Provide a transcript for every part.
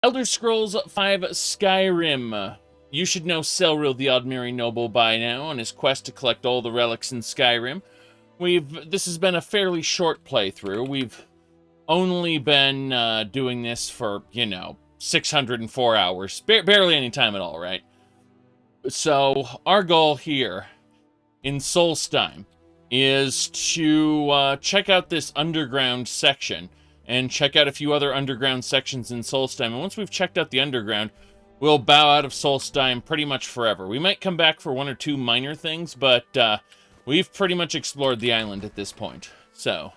Elder Scrolls V Skyrim. You should know Celril the Altmer noble by now on his quest to collect all the relics in Skyrim. This has been a fairly short playthrough. We've only been doing this for, 604 hours. Barely any time at all, right? So, our goal here in Solstheim is to check out this underground section and check out a few other underground sections in Solstheim. And once we've checked out the underground, we'll bow out of Solstheim pretty much forever. We might come back for one or two minor things, but we've pretty much explored the island at this point. So,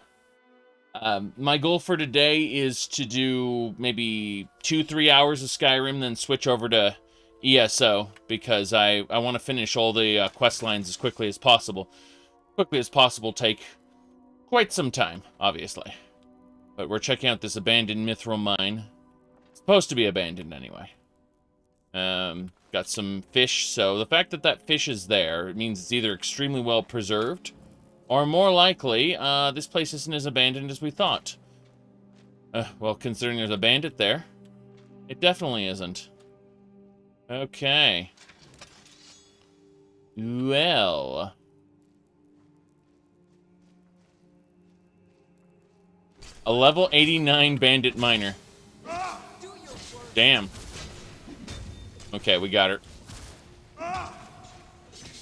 my goal for today is to do maybe 2-3 hours of Skyrim, then switch over to ESO, because I want to finish all the quest lines as quickly as possible. Quickly as possible take quite some time, obviously. But we're checking out this abandoned mithril mine. It's supposed to be abandoned anyway. Got some fish, so the fact that that fish is there, it means it's either extremely well preserved, or more likely, this place isn't as abandoned as we thought. Well, considering there's a bandit there, it definitely isn't. Okay. Well. A level 89 bandit miner. Damn. Okay, we got her.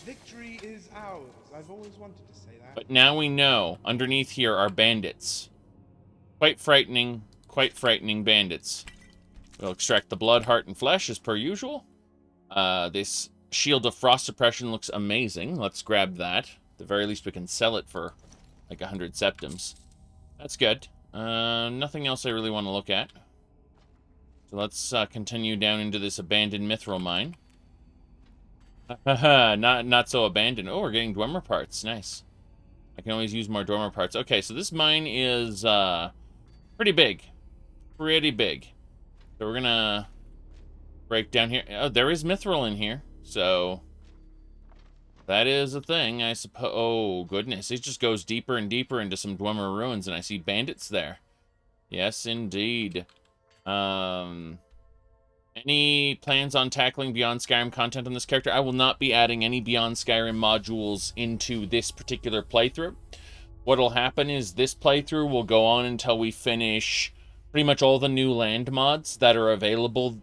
Victory is ours. I've always wanted to say that. But now we know, underneath here are bandits. Quite frightening bandits. We'll extract the blood, heart, and flesh as per usual. This shield of frost suppression looks amazing. Let's grab that. At the very least, we can sell it for like 100 septims. That's good. Nothing else I really want to look at. So let's continue down into this abandoned mithril mine. not so abandoned. Oh, we're getting Dwemer parts. Nice. I can always use more Dwemer parts. Okay, so this mine is pretty big. Pretty big. So we're gonna break down here. Oh, there is mithril in here. So that is a thing, I suppose. Oh, goodness. It just goes deeper and deeper into some Dwemer ruins, and I see bandits there. Yes, indeed. Any plans on tackling Beyond Skyrim content on this character? I will not be adding any Beyond Skyrim modules into this particular playthrough. What'll happen is this playthrough will go on until we finish pretty much all the new land mods that are available,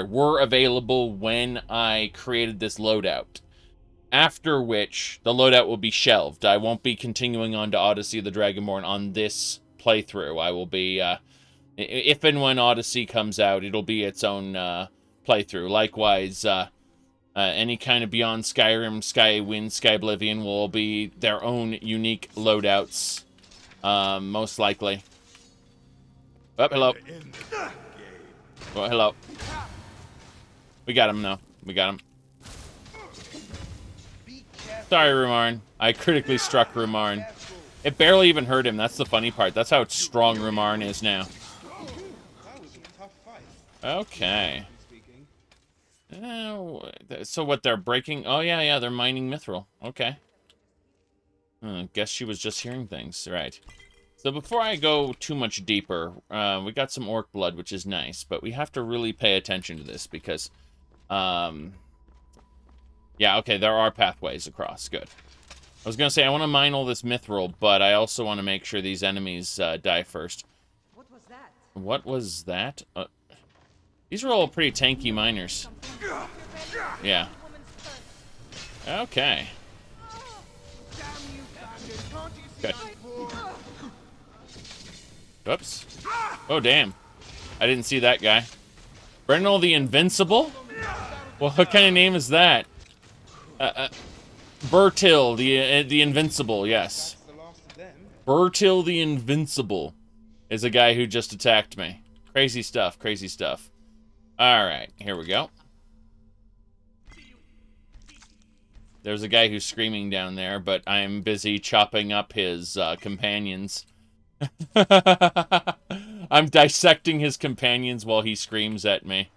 were available when I created this loadout. After which, the loadout will be shelved. I won't be continuing on to Odyssey of the Dragonborn on this playthrough. I will be, if and when Odyssey comes out, it'll be its own playthrough. Likewise, any kind of Beyond Skyrim, Skywind, Skyblivion will be their own unique loadouts, most likely. Oh, hello. Oh, hello. We got him, though. We got him. Sorry, Rumarn. I critically struck Rumarn. It barely even hurt him. That's the funny part. That's how strong Rumarn is now. Okay. So what, they're breaking? Oh, yeah, they're mining mithril. Okay. Guess she was just hearing things. Right. So before I go too much deeper, we got some orc blood, which is nice, but we have to really pay attention to this because, yeah, okay, there are pathways across. Good. I was going to say, I want to mine all this mithril, but I also want to make sure these enemies die first. What was that? What was that? These are all pretty tanky miners. Yeah. Okay. Good. Oops. Oh, damn. I didn't see that guy. Brendel the Invincible? Well, what kind of name is that? Bertil the Invincible, yes. Bertil the Invincible is a guy who just attacked me. Crazy stuff, crazy stuff. Alright, here we go. There's a guy who's screaming down there, but I'm busy chopping up his companions. I'm dissecting his companions while he screams at me.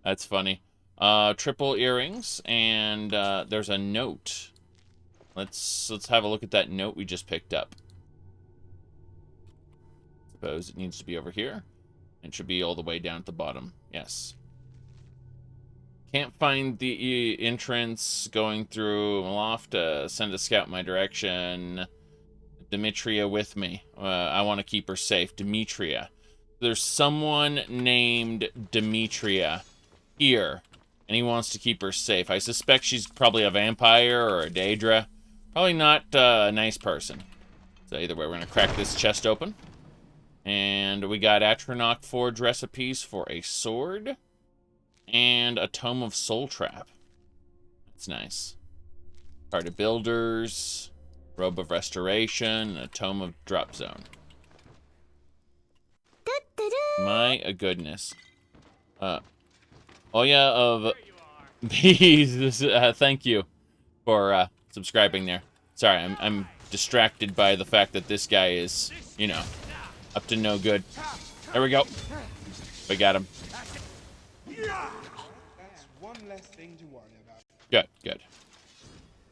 That's funny. Triple earrings, and there's a note. Let's have a look at that note we just picked up. Suppose it needs to be over here. It should be all the way down at the bottom. Yes. Can't find the entrance going through. I'll have to send a scout in my direction. Demetria with me. I want to keep her safe. Demetria. There's someone named Demetria here, and he wants to keep her safe. I suspect she's probably a vampire or a Daedra. Probably not a nice person. So either way, we're going to crack this chest open. And we got Atronach Forge recipes for a sword. And a Tome of Soul Trap. That's nice. Heart of Builders. Robe of Restoration. And a Tome of Drop Zone. My goodness. Oh yeah, of... thank you for subscribing there. Sorry, I'm distracted by the fact that this guy is, you know, up to no good. There we go. We got him. That's one less thing to worry about. Good, good.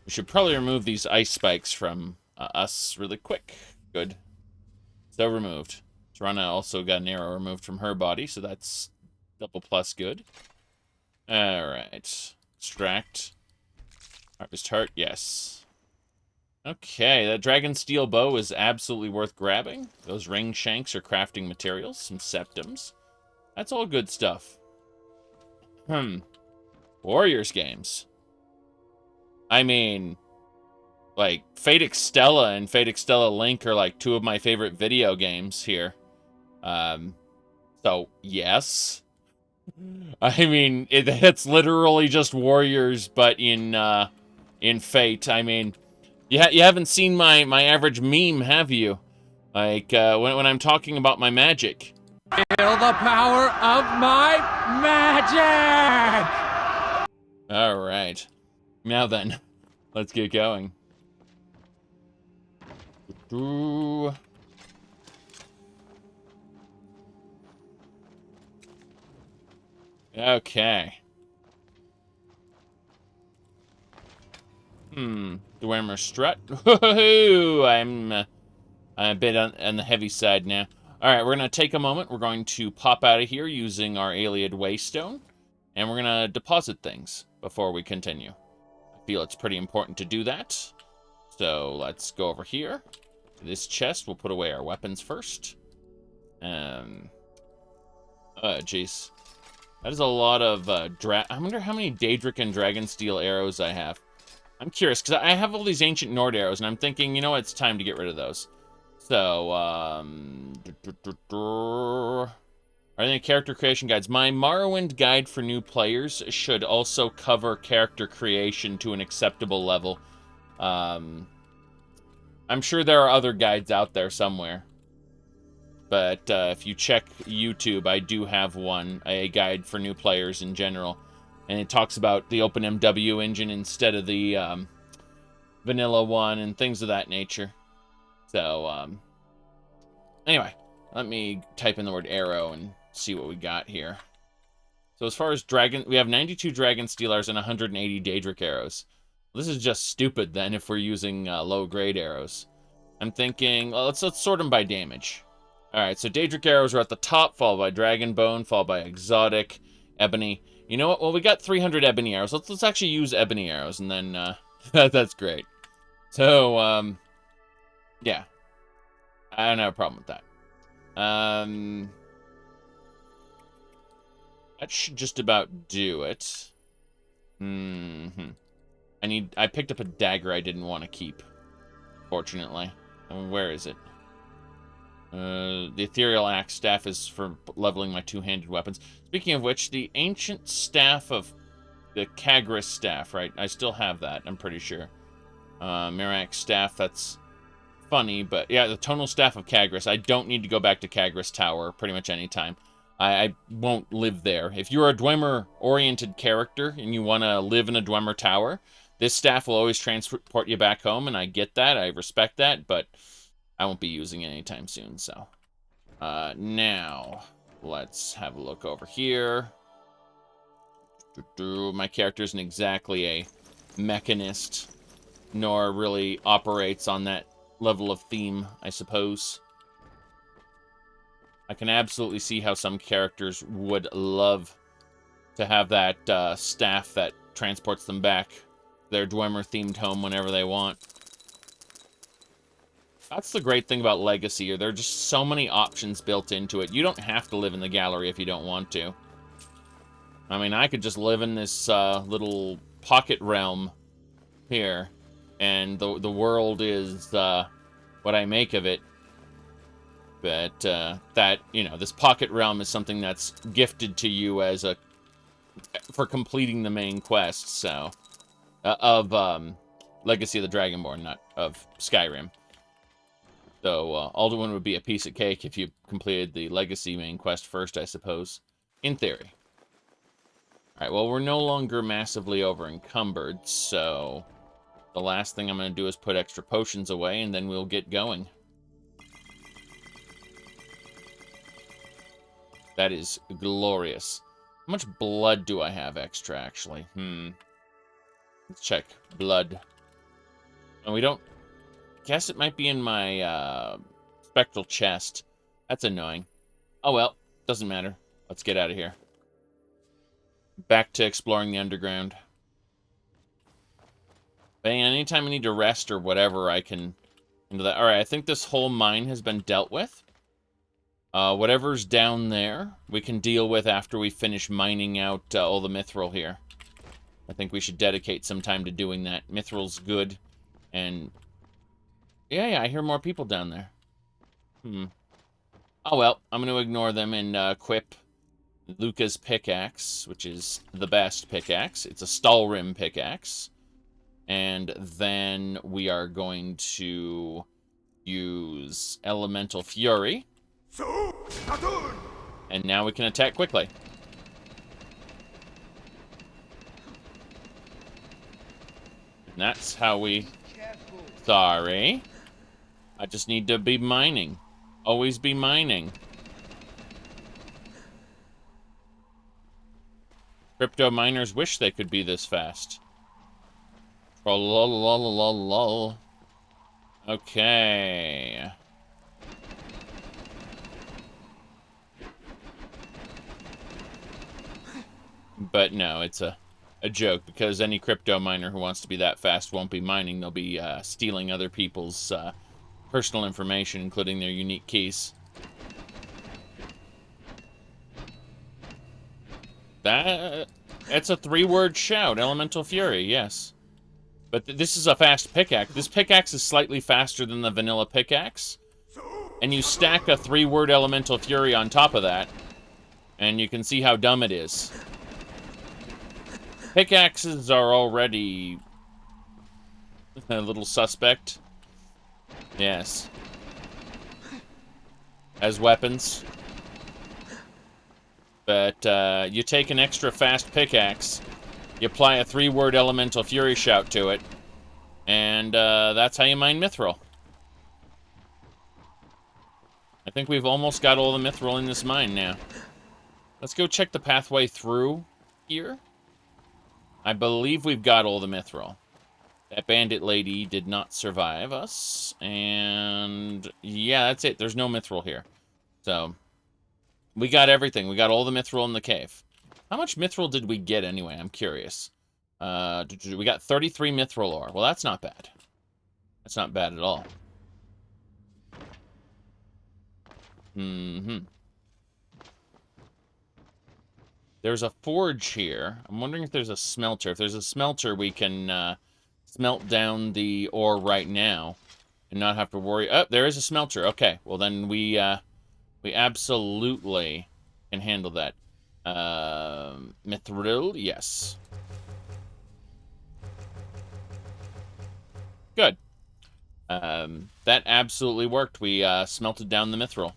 We should probably remove these ice spikes from us really quick. Good. So removed. Tarana also got an arrow removed from her body, so that's double plus good. Alright. Extract. Harvest heart, yes. Okay, that dragon steel bow is absolutely worth grabbing. Those ring shanks are crafting materials, some septums. That's all good stuff. Warriors games. I mean, like, Fate Extella and Fate Extella Link are like two of my favorite video games here. So, yes. I mean, it's literally just Warriors, but in Fate. I mean, you haven't seen my average meme, have you? Like, when I'm talking about my magic. Feel the power of my magic! Alright. Now then, let's get going. Okay. Dwemer Strut. I'm a bit on the heavy side now. Alright, we're going to take a moment. We're going to pop out of here using our Ayleid Waystone. And we're going to deposit things before we continue. I feel it's pretty important to do that. So let's go over here. To this chest, we'll put away our weapons first. Jeez. That is a lot of, I wonder how many Daedric and Dragonsteel arrows I have. I'm curious, because I have all these Ancient Nord arrows, and I'm thinking, you know what, it's time to get rid of those. So, are there any character creation guides? My Morrowind guide for new players should also cover character creation to an acceptable level. I'm sure there are other guides out there somewhere. But if you check YouTube, I do have one, a guide for new players in general. And it talks about the OpenMW engine instead of the vanilla one and things of that nature. So, anyway, let me type in the word arrow and see what we got here. So as far as we have 92 Dragonsteel arrows and 180 Daedric arrows. This is just stupid then if we're using low-grade arrows. I'm thinking, well, let's sort them by damage. Alright, so Daedric arrows are at the top, followed by Dragonbone, followed by Exotic, Ebony. You know what? Well, we got 300 Ebony arrows. Let's actually use Ebony arrows, and then that's great. So, yeah. I don't have a problem with that. That should just about do it. I picked up a dagger I didn't want to keep, fortunately. Where is it? The Ethereal Axe Staff is for leveling my two-handed weapons. Speaking of which, the Ancient Staff of the Kagris Staff, right? I still have that, I'm pretty sure. Mirax Staff, that's funny, but yeah, the Tonal Staff of Kagris. I don't need to go back to Kagris Tower pretty much any time. I won't live there. If you're a Dwemer-oriented character and you want to live in a Dwemer Tower, this staff will always transport you back home, and I get that, I respect that, but I won't be using it anytime soon, so. Now, let's have a look over here. My character isn't exactly a mechanist, nor really operates on that level of theme, I suppose. I can absolutely see how some characters would love to have that staff that transports them back to their Dwemer-themed home whenever they want. That's the great thing about Legacy. There are just so many options built into it. You don't have to live in the gallery if you don't want to. I mean, I could just live in this little pocket realm here, and the world is what I make of it. But that, you know, this pocket realm is something that's gifted to you as for completing the main quest, so of Legacy of the Dragonborn, not of Skyrim. So Alduin would be a piece of cake if you completed the Legacy main quest first, I suppose, in theory. Alright, well, we're no longer massively over-encumbered, so the last thing I'm going to do is put extra potions away, and then we'll get going. That is glorious. How much blood do I have extra, actually? Let's check. Blood. And we don't... Guess it might be in my spectral chest. That's annoying. Oh well, doesn't matter. Let's get out of here. Back to exploring the underground. But anytime I need to rest or whatever, I can into that. Alright, I think this whole mine has been dealt with. Whatever's down there, we can deal with after we finish mining out all the mithril here. I think we should dedicate some time to doing that. Mithril's good, and... Yeah, I hear more people down there. Oh well, I'm going to ignore them and equip Luca's pickaxe, which is the best pickaxe. It's a Stalrim pickaxe. And then we are going to use Elemental Fury. And now we can attack quickly. And that's how we... Sorry. I just need to be mining. Always be mining. Crypto miners wish they could be this fast. Lol. Okay. But no, it's a joke, because any crypto miner who wants to be that fast won't be mining. They'll be stealing other people's personal information, including their unique keys. It's a 3-word shout. Elemental Fury, yes. But this is a fast pickaxe. This pickaxe is slightly faster than the vanilla pickaxe. And you stack a 3-word Elemental Fury on top of that, and you can see how dumb it is. Pickaxes are already a little suspect. Yes. As weapons. But you take an extra fast pickaxe, you apply a 3-word Elemental Fury shout to it, and that's how you mine mithril. I think we've almost got all the mithril in this mine now. Let's go check the pathway through here. I believe we've got all the mithril. That bandit lady did not survive us. And yeah, that's it. There's no mithril here. So we got everything. We got all the mithril in the cave. How much mithril did we get anyway? I'm curious. We got 33 mithril ore. Well, that's not bad. That's not bad at all. There's a forge here. I'm wondering if there's a smelter. If there's a smelter, we can smelt down the ore right now and not have to worry. Oh, there is a smelter. Okay, well then we absolutely can handle that. Mithril, yes. Good. That absolutely worked. We smelted down the mithril.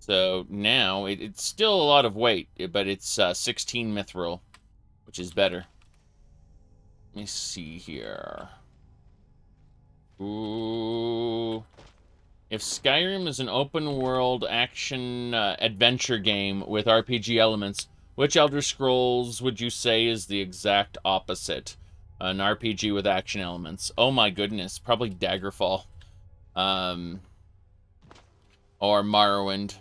So now, it's still a lot of weight, but it's 16 mithril, which is better. Let me see here. Ooh. If Skyrim is an open-world action adventure game with RPG elements, which Elder Scrolls would you say is the exact opposite? An RPG with action elements. Oh my goodness, probably Daggerfall. Or Morrowind.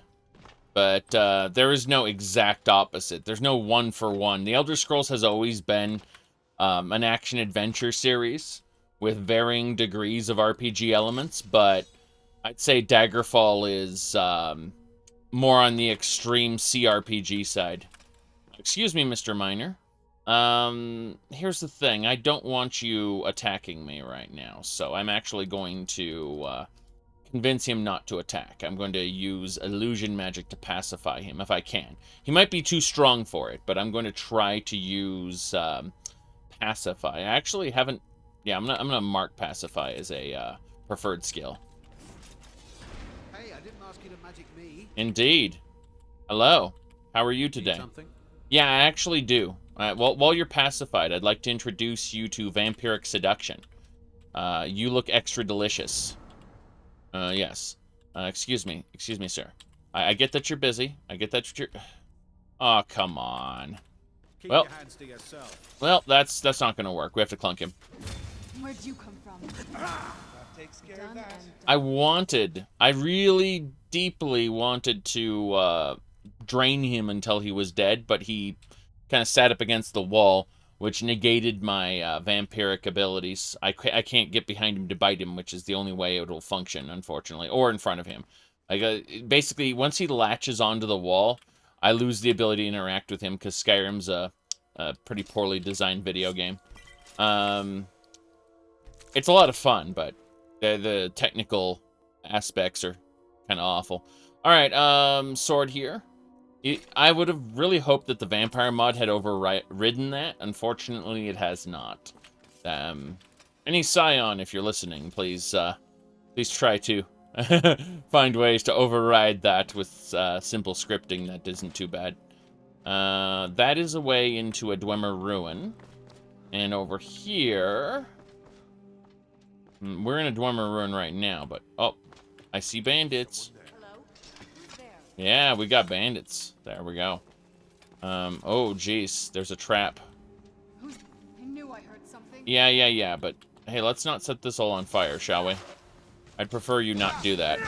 But there is no exact opposite. There's no one-for-one. The Elder Scrolls has always been an action-adventure series with varying degrees of RPG elements, but I'd say Daggerfall is more on the extreme CRPG side. Excuse me, Mr. Miner. Here's the thing. I don't want you attacking me right now, so I'm actually going to convince him not to attack. I'm going to use illusion magic to pacify him if I can. He might be too strong for it, but I'm going to try to use pacify. I actually haven't. Yeah, I'm gonna mark pacify as a preferred skill. Hey, I didn't ask you to magic me. Indeed. Hello. How are you today? Something? Yeah, I actually do. Well, while you're pacified, I'd like to introduce you to vampiric seduction. You look extra delicious. Yes. Excuse me, sir. I get that you're busy. I get that you're. Oh, come on. Keep Well, your hands to yourself. well, that's not gonna work. We have to clunk him. Where'd you come from? That takes care of that. I really deeply wanted to drain him until he was dead, but he kind of sat up against the wall, which negated my vampiric abilities. I can't get behind him to bite him, which is the only way it will function, unfortunately, or in front of him. Like basically, once he latches onto the wall, I lose the ability to interact with him because Skyrim's a pretty poorly designed video game. It's a lot of fun, but the technical aspects are kind of awful. All right, sword here. I would have really hoped that the vampire mod had overridden that. Unfortunately, it has not. Any Scion, if you're listening, please try to find ways to override that with simple scripting that isn't too bad. That is a way into a Dwemer ruin. And over here... We're in a Dwemer ruin right now, but... Oh, I see bandits. Hello? Who's there? Yeah, we got bandits. There we go. Oh, jeez. There's a trap. I knew I heard something. Yeah, but... Hey, let's not set this all on fire, shall we? I'd prefer you not do that.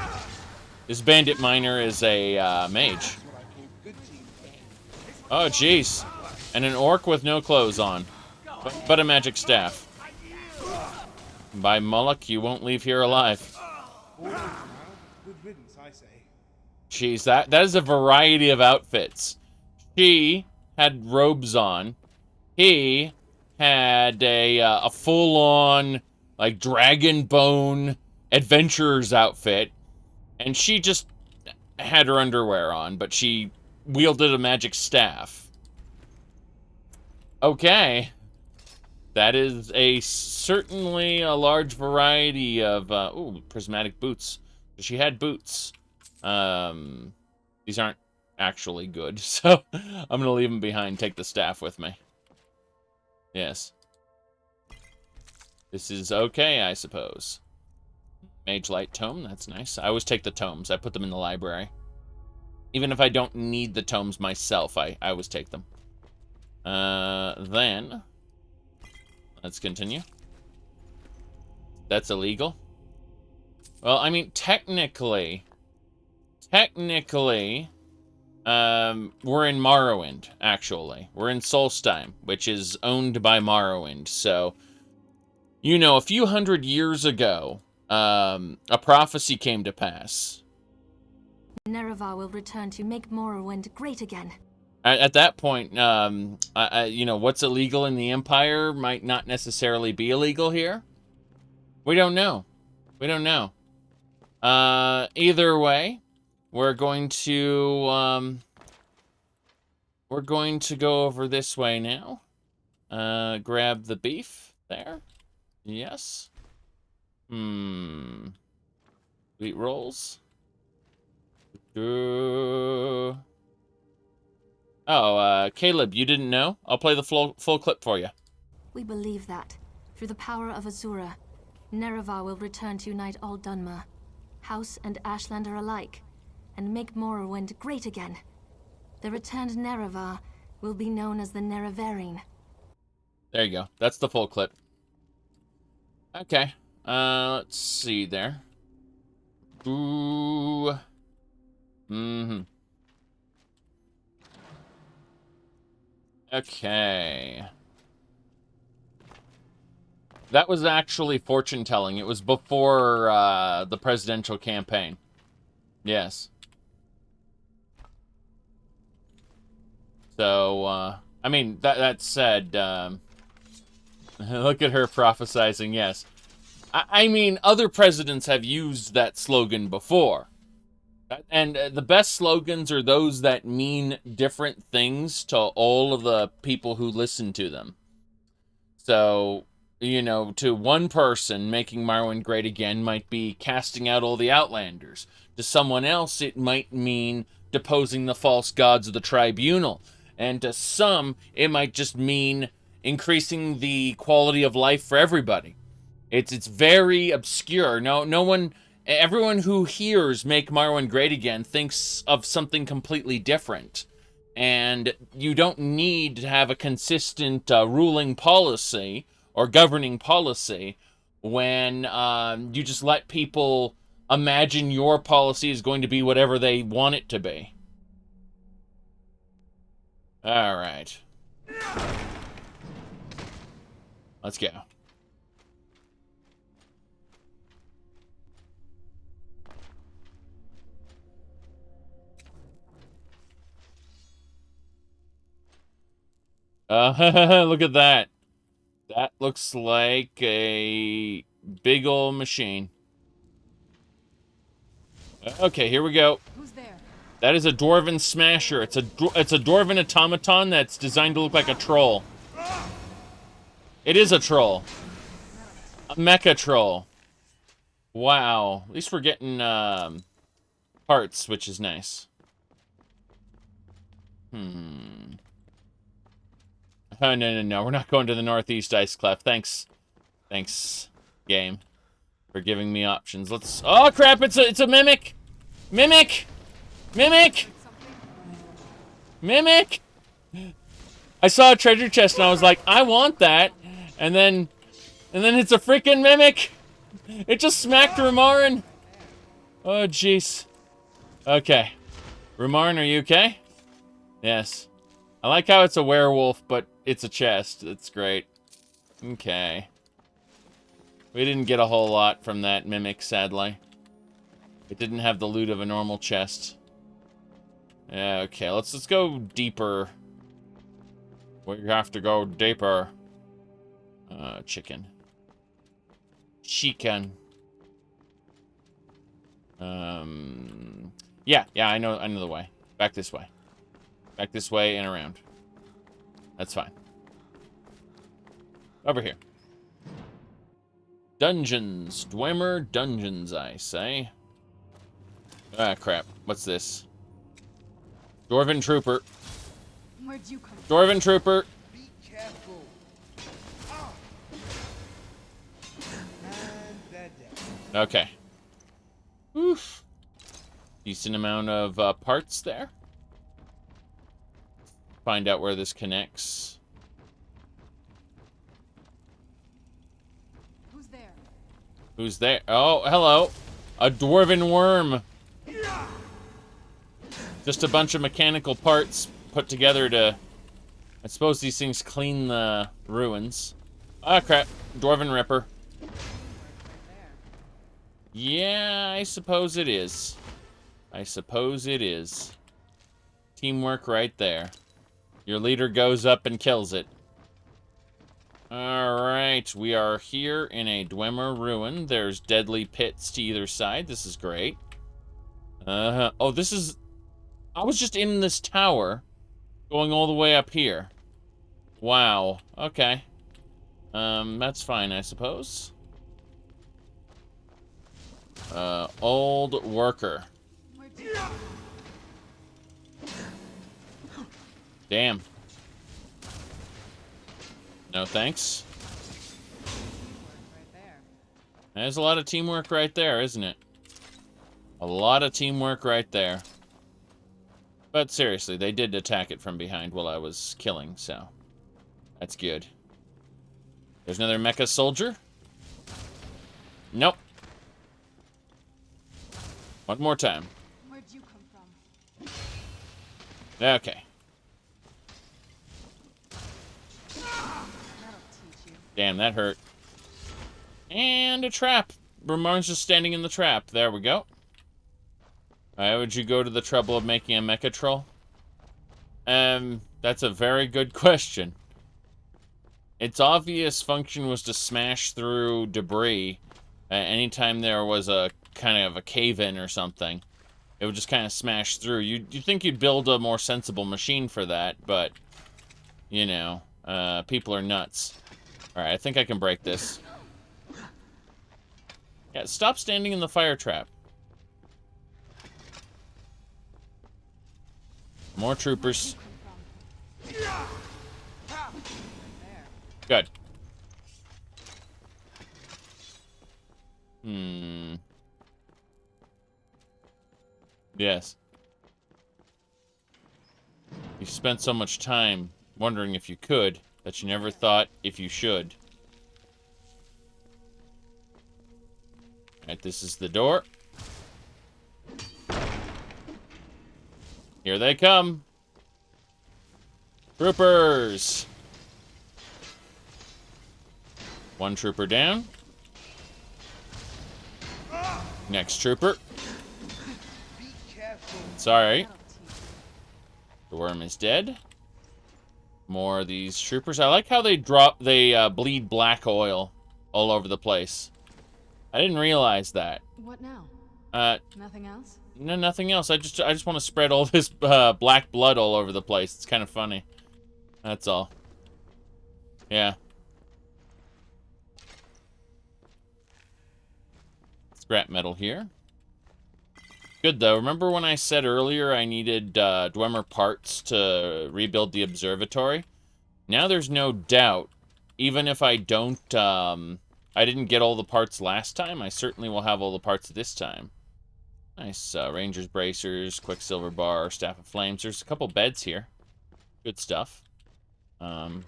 This bandit miner is a mage. Oh, jeez. And an orc with no clothes on. But a magic staff. By Moloch, you won't leave here alive. Good riddance, I say. Jeez, that is a variety of outfits. She had robes on. He had a full-on, like, dragon bone adventurer's outfit. And she just had her underwear on, but she wielded a magic staff. Okay. That is certainly a large variety of, ooh, prismatic boots. She had boots. These aren't actually good, so I'm going to leave them behind, take the staff with me. Yes. This is okay, I suppose. Mage Light Tome, that's nice. I always take the tomes. I put them in the library. Even if I don't need the tomes myself, I always take them. Then... Let's continue. That's illegal. Well, I mean, technically, we're in Morrowind, actually. We're in Solstheim, which is owned by Morrowind. So, you know, a few hundred years ago, a prophecy came to pass. Nerevar will return to make Morrowind great again. At that point, you know, what's illegal in the Empire might not necessarily be illegal here. We don't know. We don't know. Either way, we're going to go over this way now. Grab the beef there. Yes. Wheat rolls. Oh, Caleb, you didn't know? I'll play the full clip for you. We believe that, through the power of Azura, Nerevar will return to unite all Dunmer, House and Ashlander alike, and make Morrowind great again. The returned Nerevar will be known as the Nerevarine. There you go. That's the full clip. Okay. Let's see there. Ooh. Okay. That was actually fortune telling. It was before the presidential campaign. Yes. So, I mean, that said, look at her prophesizing, yes. I mean, other presidents have used that slogan before. And the best slogans are those that mean different things to all of the people who listen to them. So, you know, to one person, making Morrowind great again might be casting out all the Outlanders. To someone else, it might mean deposing the false gods of the tribunal. And to some, it might just mean increasing the quality of life for everybody. It's very obscure. Everyone who hears Make Morrowind Great Again thinks of something completely different. And you don't need to have a consistent ruling policy or governing policy when you just let people imagine your policy is going to be whatever they want it to be. All right. Let's go. Look at that. That looks like a big old machine. Okay, here we go. Who's there? That is a Dwarven Smasher. It's a Dwarven automaton that's designed to look like a troll. It is a troll. A mecha troll. Wow. At least we're getting parts, which is nice. Oh, no. We're not going to the Northeast Ice Cleft. Thanks, game, for giving me options. Let's... Oh, crap! It's a mimic! Mimic! I saw a treasure chest and I was like, I want that. And then it's a freaking mimic! It just smacked Rumarin! Oh, jeez. Okay. Rumarin, are you okay? Yes. I like how it's a werewolf, but it's a chest. That's great. Okay. We didn't get a whole lot from that mimic, sadly. It didn't have the loot of a normal chest. Yeah, okay, let's go deeper. We have to go deeper. Chicken. Chicken. Yeah, I know the way. Back this way. Back this way and around. That's fine. Over here. Dungeons. Dwemer dungeons, I say. Ah, crap. What's this? Dwarven Trooper. Where'd you come from? Dwarven Trooper. Be careful. Ah. And they're dead. Okay. Oof. Decent amount of parts there. Find out where this connects. Who's there? Who's there? Oh, hello. A dwarven worm. Just a bunch of mechanical parts put together to... I suppose these things clean the ruins. Ah, crap. Dwarven Ripper. Yeah, I suppose it is. Teamwork right there. Your leader goes up and kills it. Alright, we are here in a Dwemer ruin. There's deadly pits to either side. This is great. Oh, this is... I was just in this tower, going all the way up here. Wow, okay. That's fine, I suppose. Old worker. Damn. No thanks. There's a lot of teamwork right there, isn't it? A lot of teamwork right there. But seriously, they did attack it from behind while I was killing, so that's good. There's another mecha soldier. Nope. One more time. Where'd you come from? Okay. Damn, that hurt. And a trap. Ramarn's just standing in the trap. There we go. Why would you go to the trouble of making a mecha troll? That's a very good question. Its obvious function was to smash through debris. Anytime there was a kind of a cave-in or something, it would just kind of smash through. You'd think you'd build a more sensible machine for that, but, you know, people are nuts. Alright, I think I can break this. Yeah, stop standing in the fire trap. More troopers. Good. Yes. You spent so much time wondering if you could, that you never thought if you should. Alright, this is the door. Here they come. Troopers! One trooper down. Next trooper. Be careful. Sorry. The worm is dead. More of these troopers. I like how they bleed black oil all over the place. I didn't realize that. What now? Nothing else? No, nothing else. I just want to spread all this black blood all over the place. It's kind of funny. That's all. Yeah. Scrap metal here. Good, though. Remember when I said earlier I needed Dwemer parts to rebuild the observatory? Now there's no doubt. Even if I don't, I didn't get all the parts last time, I certainly will have all the parts this time. Nice, Ranger's Bracers, Quicksilver Bar, Staff of Flames. There's a couple beds here. Good stuff. Little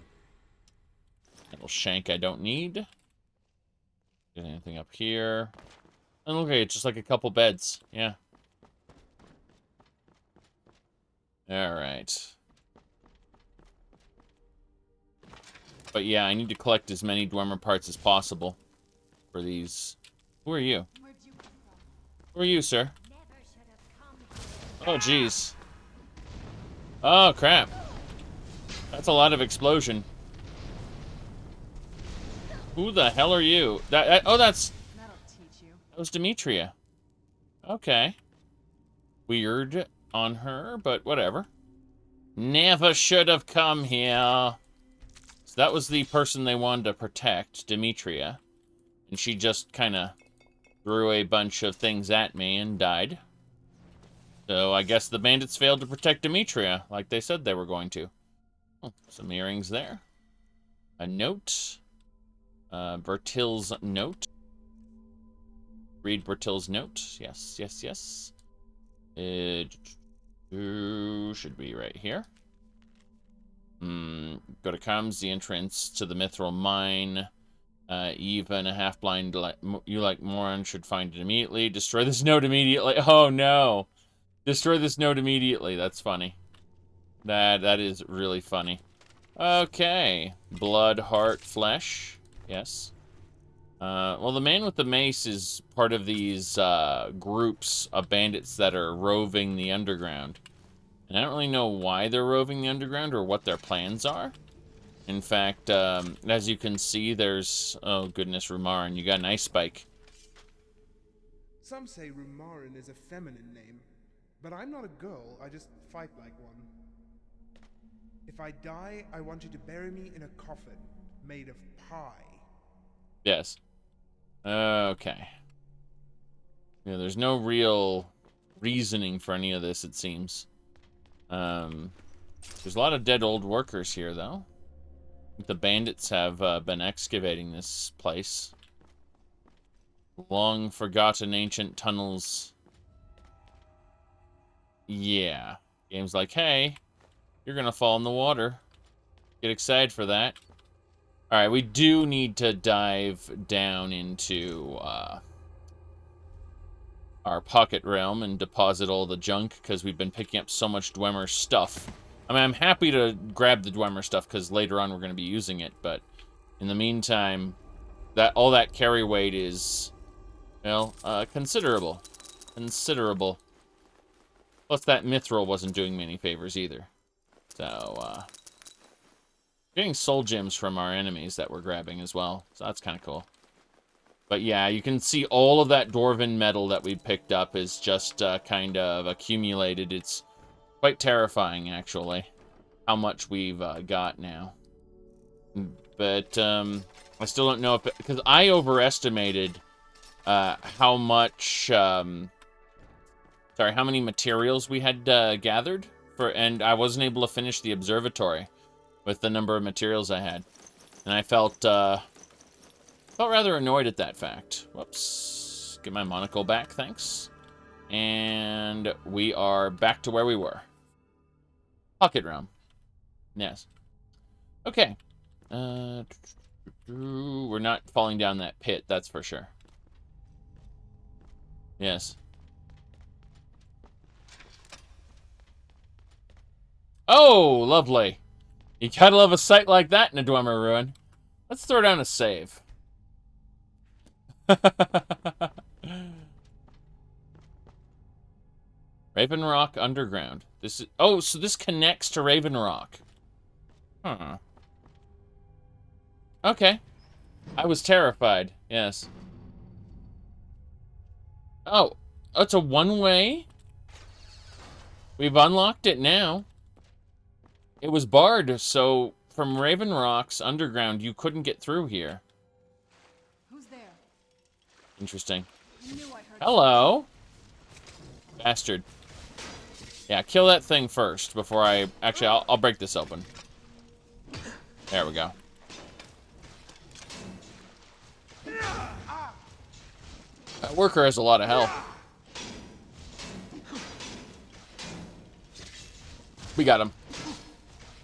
shank I don't need. Get anything up here? And okay, it's just like a couple beds. Yeah. Alright. But yeah, I need to collect as many Dwemer parts as possible for these. Who are you? Where'd you come from? Who are you, sir? Oh, jeez. Oh, crap. That's a lot of explosion. Who the hell are you? Oh, that's... That'll teach you. That was Demetria. Okay. Weird on her, but whatever. Never should have come here. So that was the person they wanted to protect, Demetria. And she just kind of threw a bunch of things at me and died. So I guess the bandits failed to protect Demetria, like they said they were going to. Oh, some earrings there. A note. Bertil's note. Read Bertil's note. Yes, yes, yes. It should be right here. Go to comms, the entrance to the Mithril Mine. Even a half-blind you like moron should find it immediately. Destroy this note immediately. Oh no. Destroy this note immediately. That's funny. That is really funny. Okay. Blood, heart, flesh. Yes. Well, the man with the mace is part of these groups of bandits that are roving the underground. And I don't really know why they're roving the underground or what their plans are. In fact, as you can see, there's... Oh, goodness, Rumarin, you got an ice spike. Some say Rumarin is a feminine name, but I'm not a girl, I just fight like one. If I die, I want you to bury me in a coffin made of pie. Yes. Okay. Yeah, there's no real reasoning for any of this, it seems. There's a lot of dead old workers here, though. The bandits have been excavating this place. Long forgotten ancient tunnels. Yeah. Game's like, hey, you're gonna fall in the water. Get excited for that. Alright, we do need to dive down into our pocket realm and deposit all the junk, because we've been picking up so much Dwemer stuff. I mean, I'm happy to grab the Dwemer stuff, because later on we're going to be using it, but In the meantime, all that carry weight is, well, considerable. Considerable. Plus, that mithril wasn't doing me any favors either. So, getting soul gems from our enemies that we're grabbing as well. So that's kind of cool. But yeah, you can see all of that dwarven metal that we picked up is just kind of accumulated. It's quite terrifying, actually, how much we've got now. But I still don't know if... Because I overestimated how much... sorry, how many materials we had gathered. And I wasn't able to finish the observatory with the number of materials I had. And I felt rather annoyed at that fact. Whoops. Get my monocle back, thanks. And we are back to where we were. Pocket realm. Yes. Okay. We're not falling down that pit, that's for sure. Yes. Oh, lovely. You gotta love a sight like that in a Dwemer ruin. Let's throw down a save. Raven Rock Underground. This is... Oh, so this connects to Raven Rock. Huh. Okay. I was terrified. Yes. Oh. It's a one-way? We've unlocked it now. It was barred, so from Raven Rock's underground, you couldn't get through here. Who's there? Interesting. I knew I heard Hello. Bastard. Yeah, kill that thing first before I... Actually, I'll break this open. There we go. That worker has a lot of health. We got him.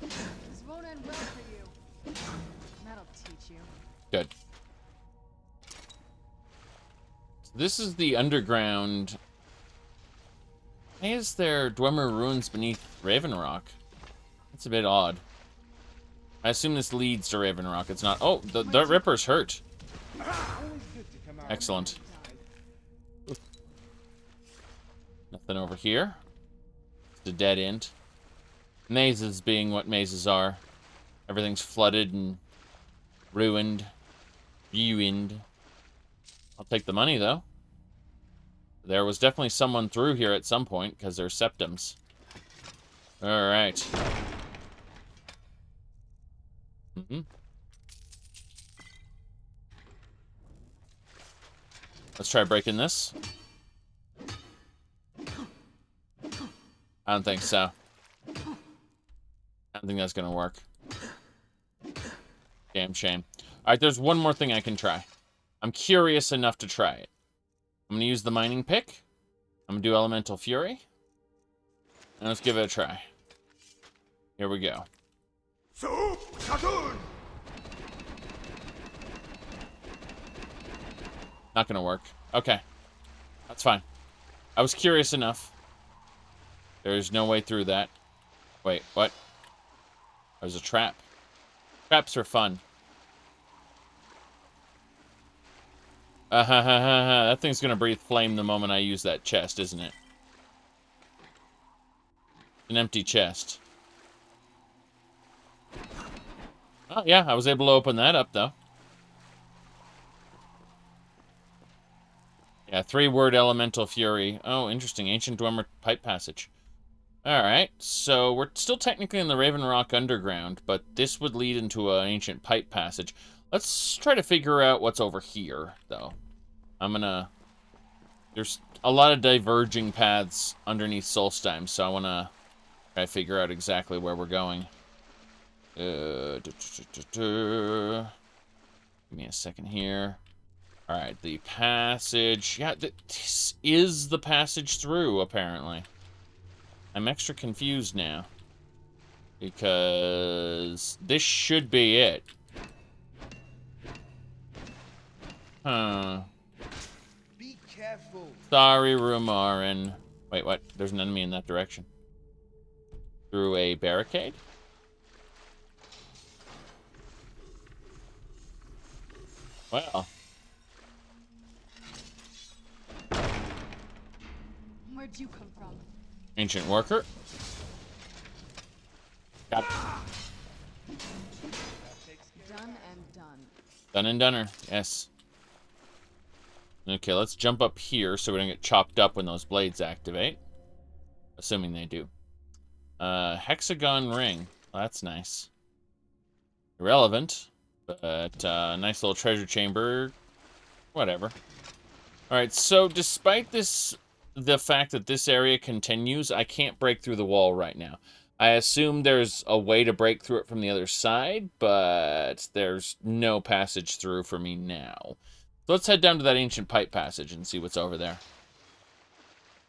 This won't end well for you. That'll teach you. Good. So this is the underground. Why is there Dwemer ruins beneath Raven Rock? That's a bit odd. I assume this leads to Raven Rock. It's not. Oh, the Ripper's hurt. Excellent. Nothing over here. It's a dead end. Mazes being what mazes are. Everything's flooded and ruined. Ruined. I'll take the money, though. There was definitely someone through here at some point, because there's septums. Alright. Let's try breaking this. I don't think so. I don't think that's gonna work. Damn shame. Alright, there's one more thing I can try. I'm curious enough to try it. I'm gonna use the mining pick. I'm gonna do Elemental Fury. And let's give it a try. Here we go. Not gonna work. Okay. That's fine. I was curious enough. There's no way through that. Wait, what? There's a trap. Traps are fun. That thing's gonna breathe flame the moment I use that chest, isn't it? An empty chest. Oh, yeah, I was able to open that up, though. Yeah, 3-word Elemental Fury. Oh, interesting. Ancient Dwemer Pipe Passage. Alright, so we're still technically in the Raven Rock Underground, but this would lead into an ancient pipe passage. Let's try to figure out what's over here, though. There's a lot of diverging paths underneath Solstheim, so I want to try to figure out exactly where we're going. Give me a second here. Alright, the passage. Yeah, this is the passage through, apparently. I'm extra confused now. Because this should be it. Huh. Be careful. Sorry, Rumarin. Wait, what? There's an enemy in that direction. Through a barricade? Well. Where'd you come from? Ancient worker. Got Done and done. done and doneer. Yes. Okay, let's jump up here so we don't get chopped up when those blades activate. Assuming they do. Hexagon ring. Well, that's nice. Irrelevant, but nice little treasure chamber. Whatever. Alright, so despite the fact that this area continues, I can't break through the wall right now. I assume there's a way to break through it from the other side, but there's no passage through for me now. So let's head down to that ancient pipe passage and see what's over there.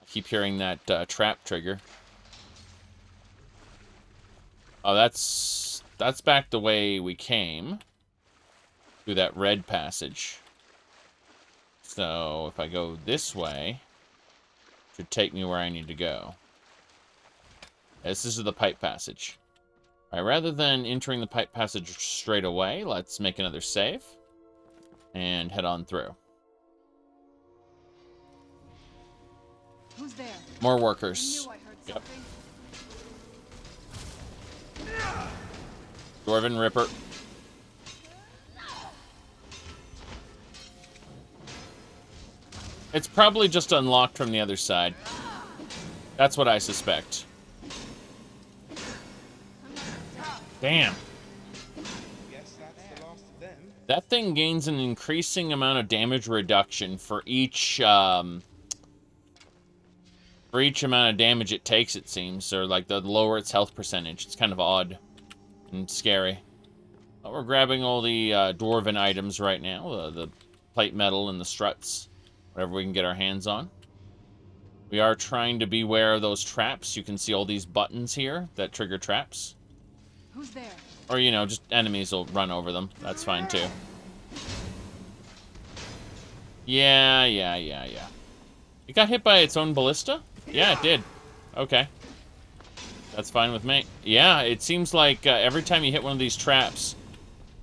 I keep hearing that trap trigger. Oh, that's back the way we came. Through that red passage. So if I go this way, it should take me where I need to go. Yes, this is the pipe passage. Alright, rather than entering the pipe passage straight away, let's make another save. And head on through. Who's there? More I workers. knew I heard Yep. something. Dwarven Ripper. It's probably just unlocked from the other side. That's what I suspect. Damn. Guess that's the last of them. That thing gains an increasing amount of damage reduction for each amount of damage it takes, it seems. Or, like, the lower its health percentage. It's kind of odd and scary. But we're grabbing all the dwarven items right now. The plate metal and the struts. Whatever we can get our hands on. We are trying to beware of those traps. You can see all these buttons here that trigger traps. Who's there? Or, you know, just enemies will run over them. That's fine, too. Yeah. It got hit by its own ballista? Yeah, it did. Okay. That's fine with me. Yeah, it seems like every time you hit one of these traps,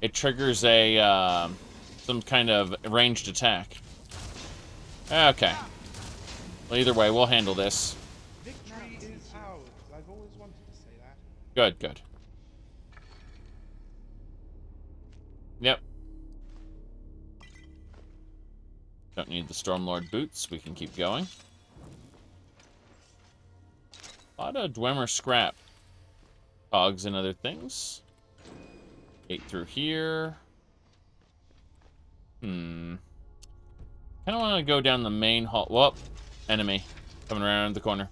it triggers a some kind of ranged attack. Okay. Well, either way, we'll handle this. Victory is ours. I've always wanted to say that. Good, good. Yep. Don't need the Stormlord boots. We can keep going. A lot of Dwemer scrap. Cogs and other things. Gate through here. Kind of want to go down the main hall. Whoop. Enemy. Coming around the corner.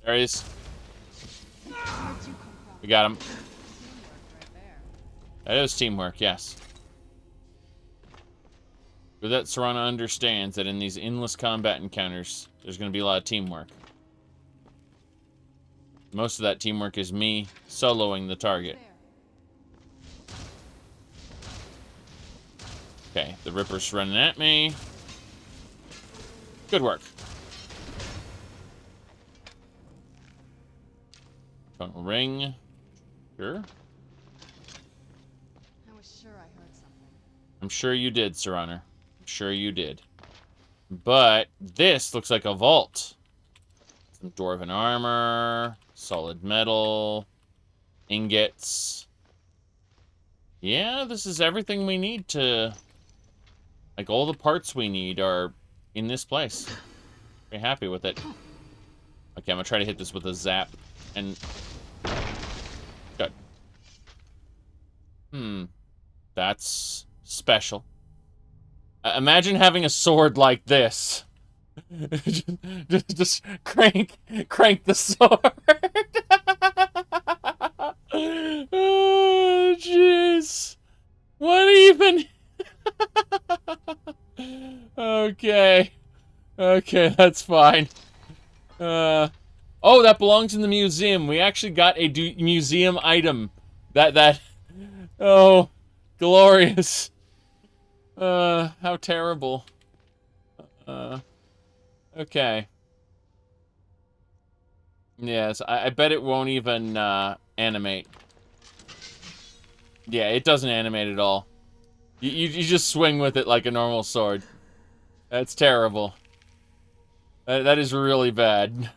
There he is. Where'd you come from? We got him. Teamwork right there. That is teamwork, yes. But that Serana understands that in these endless combat encounters, there's going to be a lot of teamwork. Most of that teamwork is me soloing the target. There. Okay, the Ripper's running at me. Good work. Tonal ring. Sure. I was sure I heard something. I'm sure you did, Serana. I'm sure you did. But this looks like a vault. Some dwarven armor, solid metal, ingots. Yeah, this is everything we need to... Like, all the parts we need are in this place. Very happy with it. Okay, I'm gonna try to hit this with a zap. And... Good. That's special. Imagine having a sword like this. just crank the sword. Oh, jeez. What even? Okay, that's fine. Oh, that belongs in the museum. We actually got a museum item. Oh, glorious. How terrible. Okay. Yes, I bet it won't even, animate. Yeah, it doesn't animate at all. You just swing with it like a normal sword. That's terrible. That is really bad.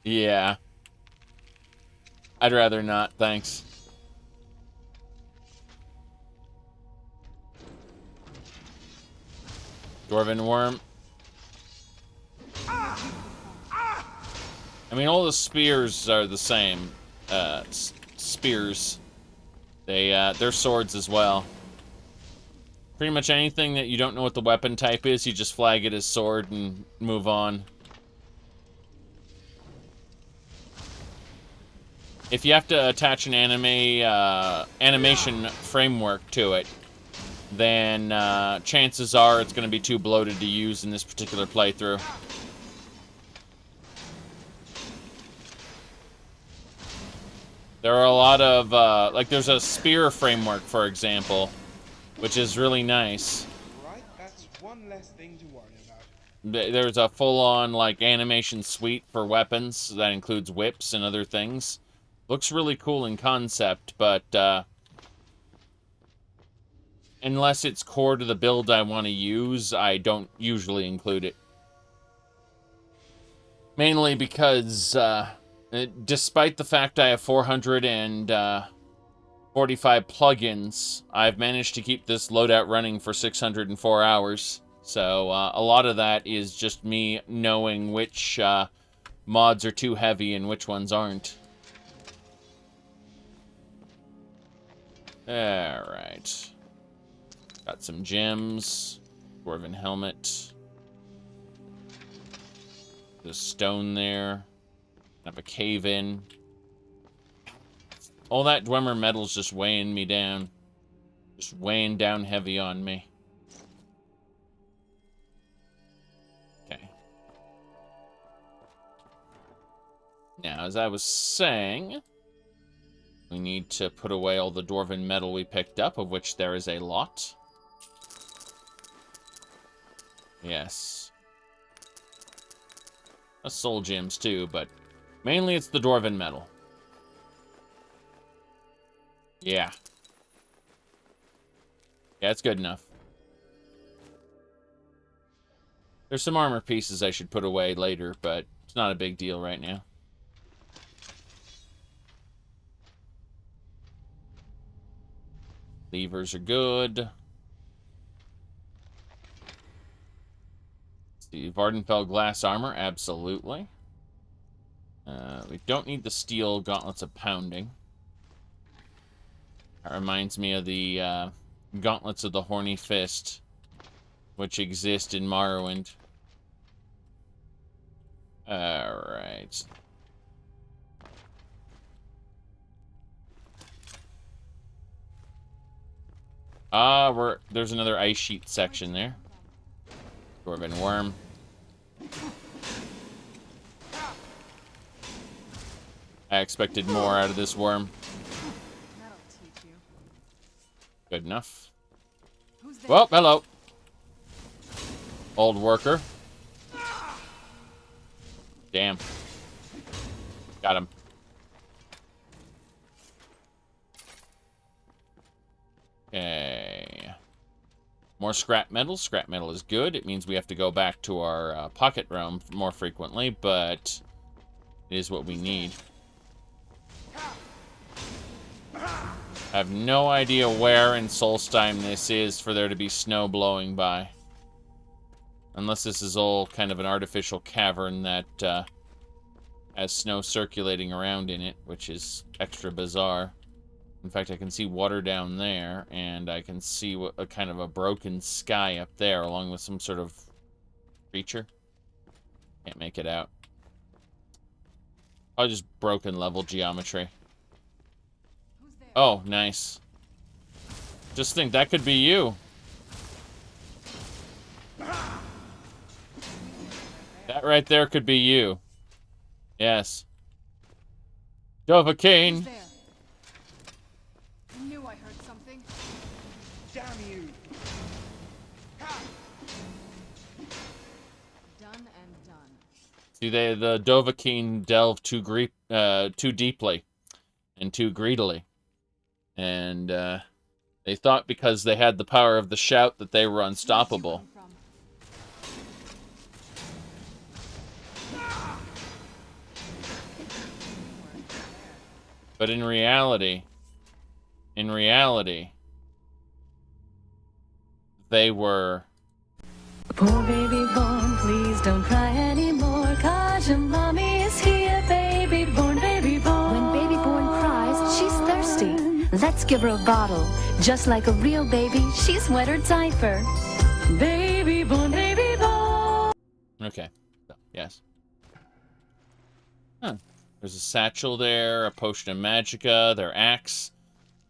Yeah. I'd rather not, thanks. Dwarven worm. I mean, all the spears are the same. Spears. They're swords as well. Pretty much anything that you don't know what the weapon type is, you just flag it as sword and move on. If you have to attach an animation framework to it, then chances are it's going to be too bloated to use in this particular playthrough. There are a lot of, like there's a spear framework, for example, which is really nice. Right, that's one less thing to worry about. There's a full-on, like, animation suite for weapons that includes whips and other things. Looks really cool in concept, but, unless it's core to the build I want to use, I don't usually include it. Mainly because, despite the fact I have 445 plugins, I've managed to keep this loadout running for 604 hours. So, a lot of that is just me knowing which mods are too heavy and which ones aren't. Alright. Got some gems. Dwarven helmet. There's stone there. Have a cave in. All that Dwemer metal's just weighing me down. Just weighing down heavy on me. Okay. Now, as I was saying, we need to put away all the Dwarven metal we picked up, of which there is a lot. Yes. Soul gems too, but mainly it's the Dwarven metal. Yeah. Yeah, it's good enough. There's some armor pieces I should put away later, but it's not a big deal right now. Levers are good. Let's see, Vardenfell glass armor, absolutely. We don't need the steel gauntlets of pounding. That reminds me of the gauntlets of the Horny Fist, which exist in Morrowind. Alright. There's another ice sheet section there. Dwarven worm. I expected more out of this worm. That'll teach you. Good enough. Who's there? Well, hello. Old worker. Damn. Got him. Okay. More scrap metal. Scrap metal is good. It means we have to go back to our pocket realm more frequently, but it is what we need. I have no idea where in Solstheim this is for there to be snow blowing by. Unless this is all kind of an artificial cavern that has snow circulating around in it, which is extra bizarre. In fact, I can see water down there, and I can see a kind of a broken sky up there, along with some sort of creature. Can't make it out. Oh, just broken level geometry. Oh, nice. Just think, that could be you. That right there could be you. Yes. Dovahkiin. Who's there? I knew I heard something. Damn you! Done and done. See, the Dovahkiin delve too deeply and too greedily. And they thought because they had the power of the shout that they were unstoppable. But in reality, they were... Poor baby born, please don't cry anymore, 'cause your mommy is here, baby born, baby born. When baby born cries, she's thirsty. Let's give her a bottle. Just like a real baby, she's wet her diaper. Baby born, baby born. Okay, so, yes. Huh. There's a satchel there, a potion of magicka, their axe.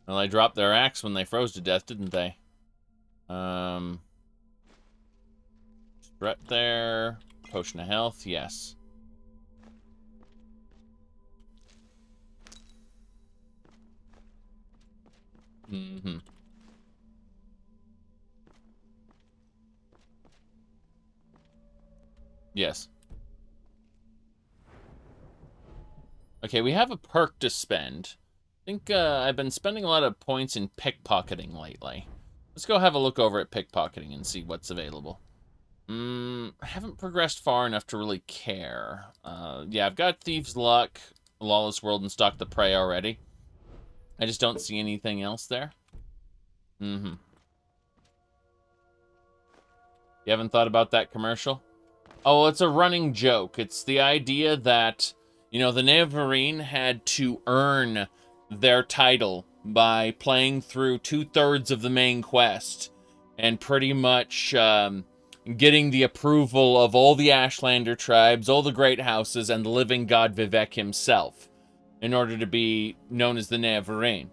Well, they dropped their axe when they froze to death, didn't they? Threat there. Potion of health, yes. Mm-hmm. Yes. Okay, we have a perk to spend. I think I've been spending a lot of points in pickpocketing lately. Let's go have a look over at pickpocketing and see what's available. I haven't progressed far enough to really care. Yeah, I've got Thieves' Luck, Lawless World, and Stalk the Prey already. I just don't see anything else there. You haven't thought about that commercial? Oh, it's a running joke. It's the idea that, you know, the Neverine had to earn their title by playing through 2/3 of the main quest and pretty much getting the approval of all the Ashlander tribes, all the great houses, and the living god Vivek himself in order to be known as the Neverine.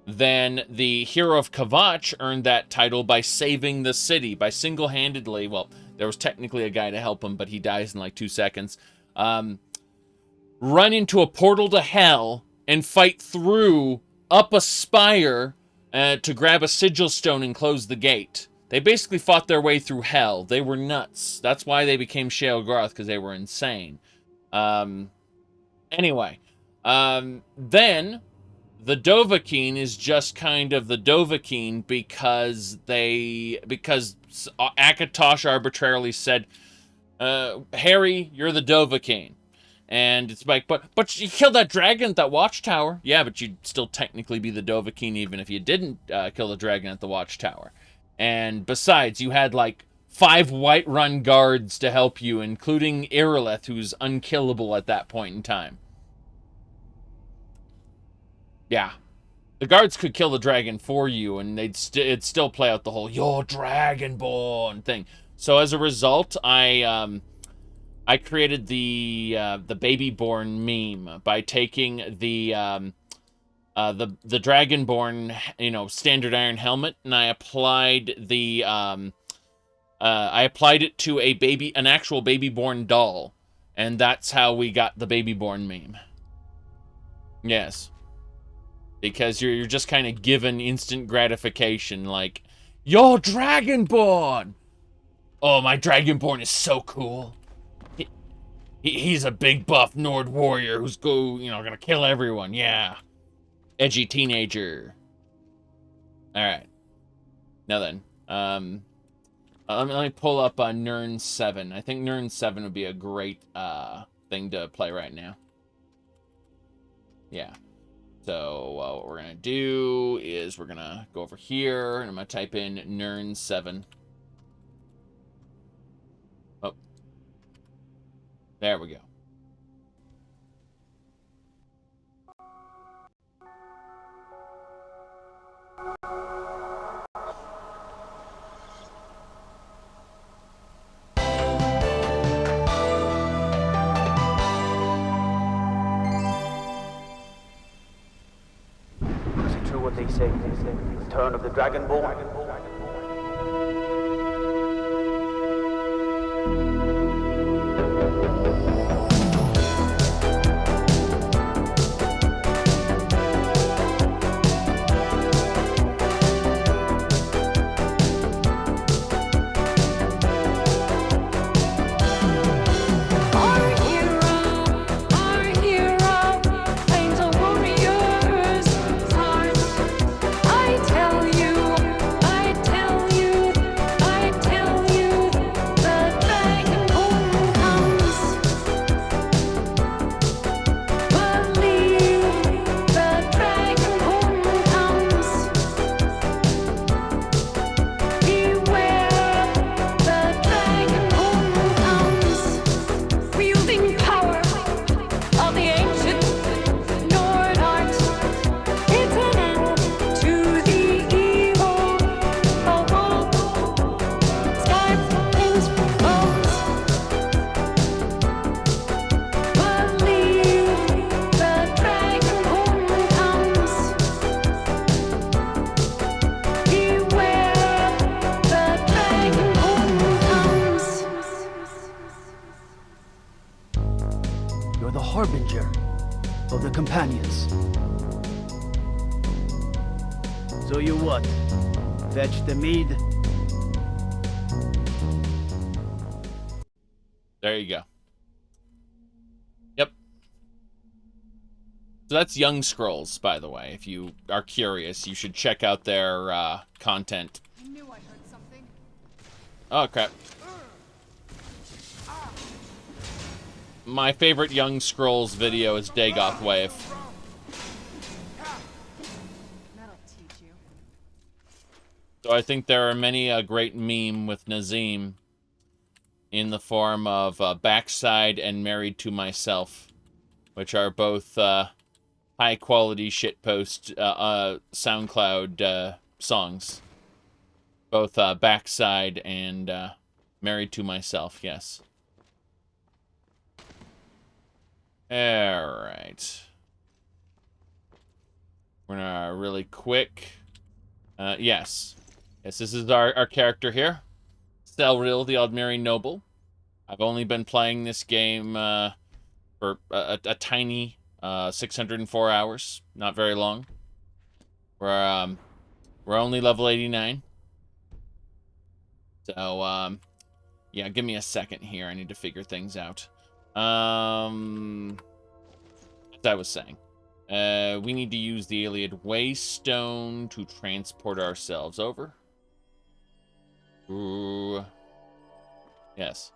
Then the hero of Kavach earned that title by saving the city, by single-handedly, well, there was technically a guy to help him, but he dies in like 2 seconds, run into a portal to hell and fight through up a spire to grab a sigil stone and close the gate. They basically fought their way through hell. They were nuts. That's why they became Sheogorath, because they were insane. Anyway, then the Dovahkiin is just kind of the Dovahkiin because Akatosh arbitrarily said, Harry, you're the Dovahkiin. And it's like, but you killed that dragon at that watchtower. Yeah, but you'd still technically be the Dovahkiin even if you didn't kill the dragon at the watchtower. And besides, you had like 5 Whiterun guards to help you, including Irileth, who's unkillable at that point in time. Yeah. The guards could kill the dragon for you, and it'd still play out the whole, you're Dragonborn thing. So as a result, I created the Babyborn meme by taking the Dragonborn, you know, standard iron helmet, and I applied it to an actual Babyborn doll, and that's how we got the Babyborn meme. Yes, because you're just kind of given instant gratification, like, you're Dragonborn. Oh, my Dragonborn is so cool. He's a big buff Nord warrior who's gonna kill everyone. Yeah. Edgy teenager. Alright. Now then. Let me pull up Nern 7. I think Nern 7 would be a great thing to play right now. Yeah. So what we're gonna do is we're gonna go over here and I'm gonna type in Nern 7. Oh. There we go. Is it true what they say? Return of the Dragonborn? Our hero, paints a warrior's heart. of the companions. So you what? Fetch the mead? There you go. Yep. So that's Young Scrolls, by the way. If you are curious, you should check out their content. I knew I heard something. Oh, crap. My favorite Young Scrolls video is Dagoth Wave. That'll teach you. So I think there are many a great meme with Nazim in the form of Backside and Married to Myself, which are both high-quality shitpost SoundCloud songs. Both Backside and Married to Myself, yes. Alright. We're gonna really quick. Yes. Yes, this is our character here. Celril, the Aldmeri Noble. I've only been playing this game for a tiny 604 hours. Not very long. We're only level 89. So, yeah, give me a second here. I need to figure things out. As I was saying, we need to use the Iliad Waystone to transport ourselves over. Ooh. Yes.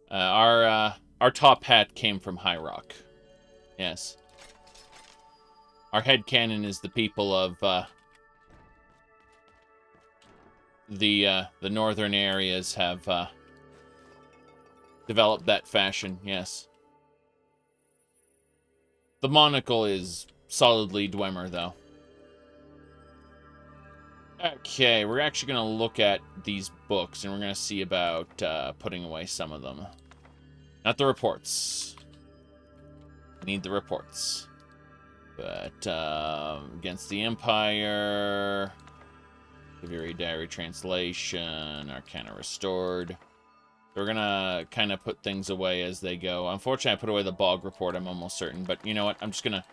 Our top hat came from High Rock. Yes. Our headcanon is the people of the northern areas have developed that fashion, yes. The monocle is solidly Dwemer, though. Okay, we're actually going to look at these books, and we're going to see about putting away some of them. Not the reports. I need the reports. But, Against the Empire, Kaviri Diary Translation, Arcana Restored. We're going to kind of put things away as they go. Unfortunately, I put away the Bog report, I'm almost certain. But you know what? I'm just going to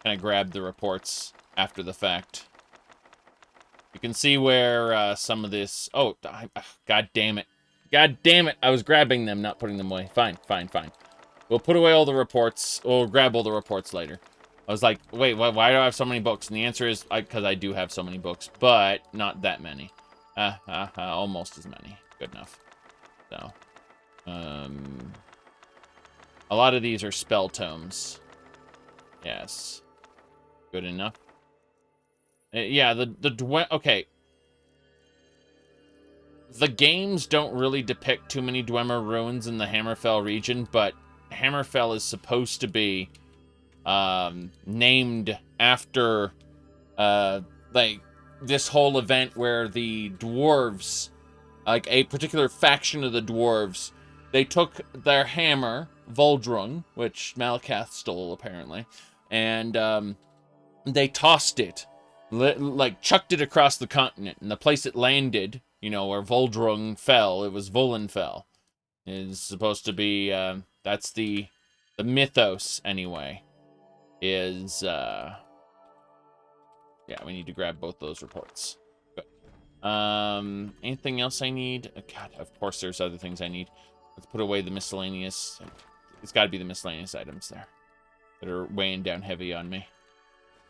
kind of grab the reports after the fact. You can see where some of this... Oh, God damn it. God damn it. I was grabbing them, not putting them away. Fine, fine, fine. We'll put away all the reports. We'll grab all the reports later. I was like, wait, why do I have so many books? And the answer is because I do have so many books, but not that many. Almost as many. Good enough. So, a lot of these are spell tomes. Yes. Good enough. Yeah, okay. The games don't really depict too many Dwemer ruins in the Hammerfell region, but Hammerfell is supposed to be named after like this whole event where the dwarves, like a particular faction of the dwarves, they took their hammer, Voldrung, which Malakath stole apparently, and they tossed it, like chucked it across the continent, and the place it landed, you know, where Voldrung fell, it was Volenfell. Is supposed to be, that's the mythos, anyway, is, yeah, we need to grab both those reports. Good. Anything else I need? Oh, God, of course there's other things I need. Let's put away the miscellaneous, it's gotta be the miscellaneous items there that are weighing down heavy on me.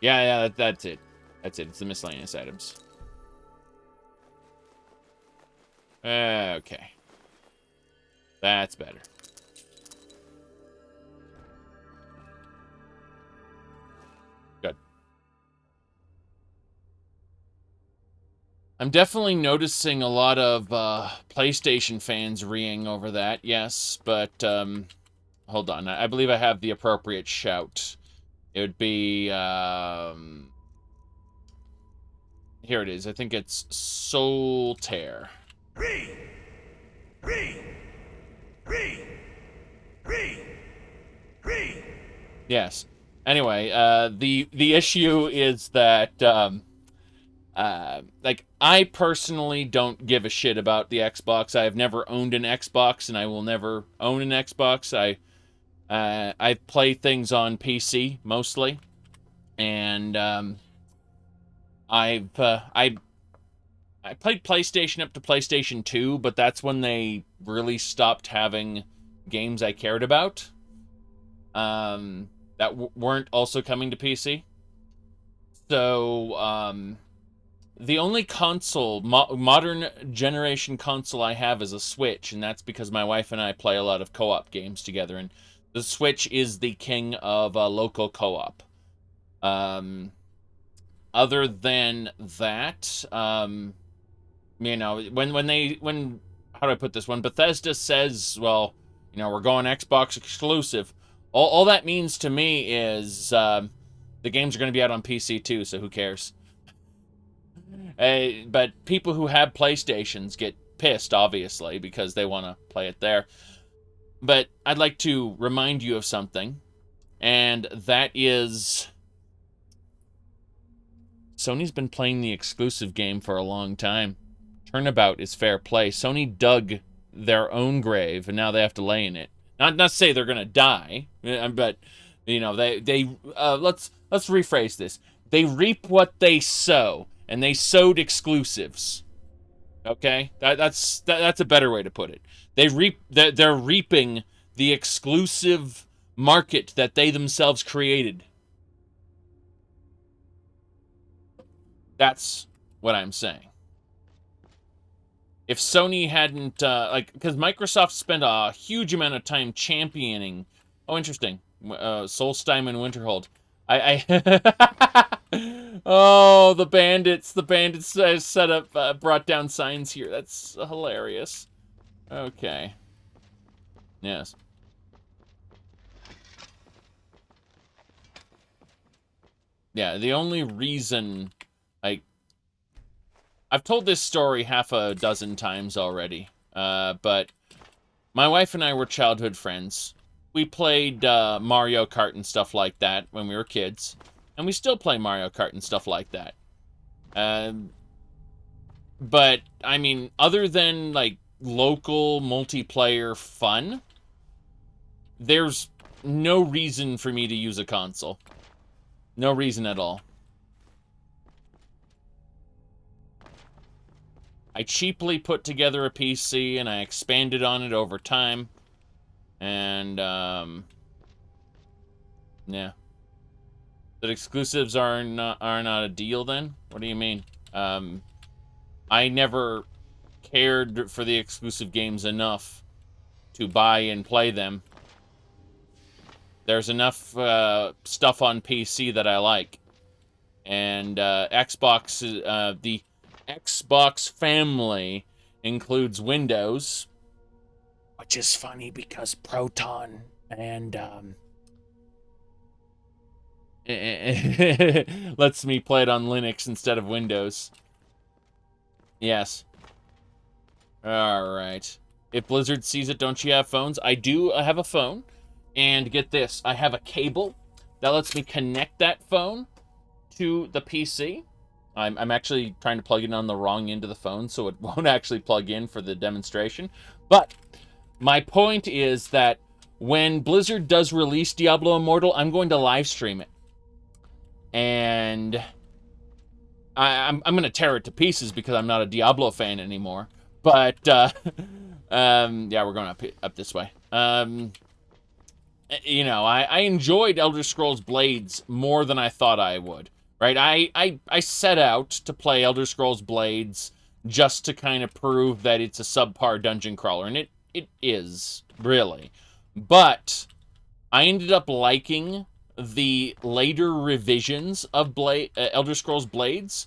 Yeah, that's it. That's it, it's the miscellaneous items. Okay. That's better. Good. I'm definitely noticing a lot of PlayStation fans reeing over that, yes, but hold on. I believe I have the appropriate shout. It would be here it is. I think it's Soltaire. Yes. Anyway, the issue is that like, I personally don't give a shit about the Xbox. I have never owned an Xbox, and I will never own an Xbox. I play things on PC mostly, and I played PlayStation up to PlayStation 2, but that's when they really stopped having games I cared about that weren't also coming to PC. So the only console, modern generation console I have is a Switch, and that's because my wife and I play a lot of co-op games together, and the Switch is the king of local co-op. Other than that, you know, when how do I put this? When Bethesda says, well, you know, we're going Xbox exclusive, all that means to me is the games are going to be out on PC too, so who cares? But people who have PlayStations get pissed, obviously, because they want to play it there. But I'd like to remind you of something, and that is Sony's been playing the exclusive game for a long time. Turnabout is fair play. Sony dug their own grave, and now they have to lay in it. Not to say they're gonna die, but you know let's rephrase this. They reap what they sow, and they sowed exclusives. Okay, that's a better way to put it. They're reaping the exclusive market that they themselves created. That's what I'm saying. If Sony hadn't, because Microsoft spent a huge amount of time championing. Oh, interesting. Solstheim and Winterhold. Oh, the bandits set up, brought down signs here. That's hilarious. Okay. Yes. Yeah, the only reason, I've told this story half a dozen times already, but my wife and I were childhood friends. We played Mario Kart and stuff like that when we were kids, and we still play Mario Kart and stuff like that. But, I mean, other than, local multiplayer fun, there's no reason for me to use a console. No reason at all. I cheaply put together a PC, and I expanded on it over time. And, yeah. That exclusives are not a deal, then? What do you mean? I never cared for the exclusive games enough to buy and play them. There's enough stuff on PC that I like. And, Xbox, the Xbox family includes Windows, which is funny because Proton and lets me play it on Linux instead of Windows. Yes. Alright. If Blizzard sees it, don't you have phones? I do have a phone. And get this, I have a cable that lets me connect that phone to the PC. I'm actually trying to plug it on the wrong end of the phone, so it won't actually plug in for the demonstration. But my point is that when Blizzard does release Diablo Immortal, I'm going to live stream it. And I'm going to tear it to pieces because I'm not a Diablo fan anymore. But, yeah, we're going up this way. You know, I enjoyed Elder Scrolls Blades more than I thought I would. Right, I set out to play Elder Scrolls Blades just to kind of prove that it's a subpar dungeon crawler, and it is, really. But I ended up liking the later revisions of Elder Scrolls Blades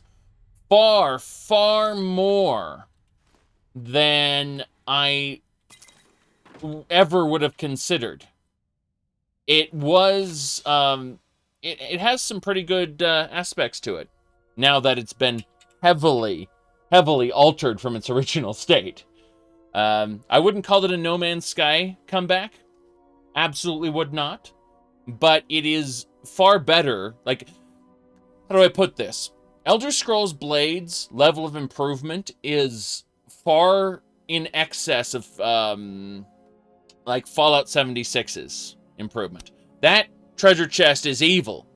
far, far more than I ever would have considered. It was, It has some pretty good aspects to it, now that it's been heavily altered from its original state. I wouldn't call it a No Man's Sky comeback. Absolutely would not. But it is far better. Like, how do I put this? Elder Scrolls Blades' level of improvement is far in excess of, like, Fallout 76's improvement. That treasure chest is evil.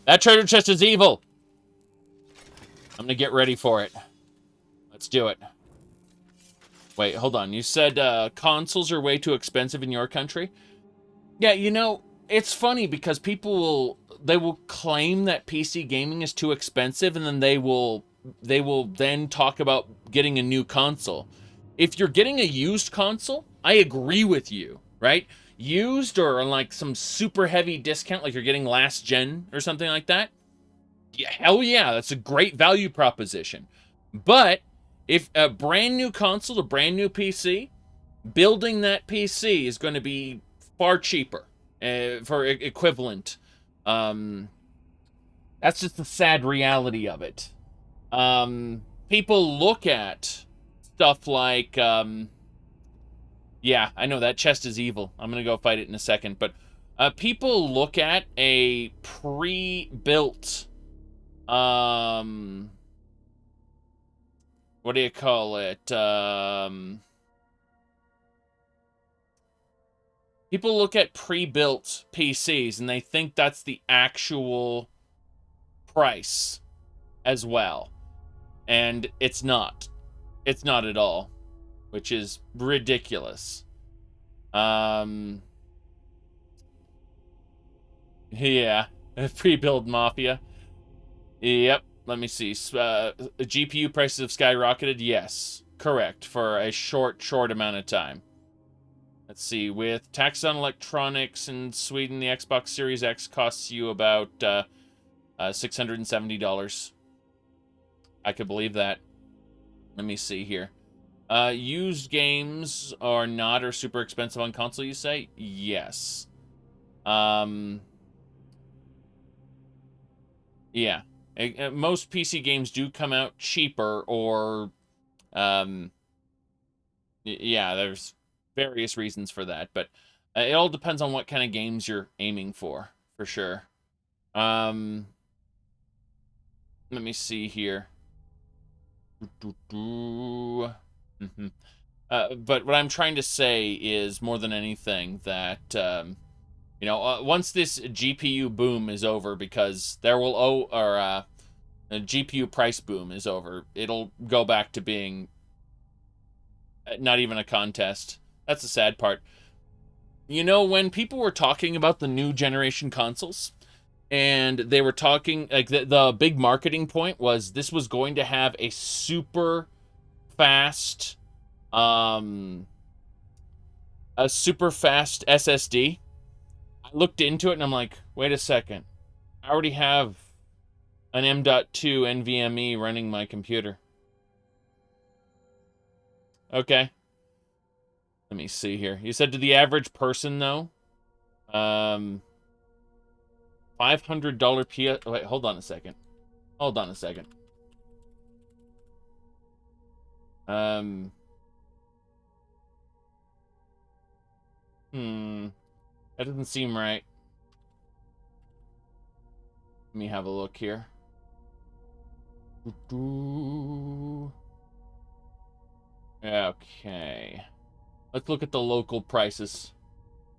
That treasure chest is evil. I'm gonna get ready for it. Let's do it. Wait, hold on. You said consoles are way too expensive in your country? Yeah, you know, it's funny because people will claim that PC gaming is too expensive, and then they will then talk about getting a new console. If you're getting a used console, I agree with you, right? Used or on like some super heavy discount, like you're getting last gen or something like that. Yeah, hell yeah, that's a great value proposition. But if a brand new console, a brand new PC, building that PC is going to be far cheaper for equivalent. That's just the sad reality of it. People look at stuff like, yeah, I know that chest is evil. I'm going to go fight it in a second. But people look at a pre-built, what do you call it? People look at pre-built PCs and they think that's the actual price as well. And it's not. It's not at all, which is ridiculous. Yeah, pre-build mafia. Yep. Let me see. GPU prices have skyrocketed. Yes, correct. For a short amount of time. Let's see. With tax on electronics in Sweden, the Xbox Series X costs you about $670. I could believe that. Let me see here. Used games are not or super expensive on console, you say? Yes. Yeah. Most PC games do come out cheaper, or yeah, there's various reasons for that, but it all depends on what kind of games you're aiming for sure. Let me see here. But what I'm trying to say is, more than anything, that you know, once this GPU boom is over, because there will a GPU price boom is over, it'll go back to being not even a contest. That's the sad part. You know, when people were talking about the new generation consoles, and they were talking, like, the big marketing point was this was going to have a super fast SSD. I looked into it and I'm like, wait a second. I already have an M.2 NVMe running my computer. Okay. Let me see here. You said to the average person, though, $500 PS... Wait, hold on a second. Hold on a second. That doesn't seem right. Let me have a look here. Okay. Let's look at the local prices.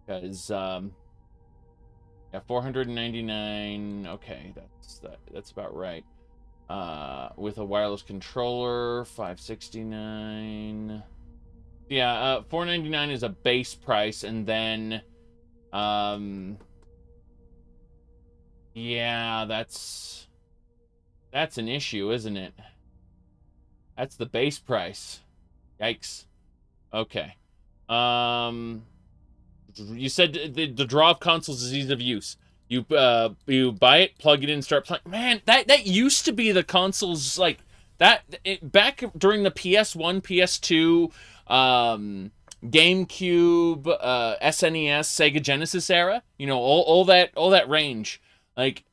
Because, yeah, $499. Okay, that's about right. With a wireless controller, $569. Yeah, $499 is a base price, and then, yeah, that's an issue, isn't it? That's the base price. Yikes. Okay. You said the draw of consoles is ease of use. You buy it, plug it in, start playing. Man, that used to be the consoles, like that back during the PS1, PS2, GameCube, SNES, Sega Genesis era. You know, all that range. Like,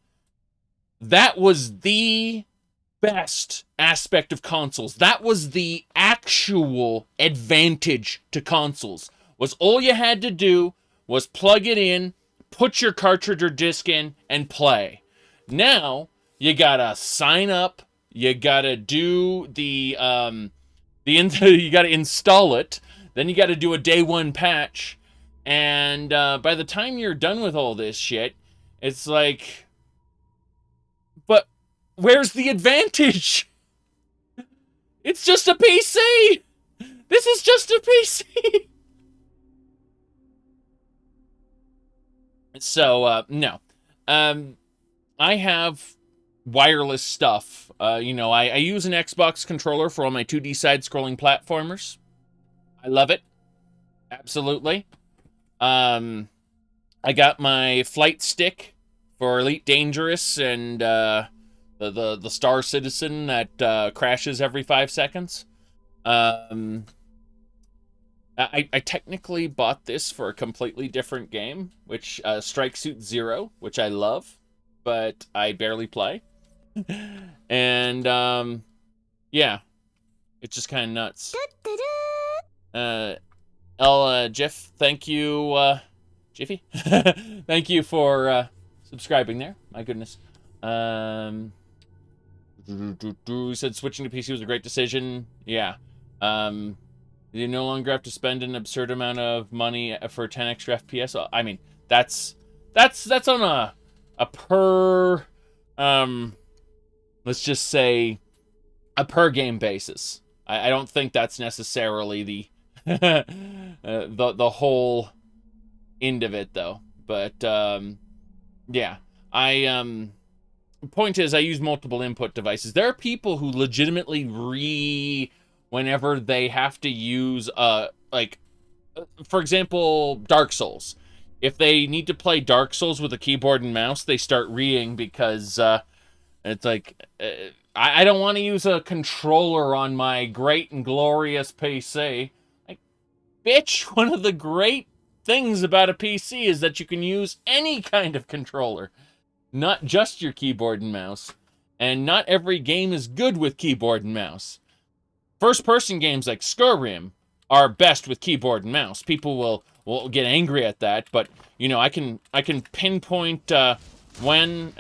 that was the best aspect of consoles. That was the actual advantage to consoles. Was all you had to do was plug it in, put your cartridge or disc in, and play. Now, you gotta sign up, you gotta do the You got to install it. Then you got to do a day one patch. And by the time you're done with all this shit, it's like, but where's the advantage? It's just a PC. This is just a PC. So, no. I have wireless stuff. I use an Xbox controller for all my 2D side-scrolling platformers. I love it. Absolutely. I got my flight stick for Elite Dangerous and the Star Citizen that crashes every 5 seconds. I technically bought this for a completely different game, which Strike Suit Zero, which I love, but I barely play. And yeah, it's just kind of nuts. Jeff, thank you, Jiffy. Thank you for subscribing there. My goodness. He said switching to PC was a great decision. Yeah. You no longer have to spend an absurd amount of money for 10 extra FPS. I mean, that's on a per let's just say a per game basis. I don't think that's necessarily the the whole end of it though. But yeah, point is I use multiple input devices. There are people who legitimately whenever they have to use for example, Dark Souls. If they need to play Dark Souls with a keyboard and mouse, they start reeing because it's like I don't want to use a controller on my great and glorious PC. Like, bitch, one of the great things about a PC is that you can use any kind of controller, not just your keyboard and mouse. And not every game is good with keyboard and mouse. First-person games like Skyrim are best with keyboard and mouse. People will get angry at that, but I can pinpoint when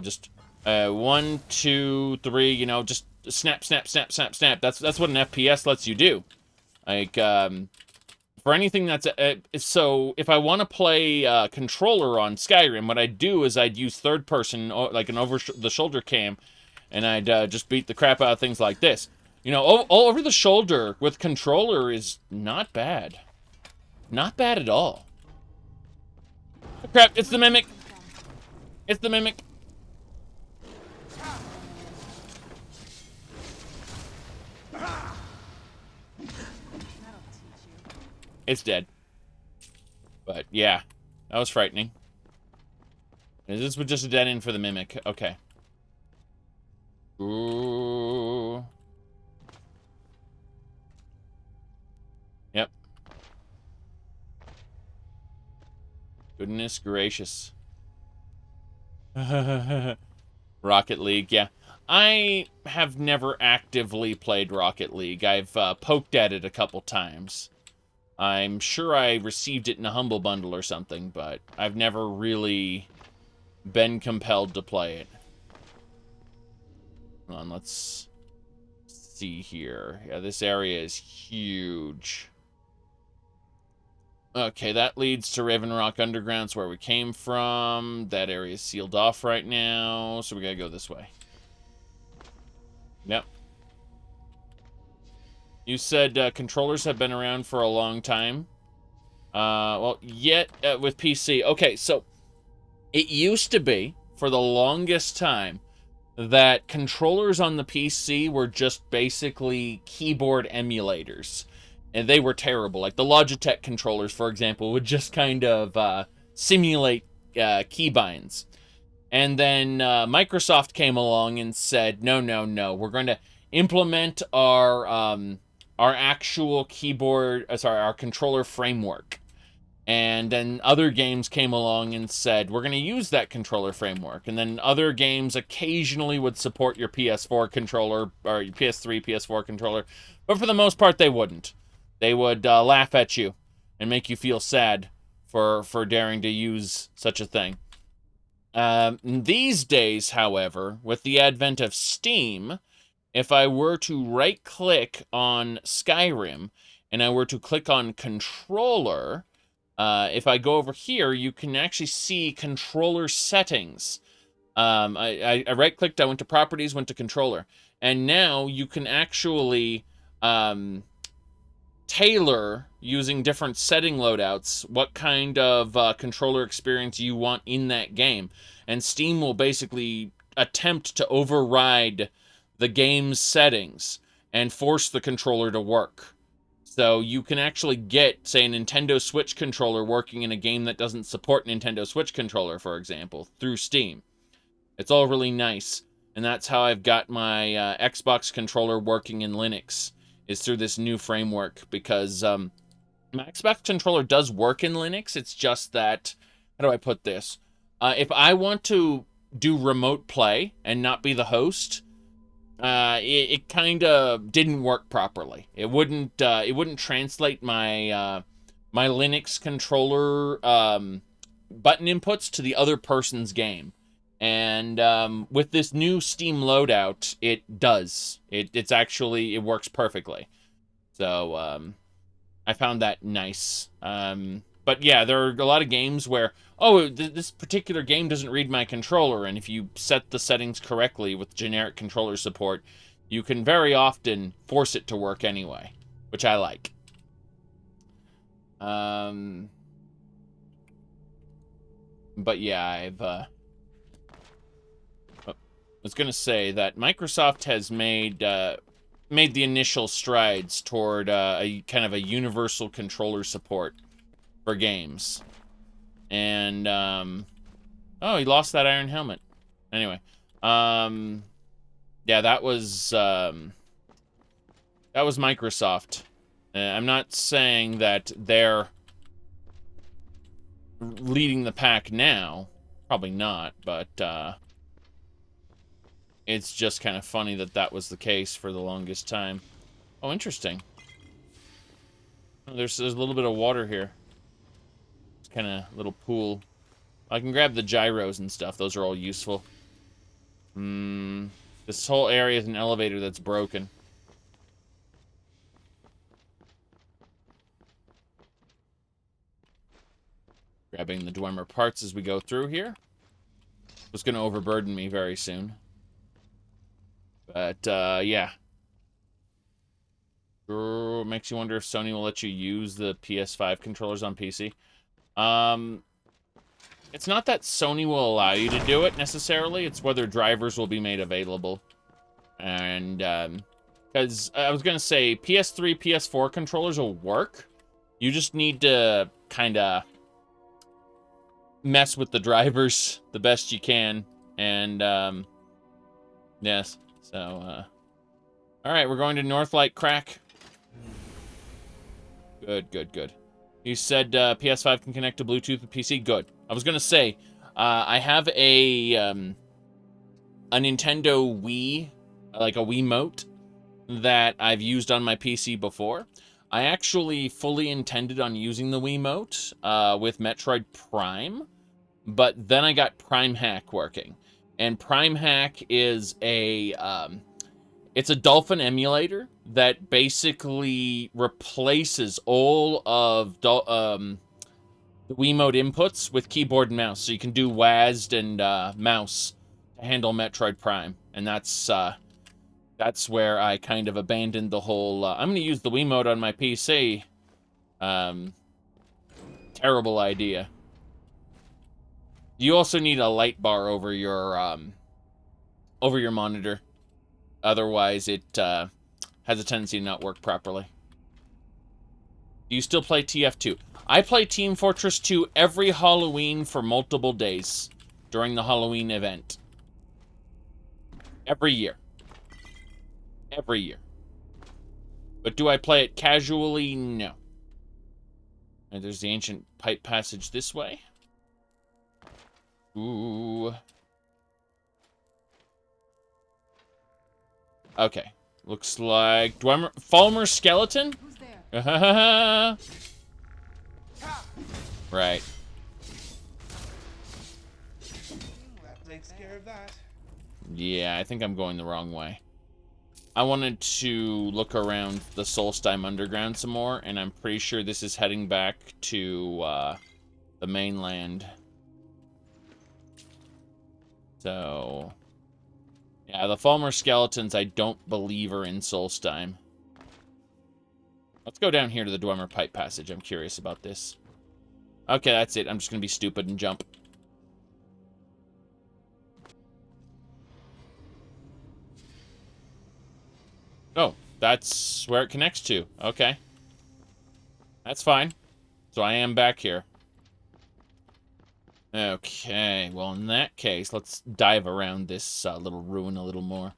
just 1, 2, 3. Just snap, snap, snap, snap, snap. That's what an FPS lets you do. Like for anything that's so if I want to play controller on Skyrim, what I'd do is I'd use third-person like an over-the-shoulder cam, and I'd just beat the crap out of things like this. All over the shoulder with controller is not bad. Not bad at all. Oh, crap, it's the Mimic. It's the Mimic. It's dead. But yeah, that was frightening. This was just a dead end for the Mimic. Okay. Ooh. Yep. Goodness gracious. Rocket League, yeah. I have never actively played Rocket League. I've poked at it a couple times. I'm sure I received it in a Humble Bundle or something, but I've never really been compelled to play it. Hold on, let's see here. Yeah, this area is huge. Okay, that leads to Raven Rock Underground, where we came from. That area is sealed off right now, so we gotta go this way. Yep. You said controllers have been around for a long time. Well, yet with PC. Okay, so it used to be, for the longest time, that controllers on the PC were just basically keyboard emulators. And they were terrible. Like the Logitech controllers, for example, would just kind of simulate keybinds. And then Microsoft came along and said, no, no, no, we're going to implement our actual keyboard, our controller framework. And then other games came along and said, we're going to use that controller framework. And then other games occasionally would support your PS4 controller, or your PS3, PS4 controller. But for the most part, they wouldn't. They would laugh at you and make you feel sad for daring to use such a thing. These days, however, with the advent of Steam, if I were to right-click on Skyrim, and I were to click on controller, if I go over here, you can actually see controller settings. I right-clicked, I went to properties, went to controller. And now you can actually tailor, using different setting loadouts, what kind of controller experience you want in that game. And Steam will basically attempt to override the game's settings and force the controller to work. So you can actually get, say, a Nintendo Switch controller working in a game that doesn't support Nintendo Switch controller, for example, through Steam. It's all really nice. And that's how I've got my Xbox controller working in Linux, is through this new framework, because my Xbox controller does work in Linux. It's just that, how do I put this? If I want to do remote play and not be the host, it kind of didn't work properly. It wouldn't translate my my Linux controller button inputs to the other person's game. And with this new Steam loadout, it does. It works perfectly. So I found that nice. But yeah, there are a lot of games where, this particular game doesn't read my controller, and if you set the settings correctly with generic controller support, you can very often force it to work anyway, which I like. But yeah, I was going to say that Microsoft has made the initial strides toward a kind of a universal controller support for games. And, oh, he lost that iron helmet. Anyway, yeah, that was Microsoft. I'm not saying that they're leading the pack now. Probably not, but, it's just kind of funny that that was the case for the longest time. Oh, interesting. Oh, there's a little bit of water here. It's kind of a little pool. I can grab the gyros and stuff. Those are all useful. This whole area is an elevator that's broken. Grabbing the Dwemer parts as we go through here. It's going to overburden me very soon. But, yeah. Sure makes you wonder if Sony will let you use the PS5 controllers on PC. It's not that Sony will allow you to do it, necessarily. It's whether drivers will be made available. And, because I was going to say, PS3, PS4 controllers will work. You just need to kind of mess with the drivers the best you can. And, yes. So, alright, we're going to Northlight Crack. Good, good, good. You said PS5 can connect to Bluetooth with PC? Good. I was gonna say, I have a Nintendo Wii, like a Wiimote, that I've used on my PC before. I actually fully intended on using the Wiimote with Metroid Prime, but then I got Prime Hack working. And Prime Hack is it's a Dolphin emulator that basically replaces all of the Wiimote inputs with keyboard and mouse. So you can do WASD and mouse to handle Metroid Prime. And that's where I kind of abandoned the whole, I'm going to use the Wiimote on my PC. Terrible idea. You also need a light bar over your monitor. Otherwise, it has a tendency to not work properly. Do you still play TF2? I play Team Fortress 2 every Halloween for multiple days during the Halloween event. Every year. Every year. But do I play it casually? No. And there's the ancient pipe passage this way. Ooh. Okay. Looks like Falmer Skeleton? Who's there? Right. That takes care of that. Yeah, I think I'm going the wrong way. I wanted to look around the Solstheim Underground some more, and I'm pretty sure this is heading back to the mainland. So, yeah, the Falmer skeletons I don't believe are in Solstheim. Let's go down here to the Dwemer Pipe Passage. I'm curious about this. Okay, that's it. I'm just going to be stupid and jump. Oh, that's where it connects to. Okay. That's fine. So I am back here. Okay, well, in that case, let's dive around this little ruin a little more.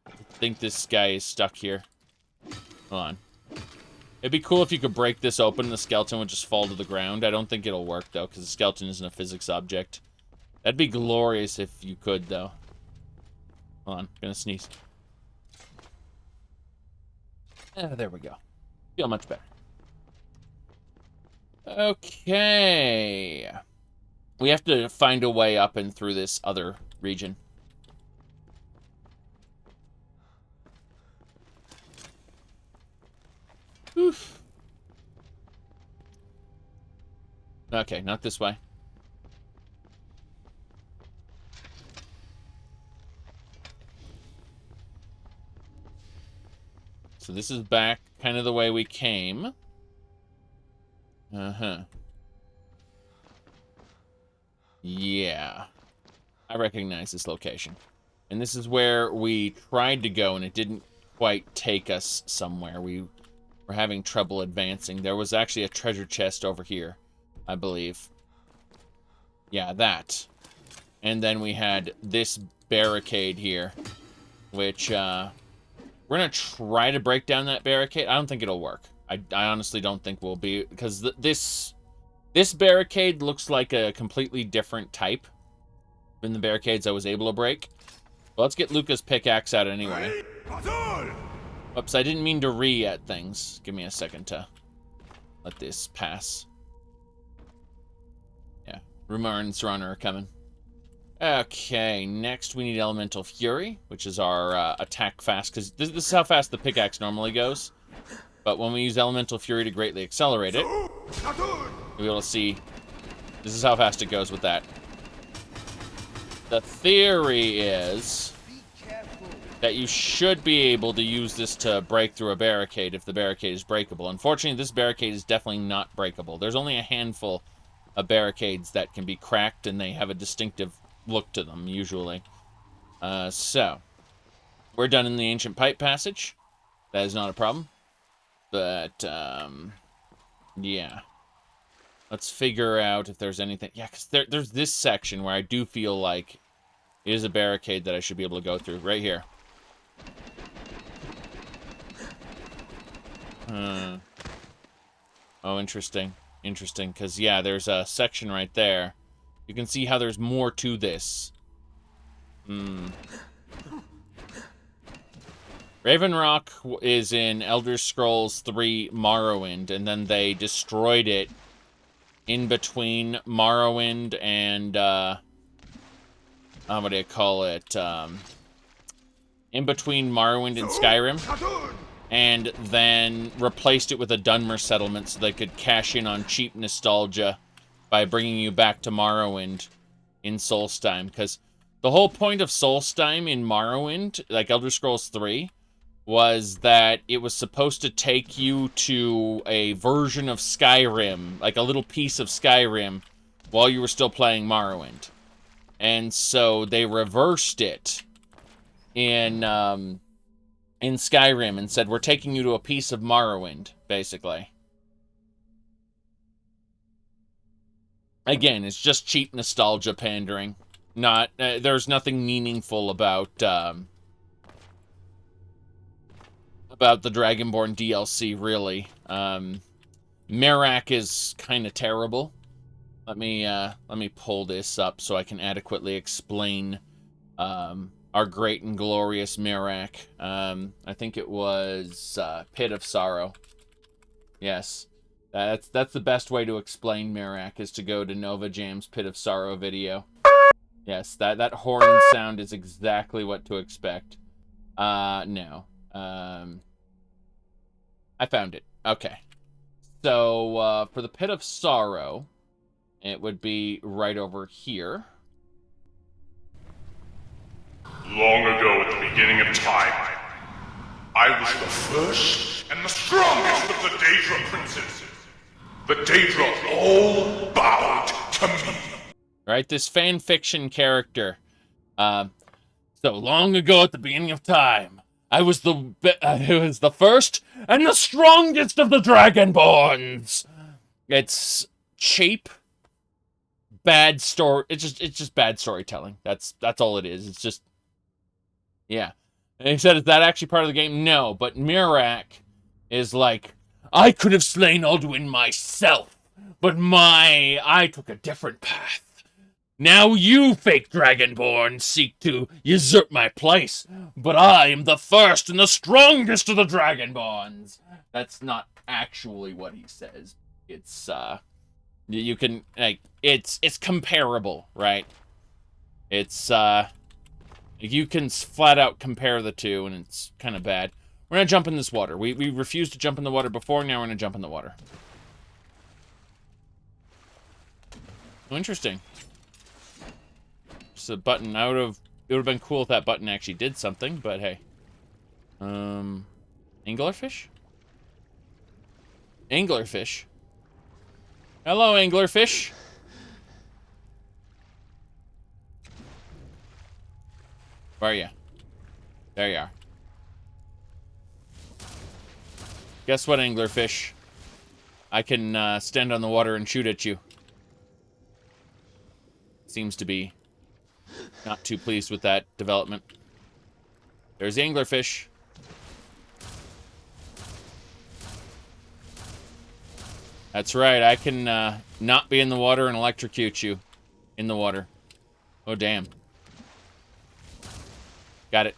I think this guy is stuck here. Hold on. It'd be cool if you could break this open and the skeleton would just fall to the ground. I don't think it'll work, though, because the skeleton isn't a physics object. That'd be glorious if you could, though. Hold on, I'm gonna sneeze. There we go. Feel much better. Okay. We have to find a way up and through this other region. Oof. Okay, not this way. So this is back kind of the way we came. Uh-huh. Yeah. I recognize this location. And this is where we tried to go, and it didn't quite take us somewhere. We were having trouble advancing. There was actually a treasure chest over here, I believe. Yeah, that. And then we had this barricade here, which, we're gonna try to break down that barricade. I don't think it'll work. I honestly don't think we'll be, because this barricade looks like a completely different type than the barricades I was able to break. Well, let's get Luca's pickaxe out anyway. Oops, I didn't mean to at things. Give me a second to let this pass. Yeah, Rumar and Serana are coming. Okay, next we need Elemental Fury, which is our attack fast, because this is how fast the pickaxe normally goes. But when we use Elemental Fury to greatly accelerate it, you'll be able to see this is how fast it goes with that. The theory is that you should be able to use this to break through a barricade if the barricade is breakable. Unfortunately, this barricade is definitely not breakable. There's only a handful of barricades that can be cracked, and they have a distinctive look to them, usually. So, we're done in the Ancient Pipe Passage. That is not a problem. But, yeah. Let's figure out if there's anything. Yeah, because there's this section where I do feel like it is a barricade that I should be able to go through. Right here. Oh, interesting. Interesting, because, yeah, there's a section right there. You can see how there's more to this. Raven Rock is in Elder Scrolls 3 Morrowind, and then they destroyed it in between Morrowind and, what do you call it? In between Morrowind and Skyrim. And then replaced it with a Dunmer settlement so they could cash in on cheap nostalgia by bringing you back to Morrowind in Solstheim. Because the whole point of Solstheim in Morrowind, like Elder Scrolls 3, was that it was supposed to take you to a version of Skyrim, like a little piece of Skyrim, while you were still playing Morrowind. And so they reversed it in Skyrim and said, we're taking you to a piece of Morrowind, basically. Again, it's just cheap nostalgia pandering. Not, there's nothing meaningful about the Dragonborn DLC, really. Merak is kind of terrible. Let me pull this up so I can adequately explain our great and glorious Merak. I think it was Pit of Sorrow. Yes, that's the best way to explain Merak, is to go to Nova Jam's Pit of Sorrow video. Yes, that horn sound is exactly what to expect. No. I found it. Okay. So, for the Pit of Sorrow, it would be right over here. Long ago at the beginning of time, I was the first and the strongest of the Daedra princes. The Daedra all bowed to me. Right, this fan fiction character. So long ago at the beginning of time, I was the first and the strongest of the Dragonborns. It's cheap, bad story. It's just bad storytelling. That's all it is. It's just, yeah. And he said, is that actually part of the game? No, but Mirak is like, I could have slain Alduin myself, but I took a different path. Now you, fake Dragonborn, seek to usurp my place, but I am the first and the strongest of the Dragonborns. That's not actually what he says. It's, you can, like, it's comparable, right? It's, you can flat out compare the two, and it's kind of bad. We're gonna jump in this water. We refused to jump in the water before, now we're gonna jump in the water. Oh, interesting. Just a button it would have been cool if that button actually did something, but hey. Anglerfish? Anglerfish. Hello, anglerfish. Where are you? There you are. Guess what, anglerfish? I can stand on the water and shoot at you. Seems to be not too pleased with that development. There's the anglerfish. That's right, I can not be in the water and electrocute you in the water. Oh, damn. Got it.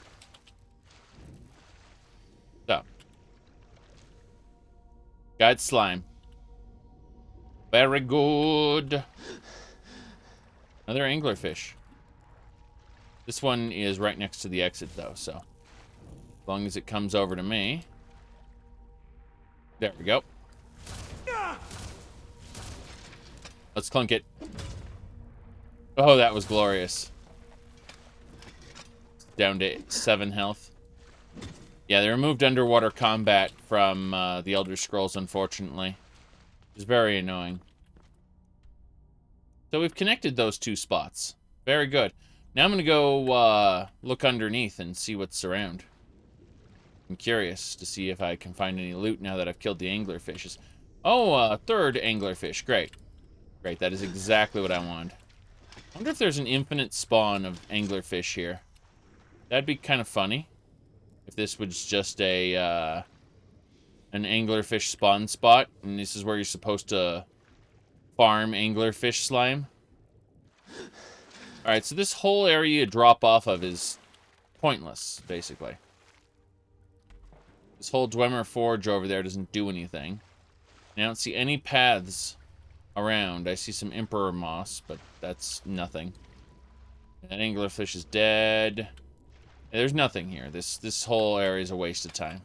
So. Got slime. Very good. Another anglerfish. This one is right next to the exit, though, so as long as it comes over to me. There we go. Let's clunk it. Oh, that was glorious. Down to 7 health. Yeah, they removed underwater combat from the Elder Scrolls, unfortunately. It's very annoying. So we've connected those 2 spots. Very good. Now I'm going to go look underneath and see what's around. I'm curious to see if I can find any loot now that I've killed the anglerfishes. Oh, third anglerfish. Great. Great, that is exactly what I wanted. I wonder if there's an infinite spawn of anglerfish here. That'd be kind of funny. If this was just a an anglerfish spawn spot, and this is where you're supposed to farm anglerfish slime. Alright, so this whole area you drop off of is pointless, basically. This whole Dwemer Forge over there doesn't do anything. I don't see any paths around. I see some Emperor Moss, but that's nothing. That anglerfish is dead. There's nothing here. This whole area is a waste of time.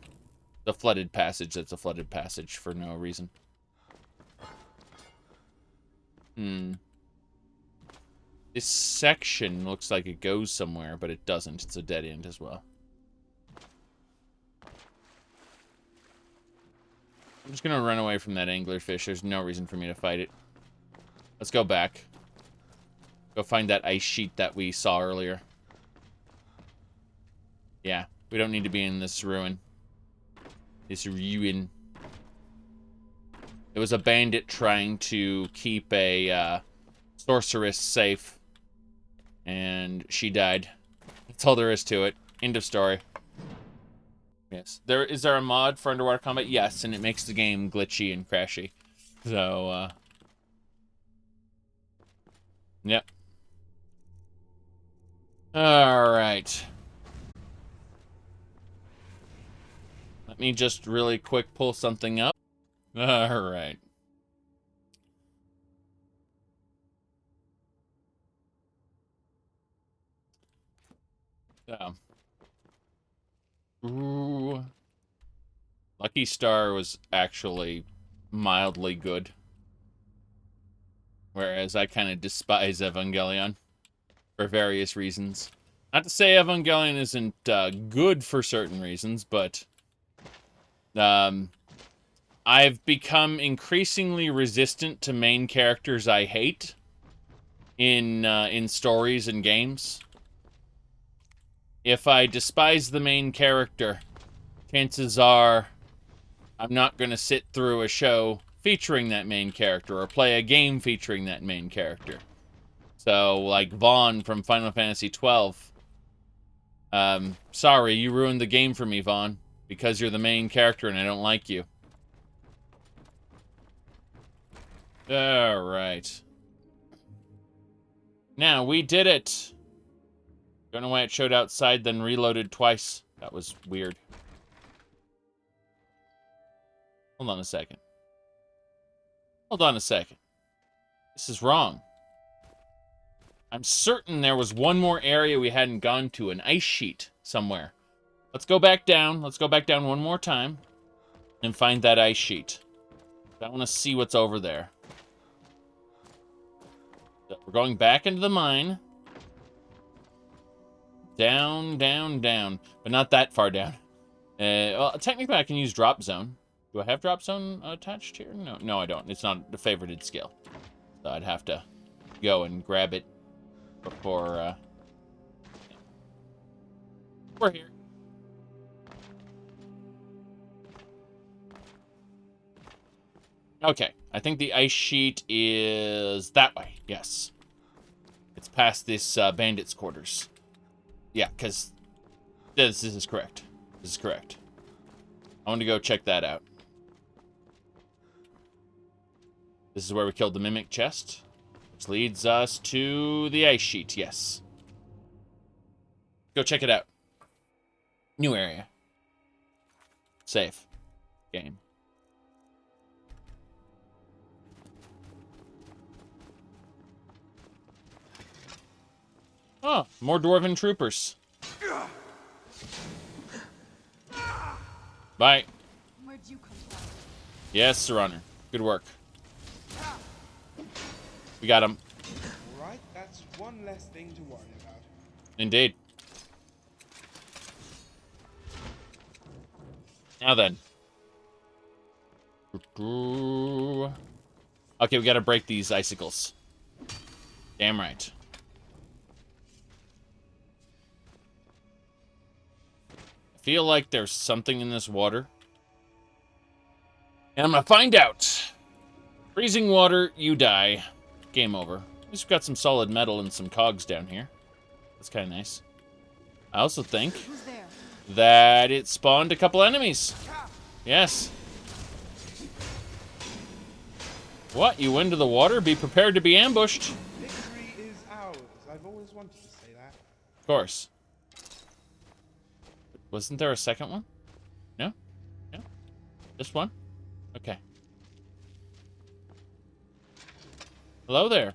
The flooded passage, that's a flooded passage for no reason. This section looks like it goes somewhere, but it doesn't. It's a dead end as well. I'm just gonna run away from that anglerfish. There's no reason for me to fight it. Let's go back. Go find that ice sheet that we saw earlier. Yeah, we don't need to be in this ruin. This ruin. It was a bandit trying to keep a sorceress safe. And she died. That's all there is to it. End of story. Yes. Is there a mod for underwater combat? Yes, and it makes the game glitchy and crashy. So, yep. Alright. Let me just really quick pull something up. Alright. So. Ooh. Lucky Star was actually mildly good. Whereas I kind of despise Evangelion for various reasons. Not to say Evangelion isn't good for certain reasons, but I've become increasingly resistant to main characters I hate in stories and games. If I despise the main character, chances are I'm not going to sit through a show featuring that main character or play a game featuring that main character. So, like Vaughn from Final Fantasy XII. Sorry, you ruined the game for me, Vaughn, because you're the main character and I don't like you. Alright. Now, we did it! Don't know why it showed outside, then reloaded twice. That was weird. Hold on a second. Hold on a second. This is wrong. I'm certain there was one more area we hadn't gone to, an ice sheet somewhere. Let's go back down. Let's go back down one more time and find that ice sheet. I want to see what's over there. We're going back into the mine. Down, down, down. But not that far down. Well, technically I can use drop zone. Do I have drop zone attached here? No, I don't. It's not a favorited skill. So I'd have to go and grab it before, we're here. Okay, I think the ice sheet is that way. Yes. It's past this bandit's quarters. Yeah, because this is correct. This is correct. I want to go check that out. This is where we killed the mimic chest, which leads us to the ice sheet. Yes. Go check it out. New area. Save. Game. Oh, more dwarven troopers. Bye. Where'd you come from? Yes, Sir Honor. Good work. We got him. Alright, that's one less thing to worry about. Indeed. Now then. Okay, we gotta break these icicles. Damn right. I feel like there's something in this water. And I'm gonna find out. Freezing water, you die. Game over. At least we've got some solid metal and some cogs down here. That's kind of nice. I also think that it spawned a couple enemies. Yes. What? You went into the water? Be prepared to be ambushed. Victory is ours. I've always wanted to say that. Of course. Wasn't there a second one? No? No? Just one? Okay. Hello there.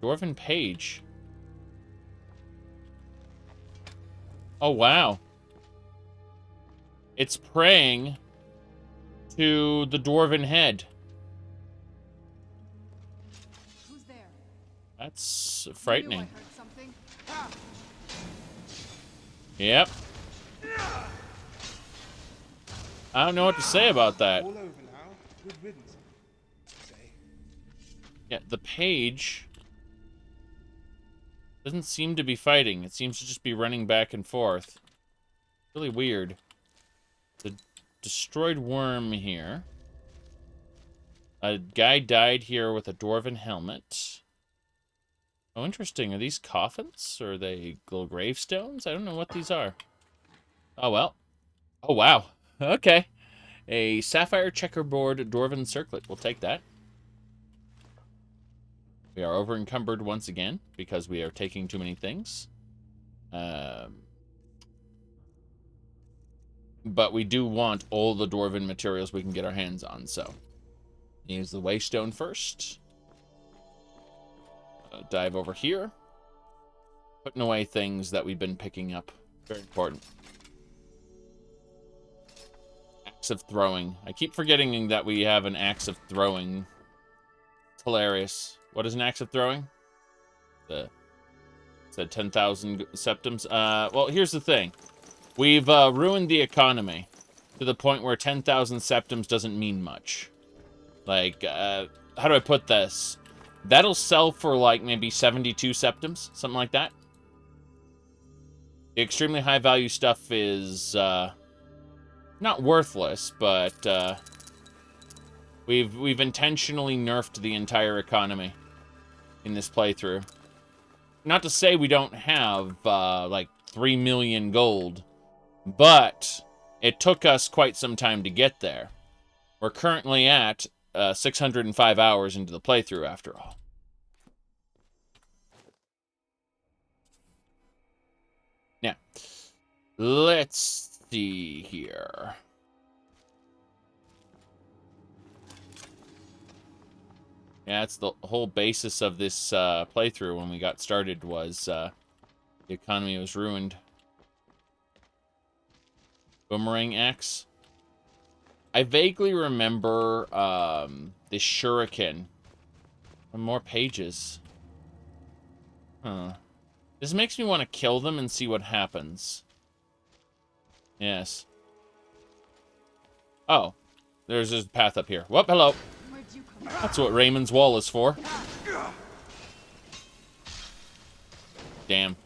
Dwarven page. Oh, wow. It's praying to the dwarven head. Who's there? That's frightening. I heard something. Yep. I don't know what to say about that. All over now. Good riddance, I'd say. Yeah, the page doesn't seem to be fighting. It seems to just be running back and forth. Really weird. The destroyed worm here. A guy died here with a dwarven helmet. Oh, interesting. Are these coffins? Or are they little gravestones? I don't know what these are. Oh, well. Oh, wow. Okay. A sapphire checkerboard dwarven circlet. We'll take that. We are over encumbered once again because we are taking too many things. But we do want all the dwarven materials we can get our hands on, so use the waystone first. Dive over here. Putting away things that we've been picking up. Very important. axe of throwing. I keep forgetting that we have an axe of throwing. It's hilarious. What is an axe of throwing? Said 10,000 septums. Well, here's the thing. We've ruined the economy to the point where 10,000 septums doesn't mean much. Like, how do I put this? That'll sell for, like, maybe 72 septums, something like that. The extremely high-value stuff is, not worthless, but, we've intentionally nerfed the entire economy in this playthrough. Not to say we don't have, like, 3 million gold, but it took us quite some time to get there. We're currently at 605 hours into the playthrough, after all. Now, let's see here. Yeah, that's the whole basis of this playthrough when we got started was the economy was ruined. Boomerang axe. I vaguely remember this shuriken. More pages. Huh. This makes me want to kill them and see what happens. Yes. Oh. There's this path up here. Whoop, hello. That's what Raymond's wall is for. Damn.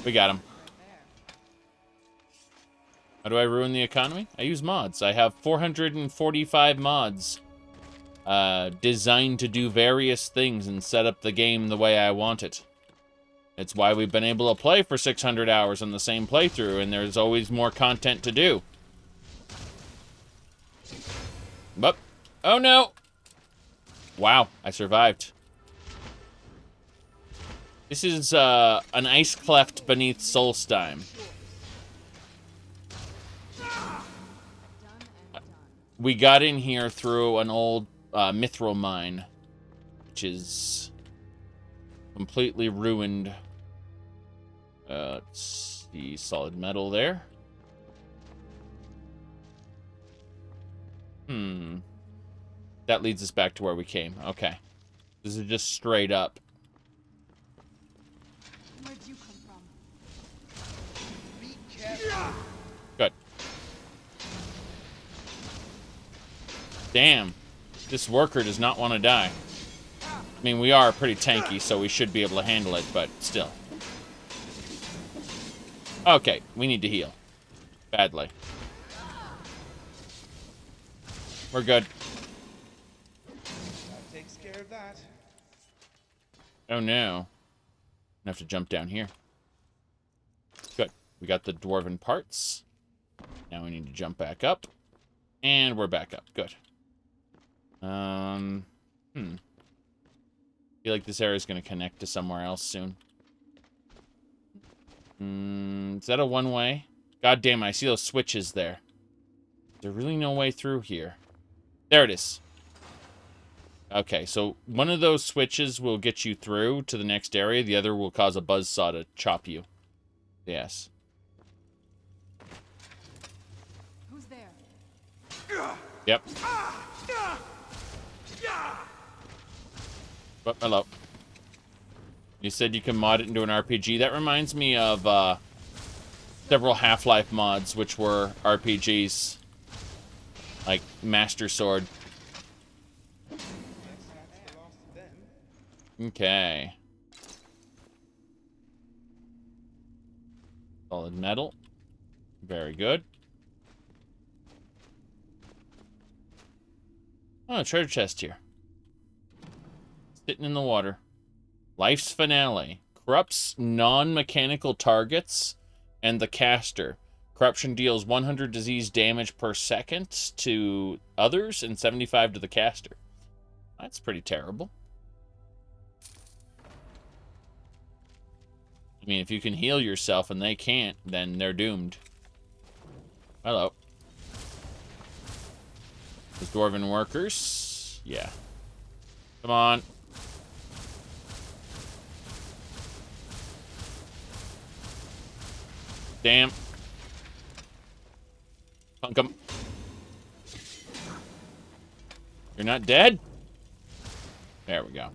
We got him. How do I ruin the economy? I use mods. I have 445 mods designed to do various things and set up the game the way I want it. It's why we've been able to play for 600 hours on the same playthrough, and there's always more content to do. But, oh no! Wow, I survived. This is an ice cleft beneath Solstheim. We got in here through an old mithril mine, which is completely ruined. Let's see, solid metal there. That leads us back to where we came. Okay. This is just straight up. Where'd you come from? Be careful. Good. Damn. This worker does not want to die. I mean, we are pretty tanky, so we should be able to handle it, but still. Okay, we need to heal. Badly. We're good. That takes care of that. Oh no. I have to jump down here. Good. We got the dwarven parts. Now we need to jump back up. And we're back up. Good. I feel like this area is going to connect to somewhere else soon. Is that a one-way? God damn, I see those switches there. There's really no way through here. There it is. Okay, so one of those switches will get you through to the next area. The other will cause a buzzsaw to chop you. Yes. Who's there? Yep. Oh, hello. You said you can mod it into an RPG. That reminds me of several Half-Life mods, which were RPGs. Like Master Sword. Okay. Solid metal. Very good. Oh, treasure chest here. Sitting in the water. Life's Finale. Corrupts non-mechanical targets and the caster. Corruption deals 100 disease damage per second to others and 75 to the caster. That's pretty terrible. I mean, if you can heal yourself and they can't, then they're doomed. Hello. Those dwarven workers. Yeah. Come on. Damn. Punk him. You're not dead? There we go.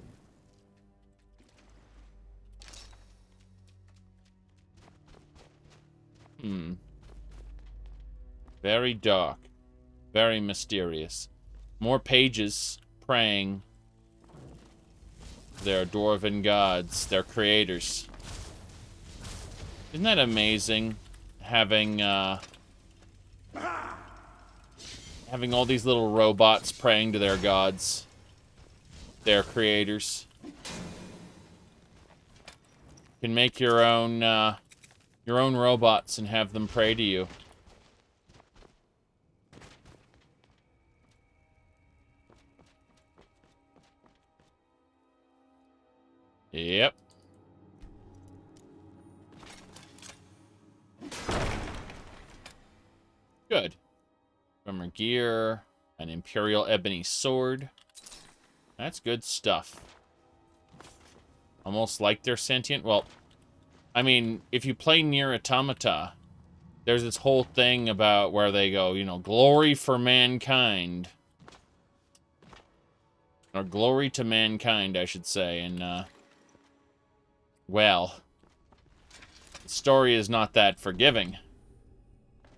Very dark. Very mysterious. More pages praying their dwarven gods, their creators. Isn't that amazing? Having all these little robots praying to their gods, their creators. You can make your own robots and have them pray to you. Yep. Good. Armor gear, an Imperial Ebony Sword. That's good stuff. Almost like they're sentient. Well, I mean, if you play Nier Automata, there's this whole thing about where they go, you know, glory for mankind. Or glory to mankind, I should say. And, well, the story is not that forgiving.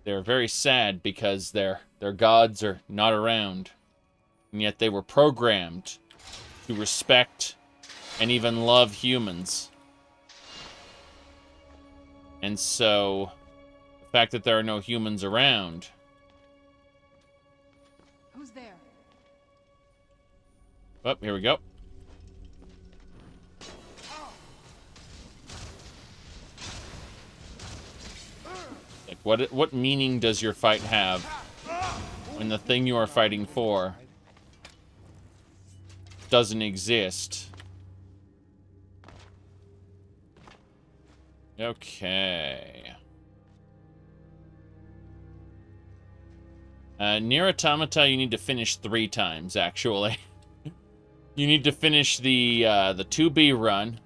They're very sad because their gods are not around. And yet they were programmed to respect and even love humans. And so, the fact that there are no humans around... Who's there? Oh, here we go. Like, what meaning does your fight have when the thing you are fighting for doesn't exist? Okay. Nier Automata, you need to finish 3 times, actually. You need to finish the 2B run.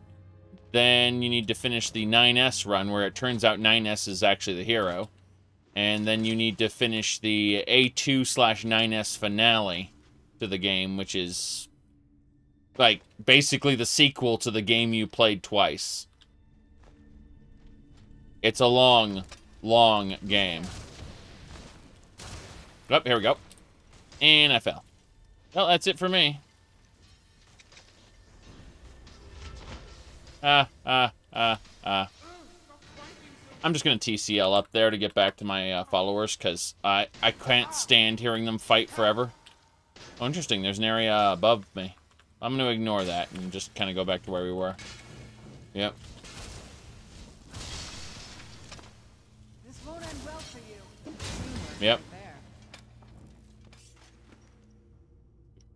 Then you need to finish the 9S run, where it turns out 9S is actually the hero. And then you need to finish the A2/9S finale to the game, which is, like, basically the sequel to the game you played twice. It's a long, long game. Oh, here we go. And I fell. Well, that's it for me. I'm just gonna TCL up there to get back to my followers, because I can't stand hearing them fight forever. Oh, interesting. There's an area above me. I'm gonna ignore that and just kind of go back to where we were. Yep. This won't end well for you. Yep.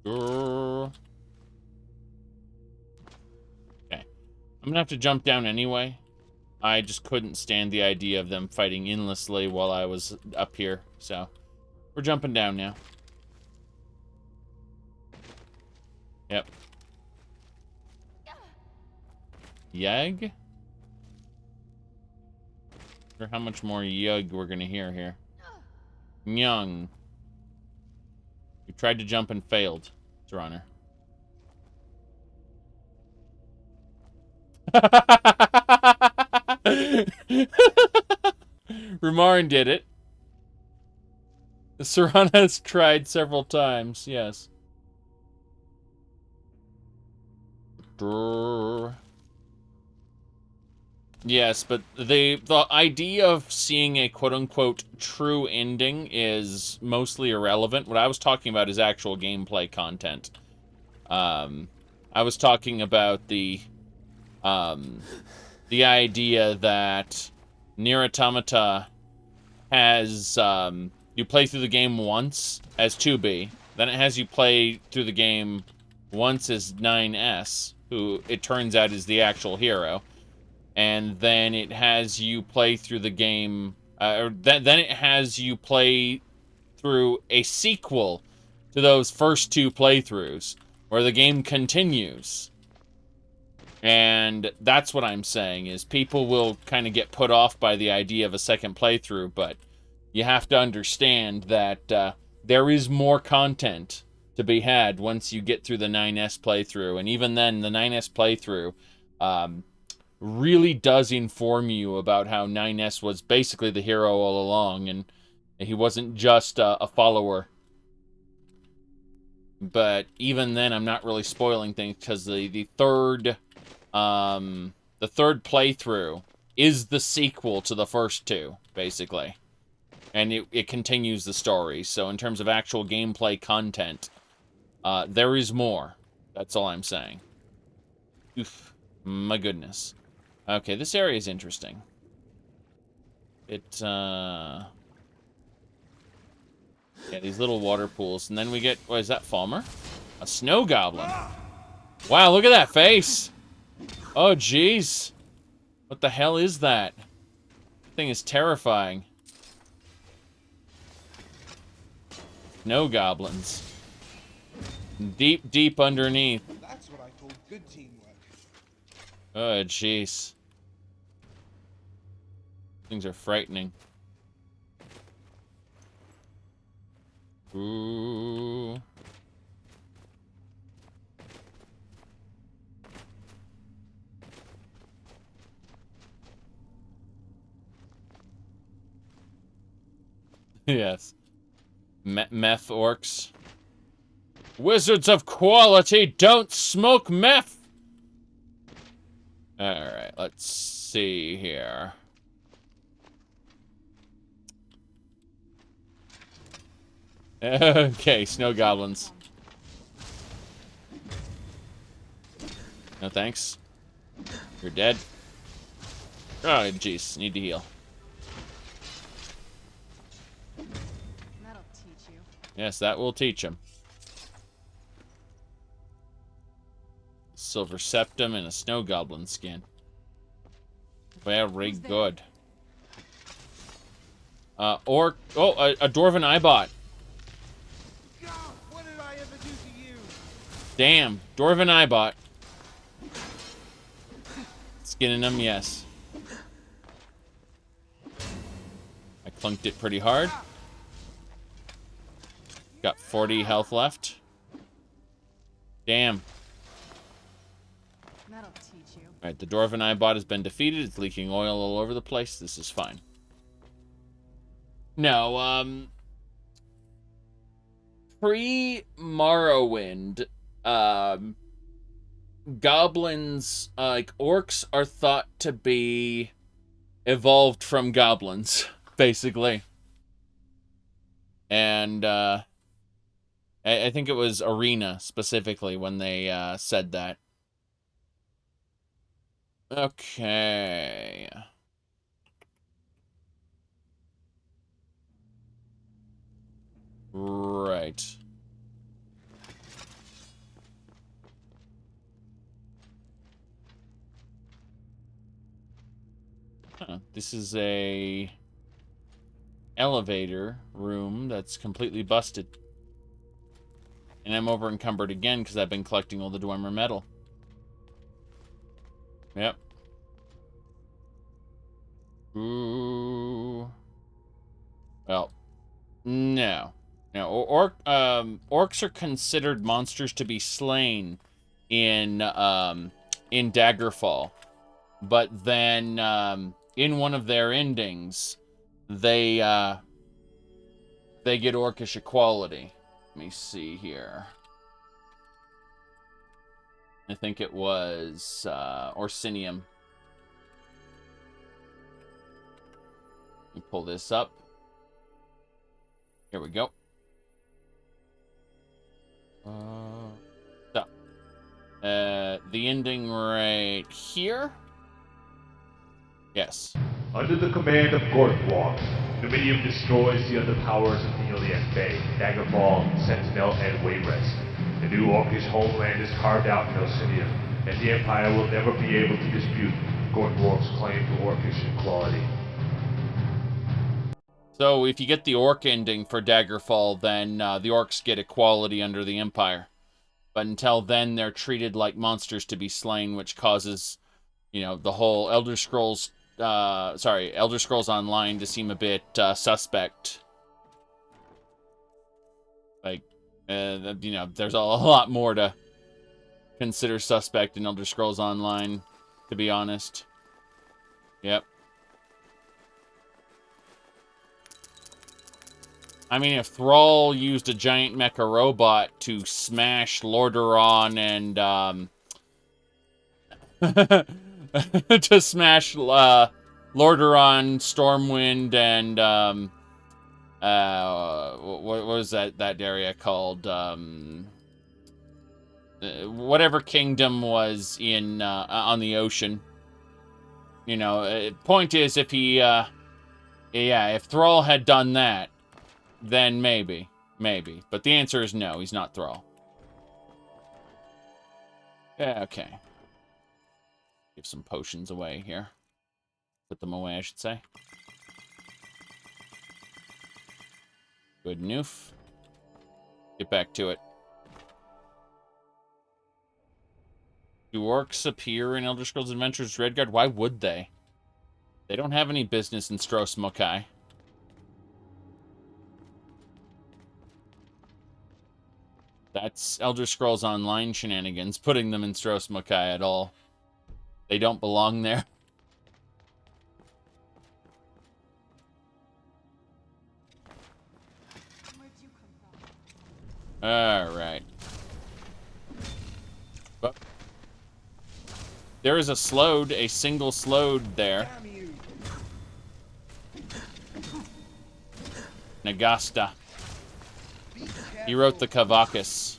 Okay. I'm gonna have to jump down anyway. I just couldn't stand the idea of them fighting endlessly while I was up here, so we're jumping down now. Yep. Yag? I wonder how much more yug we're gonna hear here. Nyung. You tried to jump and failed, Your Honor. Rumarin did it. Serana has tried several times, yes. Yes, but the idea of seeing a quote-unquote true ending is mostly irrelevant. What I was talking about is actual gameplay content. I was talking about the idea that Nier Automata has, you play through the game once as 2B, then it has you play through the game once as 9S, who it turns out is the actual hero, and then it has you play through the game, then it has you play through a sequel to those first 2 playthroughs, where the game continues. And that's what I'm saying, is people will kind of get put off by the idea of a second playthrough, but you have to understand that there is more content to be had once you get through the 9S playthrough. And even then, the 9S playthrough really does inform you about how 9S was basically the hero all along, and he wasn't just a follower. But even then, I'm not really spoiling things, because the third playthrough is the sequel to the first two, basically. And it continues the story. So in terms of actual gameplay content, there is more. That's all I'm saying. Oof. My goodness. Okay, this area is interesting. Yeah, these little water pools. And then we get, what is that, Falmer? A snow goblin. Wow, look at that face. Oh, jeez. What the hell is that? That thing is terrifying. Snow goblins. Deep, deep underneath. That's what I call good teamwork. Oh, jeez. Things are frightening. Ooh. Yes. Meth orcs. Wizards of quality don't smoke meth! Alright, let's see here. Okay, snow goblins. No thanks. You're dead. Oh, jeez. Need to heal. That'll teach you. Yes, that will teach him. Silver septum and a snow goblin skin. Very good. Orc. Oh, a dwarven eyebot. God, what did I ever do to you? Damn, dwarven eyebot. Skinning them, yes. I clunked it pretty hard. Got 40 health left. Damn. That'll teach you. Alright, the dwarven eyebot has been defeated. It's leaking oil all over the place. This is fine. No, pre-Morrowind, goblins, like, orcs are thought to be evolved from goblins, basically. And, I think it was Arena, specifically, when they, said that. Okay. Right. Huh. This is a elevator room that's completely busted. And I'm over encumbered again because I've been collecting all the Dwemer metal. Yep. Ooh. Well, no. No, orcs are considered monsters to be slain in Daggerfall. But then, in one of their endings, they get orcish equality. Let me see here. I think it was Orsinium. Let me pull this up. Here we go. The ending right here? Yes. Under the command of Gorthwalk, Dominion destroys the other powers of Neolian Bay, Daggerfall, Sentinel, and Wayrest. The new Orcish homeland is carved out in Osinium, and the Empire will never be able to dispute Gorthwalk's claim to Orcish equality. So, if you get the orc ending for Daggerfall, then the orcs get equality under the Empire. But until then, they're treated like monsters to be slain, which causes, you know, the whole Elder Scrolls Elder Scrolls Online to seem a bit suspect. Like, you know, there's a lot more to consider suspect in Elder Scrolls Online, to be honest. Yep. I mean, if Thrall used a giant mecha robot to smash Lordaeron and, to smash, Lordaeron, Stormwind, and, what was that area called? Whatever kingdom was in, on the ocean. You know, point is, if he, if Thrall had done that, then maybe. But the answer is no, he's not Thrall. Yeah, okay. Give some potions away here. Put them away, I should say. Good noof. Get back to it. Do orcs appear in Elder Scrolls Adventures Redguard? Why would they? They don't have any business in Stros Mokai. That's Elder Scrolls Online shenanigans, putting them in Stros Mokai at all. They don't belong there. Alright. There is a slowed, a single slowed there. Nagasta. He wrote the Kavakas.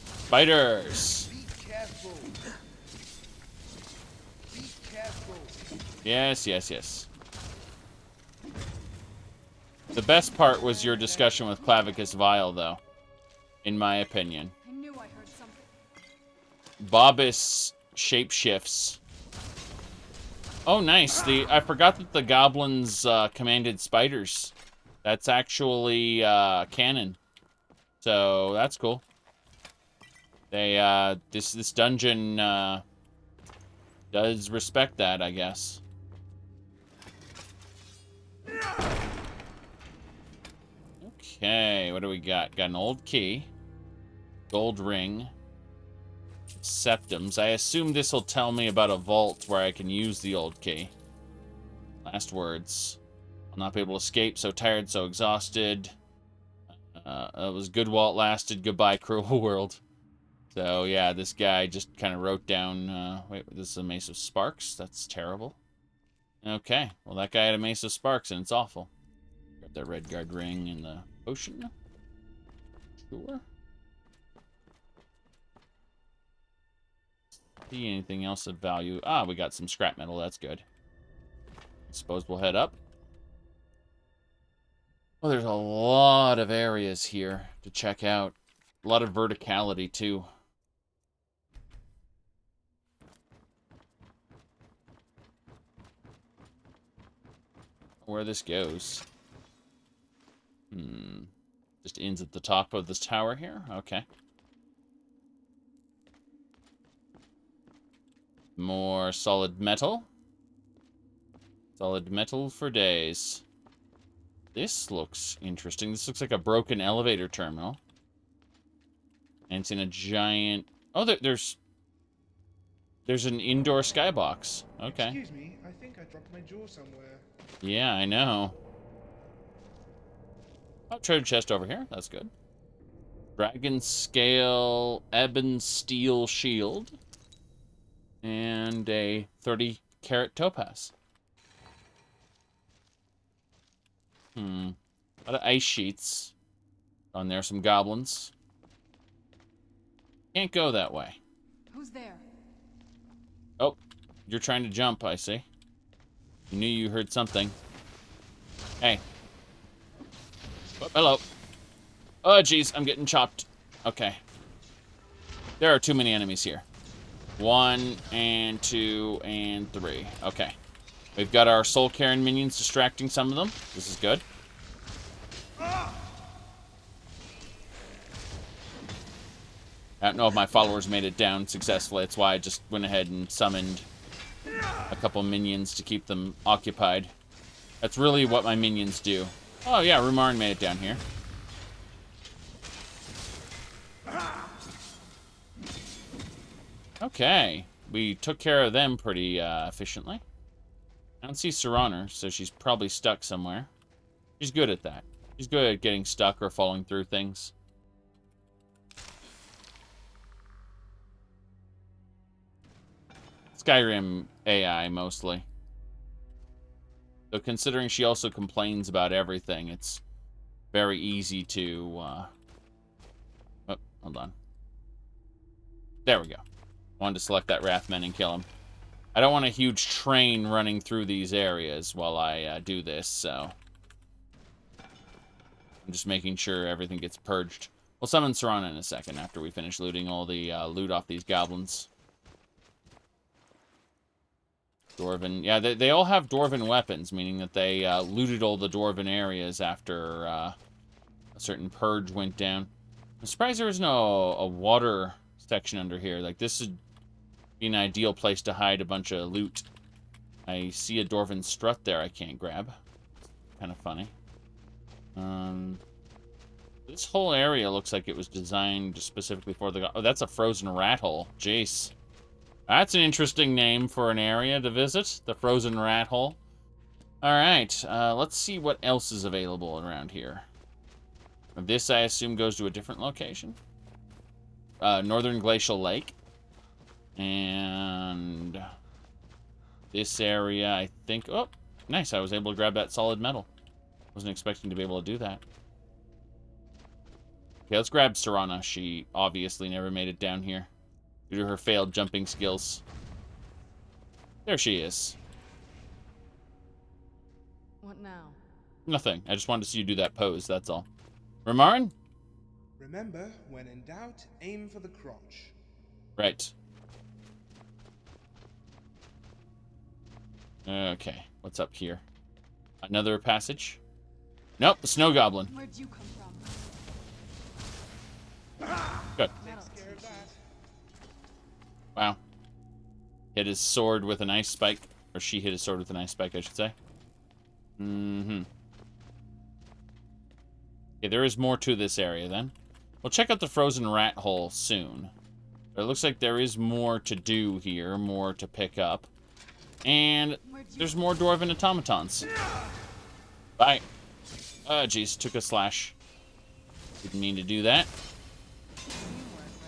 Spiders. Yes. The best part was your discussion with Clavicus Vile, though. In my opinion. I knew I heard something. Bobus shapeshifts. Oh, nice. I forgot that the goblins commanded spiders. That's actually canon. So that's cool. They this dungeon does respect that, I guess. Okay, what do we got? Got an old key, gold ring, septums. I assume this will tell me about a vault where I can use the old key. Last words. I'll not be able to escape. So tired, so exhausted. It was good while it lasted. Goodbye, cruel world. So yeah, this guy just kind of wrote down. Wait, this is a Mace of Sparks. That's terrible. Okay, well that guy had a Mace of Sparks, and it's awful. Got the Redguard ring and the potion. Sure. See anything else of value? Ah, we got some scrap metal. That's good. I suppose we'll head up. Well, there's a lot of areas here to check out. A lot of verticality, too. Where this goes. Just ends at the top of this tower here? Okay. More solid metal. Solid metal for days. This looks interesting. This looks like a broken elevator terminal. And it's in a giant... Oh, there's an indoor skybox. Okay. Excuse me, I think I dropped my jaw somewhere. Yeah, I know. Oh, treasure chest over here. That's good. Dragon scale ebon steel shield. And a 30-carat topaz. A lot of ice sheets. On there, some goblins. Can't go that way. Who's there? Oh, you're trying to jump, I see. You knew you heard something. Hey. Oh, hello. Oh, jeez, I'm getting chopped. Okay. There are too many enemies here. 1, and 2, and 3. Okay. We've got our Soul Karen minions distracting some of them. This is good. I don't know if my followers made it down successfully. That's why I just went ahead and summoned a couple minions to keep them occupied. That's really what my minions do. Oh yeah, Rumarn made it down here. Okay, we took care of them pretty efficiently. I don't see Serana, so she's probably stuck somewhere. She's good at that. She's good at getting stuck or falling through things. Skyrim AI, mostly. So considering she also complains about everything, it's very easy to... Oh, hold on. There we go. Wanted to select that Wrathman and kill him. I don't want a huge train running through these areas while I do this, so... I'm just making sure everything gets purged. We'll summon Serana in a second after we finish looting all the loot off these goblins. Dwarven. Yeah, they all have Dwarven weapons, meaning that they looted all the Dwarven areas after a certain purge went down. I'm surprised there was no a water section under here. Like, this would be an ideal place to hide a bunch of loot. I see a Dwarven strut there I can't grab. Kind of funny. This whole area looks like it was designed specifically for the... Oh, that's a frozen rat hole. Jace. That's an interesting name for an area to visit. The frozen rat hole. Alright, let's see what else is available around here. This, I assume, goes to a different location. Northern Glacial Lake. And... this area, I think... Oh, nice. I was able to grab that solid metal. Wasn't expecting to be able to do that. Okay, let's grab Serana. She obviously never made it down here due to her failed jumping skills. There she is. What now? Nothing. I just wanted to see you do that pose, that's all. Remarn? Remember, when in doubt, aim for the crotch. Right. Okay, what's up here? Another passage? Nope, the snow goblin. Where'd you come from? Good. Takes care of that. Wow. Hit his sword with an ice spike. Or she hit his sword with an ice spike, I should say. Mm-hmm. Okay, there is more to this area, then. We'll check out the frozen rat hole soon. But it looks like there is more to do here, more to pick up. And there's more Dwarven automatons. Bye. Jeez, took a slash. Didn't mean to do that.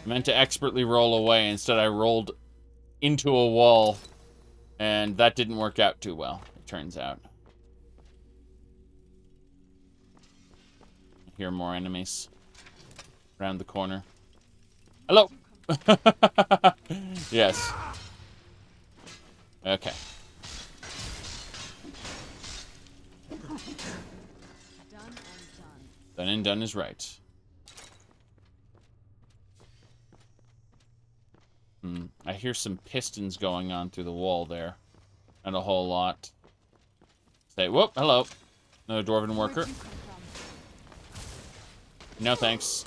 I meant to expertly roll away. Instead, I rolled into a wall. And that didn't work out too well, it turns out. I hear more enemies around the corner. Hello! Yes. Okay. Done and done is right. I hear some pistons going on through the wall there. Not a whole lot. Say, whoop, hello. Another Dwarven worker. No thanks.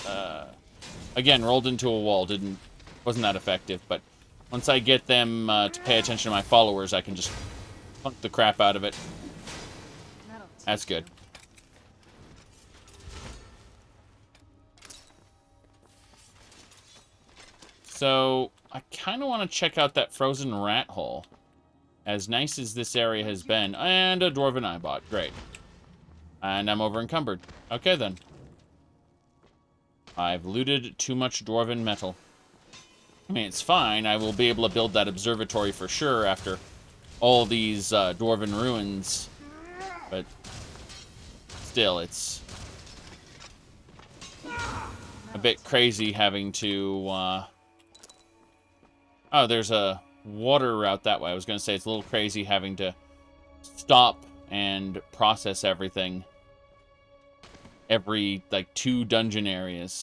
Again, rolled into a wall. Wasn't that effective, but once I get them to pay attention to my followers, I can just punk the crap out of it. That's good. So, I kind of want to check out that frozen rat hole. As nice as this area has been. And a Dwarven Eyebot. Great. And I'm over encumbered. Okay, then. I've looted too much Dwarven metal. I mean, it's fine. I will be able to build that observatory for sure after all these Dwarven ruins. But still, it's a bit crazy having to... Oh, there's a water route that way. I was going to say it's a little crazy having to stop and process everything every, like, 2 dungeon areas.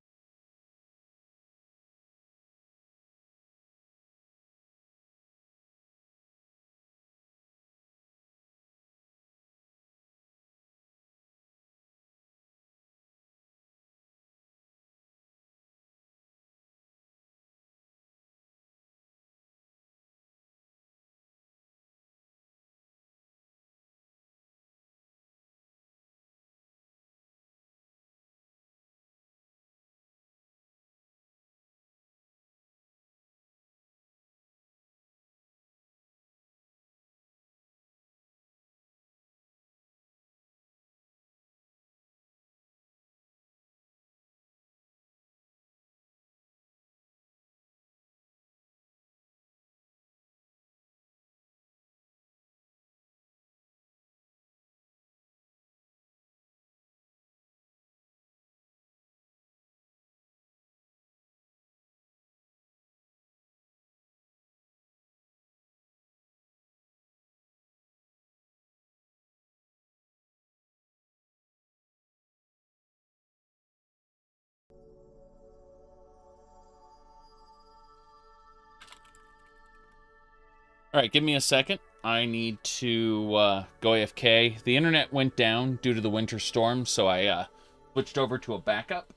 Alright, give me a second. I need to go AFK. The internet went down due to the winter storm, so I switched over to a backup.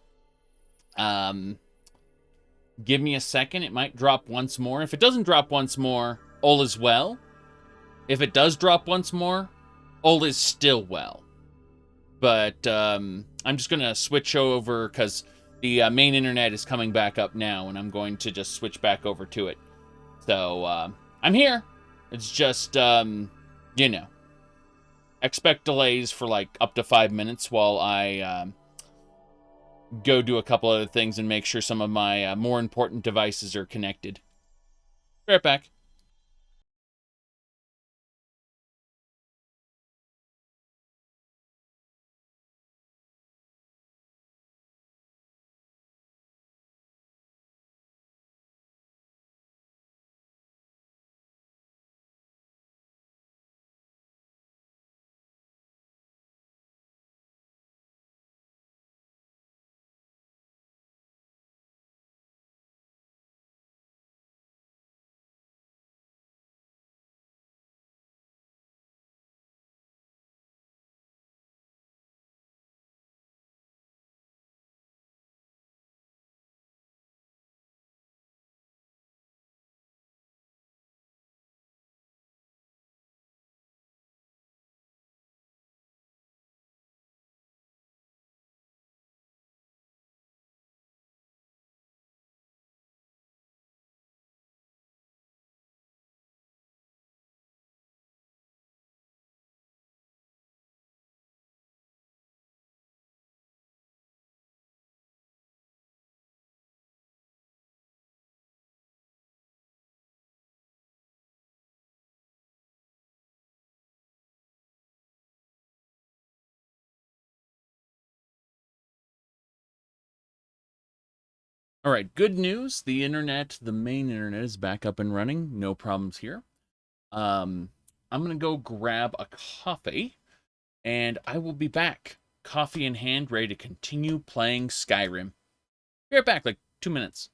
Give me a second. It might drop once more. If it doesn't drop once more, all is well. If it does drop once more, all is still well. But I'm just going to switch over because the main internet is coming back up now, and I'm going to just switch back over to it. So I'm here. It's just, you know, expect delays for like up to 5 minutes while I go do a couple other things and make sure some of my more important devices are connected. Be right back. All right, good news. The internet, the main internet is back up and running. No problems here. I'm going to go grab a coffee, and I will be back. Coffee in hand, ready to continue playing Skyrim. Be right back, like 2 minutes.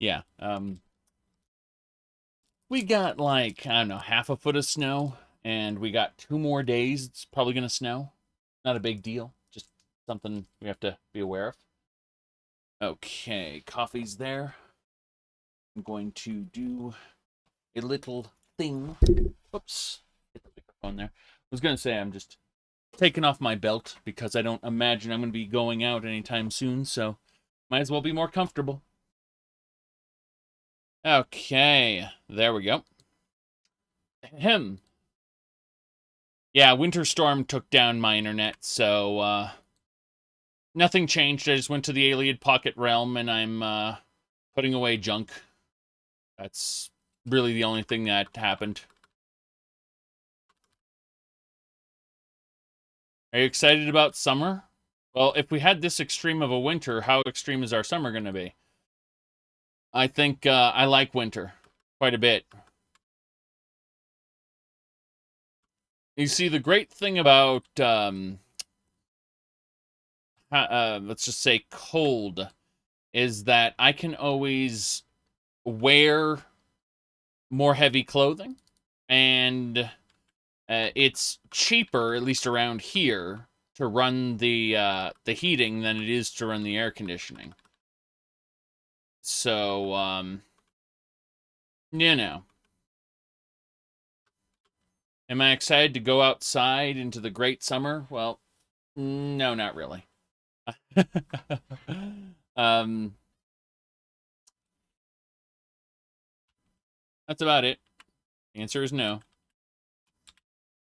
Yeah, we got like, I don't know, half a foot of snow, and we got 2 more days. It's probably going to snow. Not a big deal, just something we have to be aware of. Okay, coffee's there. I'm going to do a little thing. Oops, hit the microphone there. I was going to say I'm just taking off my belt because I don't imagine I'm going to be going out anytime soon, so might as well be more comfortable. Okay, there we go. Ahem. Yeah, Winter Storm took down my internet, so nothing changed. I just went to the Alien Pocket Realm, and I'm putting away junk. That's really the only thing that happened. Are you excited about summer? Well, if we had this extreme of a winter, how extreme is our summer going to be? I think I like winter quite a bit. You see, the great thing about, let's just say cold, is that I can always wear more heavy clothing, and it's cheaper, at least around here, to run the heating than it is to run the air conditioning. So, you know. Am I excited to go outside into the great summer? Well, no, not really. That's about it. The answer is no.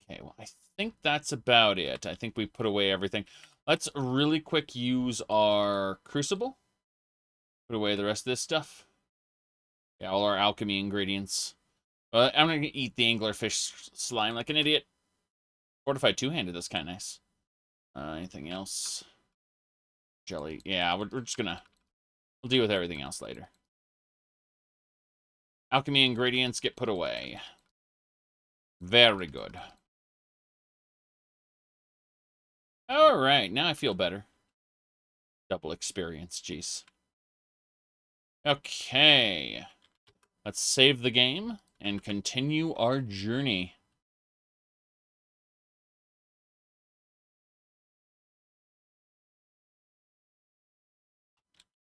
Okay, well, I think that's about it. I think we put away everything. Let's really quick use our crucible. Put away the rest of this stuff. Yeah, all our alchemy ingredients. I'm going to eat the anglerfish slime like an idiot. Fortified two-handed, that's kind of nice. Anything else? Jelly. Yeah, we're just going to... We'll deal with everything else later. Alchemy ingredients get put away. Very good. Alright, now I feel better. Double experience, jeez. Okay. Let's save the game and continue our journey.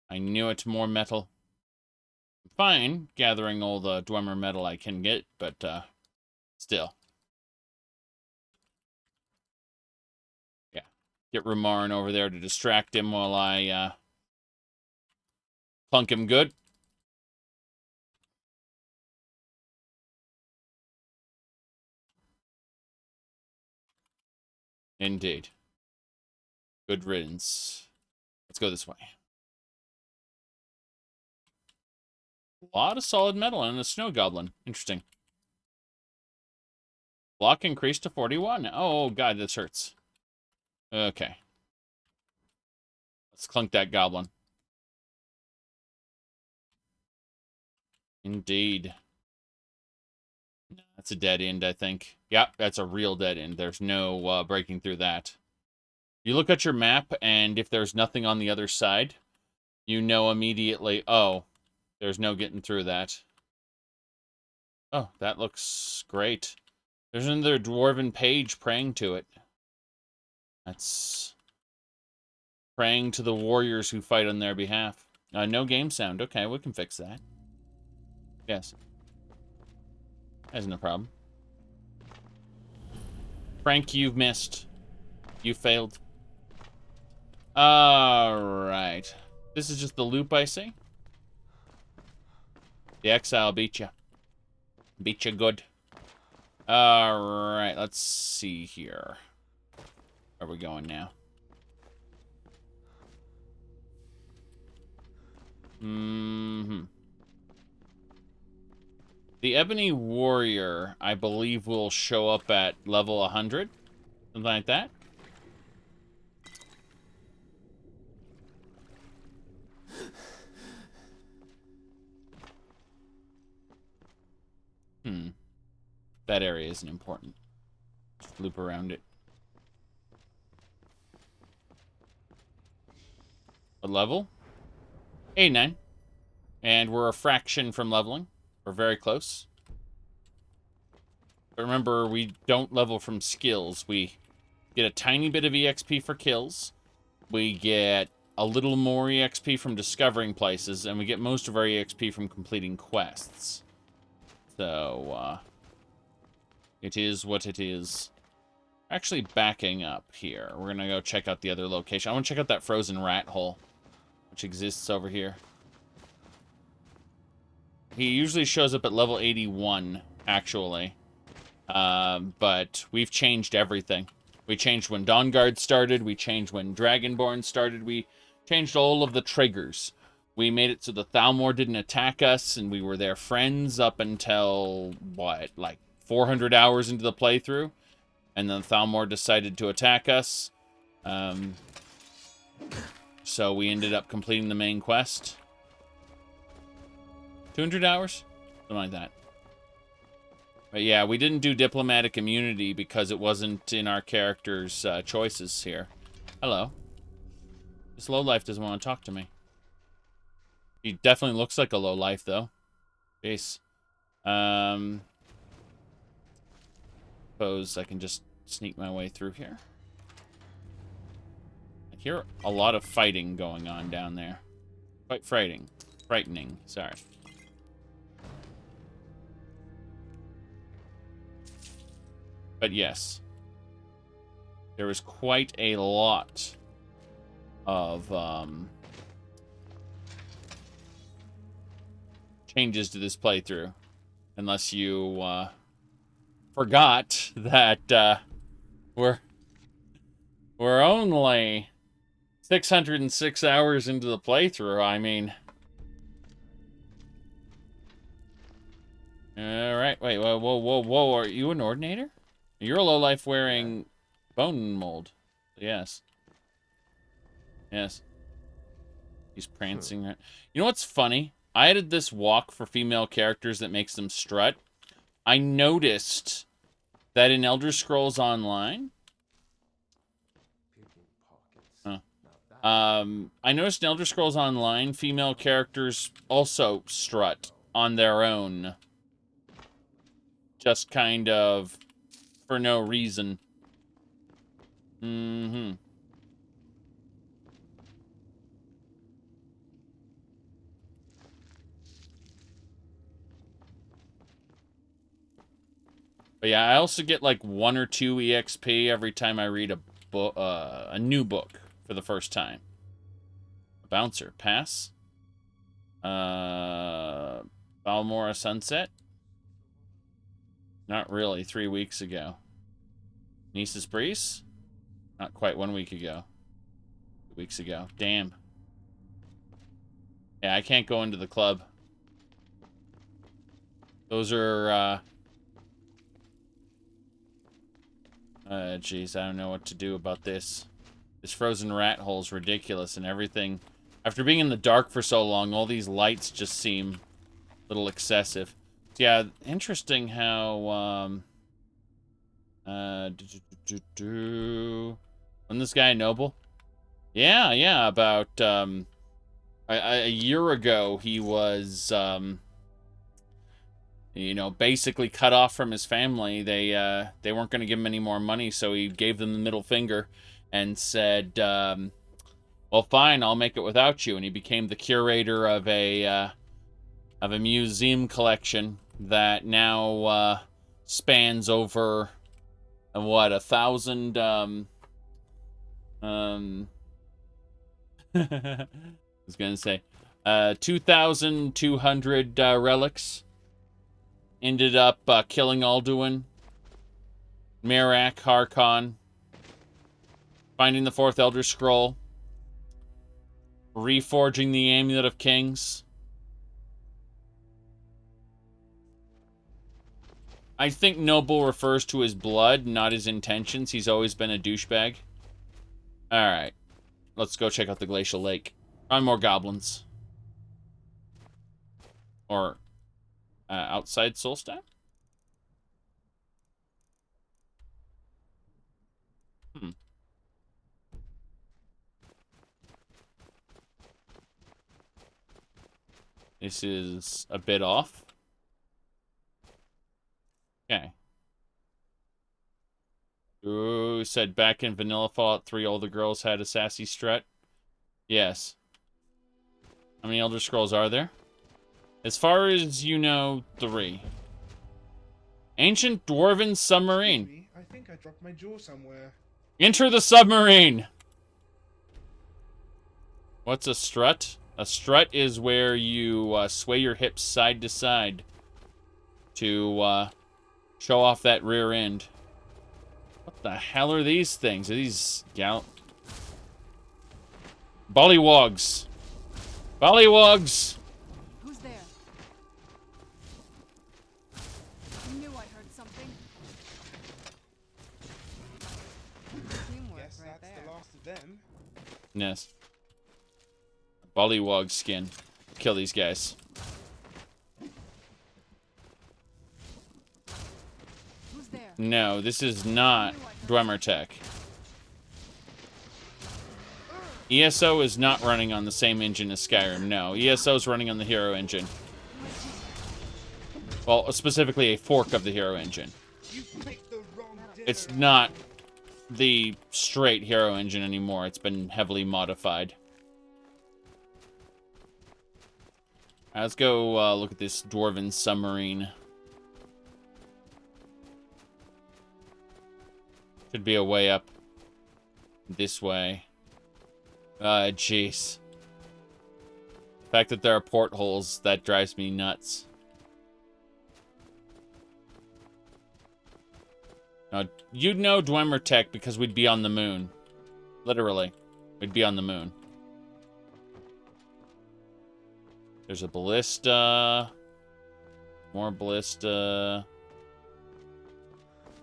I knew it, more metal. Fine, gathering all the Dwemer metal I can get, but, still. Yeah. Get Remarn over there to distract him while I, plunk him good. Indeed. Good riddance. Let's go this way. A lot of solid metal and a snow goblin. Interesting. Block increased to 41. Oh, God, this hurts. Okay. Let's clunk that goblin. Indeed. That's a dead end, I think. Yep, that's a real dead end. There's no breaking through that. You look at your map, and if there's nothing on the other side, you know immediately, oh, there's no getting through that. Oh, that looks great. There's another dwarven page praying to it. That's praying to the warriors who fight on their behalf. No game sound. Okay, we can fix that. Yes. That's no problem. Frank, you've missed. You failed. Alright. This is just the loop, I see. The exile beat you. Beat you good. Alright, let's see here. Where are we going now? The Ebony Warrior, I believe, will show up at level 100. Something like that. That area isn't important. Just loop around it. What level? 89. And we're a fraction from leveling. We're very close. But remember, we don't level from skills. We get a tiny bit of EXP for kills. We get a little more EXP from discovering places. And we get most of our EXP from completing quests. So, it is what it is. Actually backing up here. We're going to go check out the other location. I want to check out that frozen rat hole, which exists over here. He usually shows up at level 81, actually. But we've changed everything. We changed when Dawnguard started. We changed when Dragonborn started. We changed all of the triggers. We made it so the Thalmor didn't attack us, and we were their friends up until, what, like 400 hours into the playthrough? And then Thalmor decided to attack us. So we ended up completing the main quest. 200 hours? Something like that. But yeah, we didn't do diplomatic immunity because it wasn't in our character's choices here. Hello. This lowlife doesn't want to talk to me. He definitely looks like a lowlife, though. Jeez. Suppose I can just sneak my way through here. I hear a lot of fighting going on down there. Quite frightening. Frightening, sorry. But yes, there was quite a lot of changes to this playthrough. Unless you forgot that we're only 606 hours into the playthrough. I mean, all right. Wait, whoa! Are you an ordinator? You're a lowlife wearing bone mold. Yes. Yes. He's prancing. You know what's funny? I added this walk for female characters that makes them strut. I noticed that in Elder Scrolls Online... I noticed in Elder Scrolls Online, female characters also strut on their own. Just kind of... for no reason. Mm-hmm. But yeah, I also get like 1 or 2 EXP every time I read a book, a new book for the first time. A bouncer, pass. Balmora Sunset. Not really, 3 weeks ago. Nice's Breeze? Not quite 1 week ago. 2 weeks ago. Damn. Yeah, I can't go into the club. Those are, jeez, I don't know what to do about this. This frozen rat hole's ridiculous and everything. After being in the dark for so long, all these lights just seem a little excessive. Yeah, interesting how, Wasn't this guy a noble? Yeah, about, a year ago, he was, you know, basically cut off from his family. They weren't going to give him any more money, so he gave them the middle finger and said, well, fine, I'll make it without you. And he became the curator of a museum collection that now spans over, what, 1,000, I was going to say, 2,200 relics. Ended up killing Alduin, Merak, Harkon, finding the 4th Elder Scroll, reforging the Amulet of Kings. I think noble refers to his blood, not his intentions. He's always been a douchebag. Alright. Let's go check out the Glacial Lake. Find more goblins. Or... outside Solstat? This is a bit off. Okay. Ooh, said back in Vanilla Fallout 3, all the girls had a sassy strut. Yes. How many Elder Scrolls are there? As far as you know, 3. Ancient Dwarven Submarine. I think I dropped my jaw somewhere. Enter the submarine! What's a strut? A strut is where you sway your hips side to side to show off that rear end. What the hell are these things? Are these Bollywogs. Bollywogs! Who's there? I knew I heard something. Teamwork Guess right that's there. the last of them. Yes. Bollywog skin. Kill these guys. No, this is not Dwemer tech. ESO is not running on the same engine as Skyrim. No, ESO is running on the Hero engine. Well, specifically a fork of the Hero engine. It's not the straight Hero engine anymore. It's been heavily modified. Right, let's go look at this dwarven submarine. Should be a way up this way. Jeez. The fact that there are portholes, that drives me nuts. Now, you'd know Dwemer tech because we'd be on the moon. Literally. We'd be on the moon. There's a ballista. More ballista.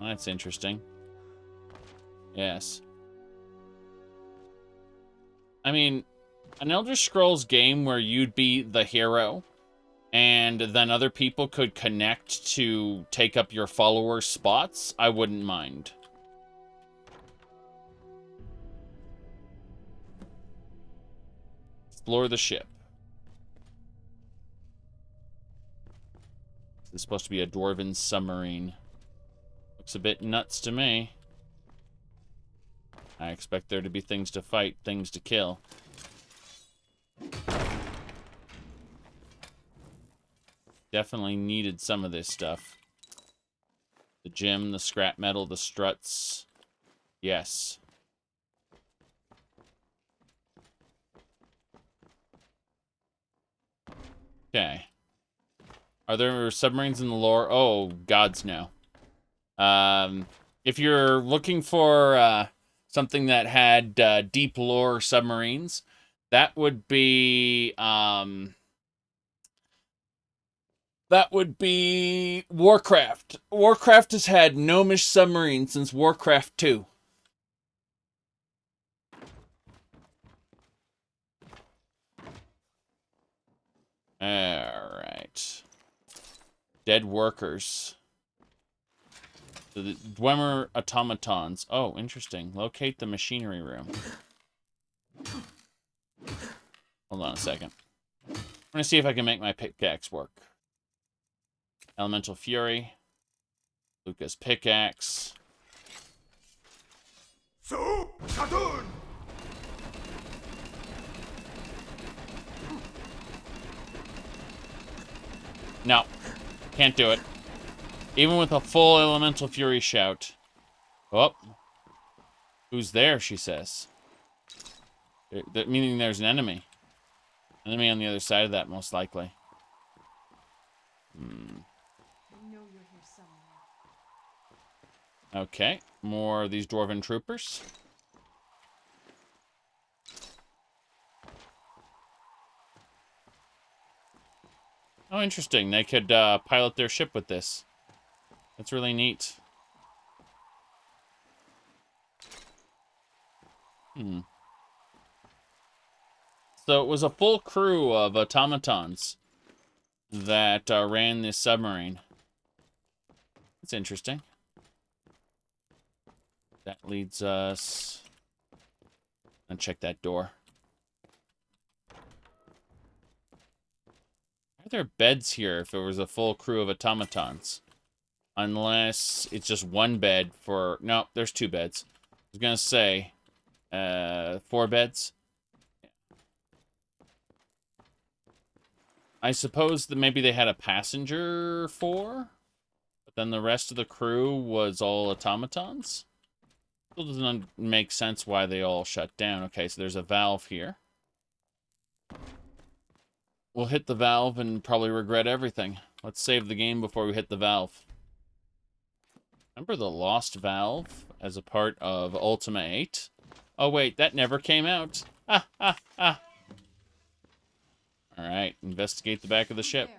Well, that's interesting. Yes. I mean, an Elder Scrolls game where you'd be the hero, and then other people could connect to take up your followers' spots, I wouldn't mind. Explore the ship. This is supposed to be a dwarven submarine. Looks a bit nuts to me. I expect there to be things to fight, things to kill. Definitely needed some of this stuff. The gem, the scrap metal, the struts. Yes. Okay. Are there submarines in the lore? Oh, gods no. If you're looking for something that had deep lore submarines, that would be Warcraft. Warcraft has had gnomish submarines since Warcraft 2. Alright. Dead workers. So the Dwemer automatons. Oh, interesting. Locate the machinery room. Hold on a second. I'm going to see if I can make my pickaxe work. Elemental Fury. Lucas pickaxe. So, Sadun! No. Can't do it. Even with a full Elemental Fury shout. Oh. Who's there, she says. Meaning there's an enemy. Enemy on the other side of that, most likely. Okay. More of these dwarven troopers. Oh, interesting. They could pilot their ship with this. That's really neat. So it was a full crew of automatons that ran this submarine. That's interesting. That leads us... And check that door. Are there beds here if it was a full crew of automatons? Unless it's just one bed for... No, there's 2 beds. I was going to say 4 beds. I suppose that maybe they had a passenger 4, but then the rest of the crew was all automatons? Still doesn't make sense why they all shut down. Okay, so there's a valve here. We'll hit the valve and probably regret everything. Let's save the game before we hit the valve. Remember the lost valve as a part of Ultima 8? Oh wait, that never came out. Ah, ah, ah. Alright, investigate the back of the ship.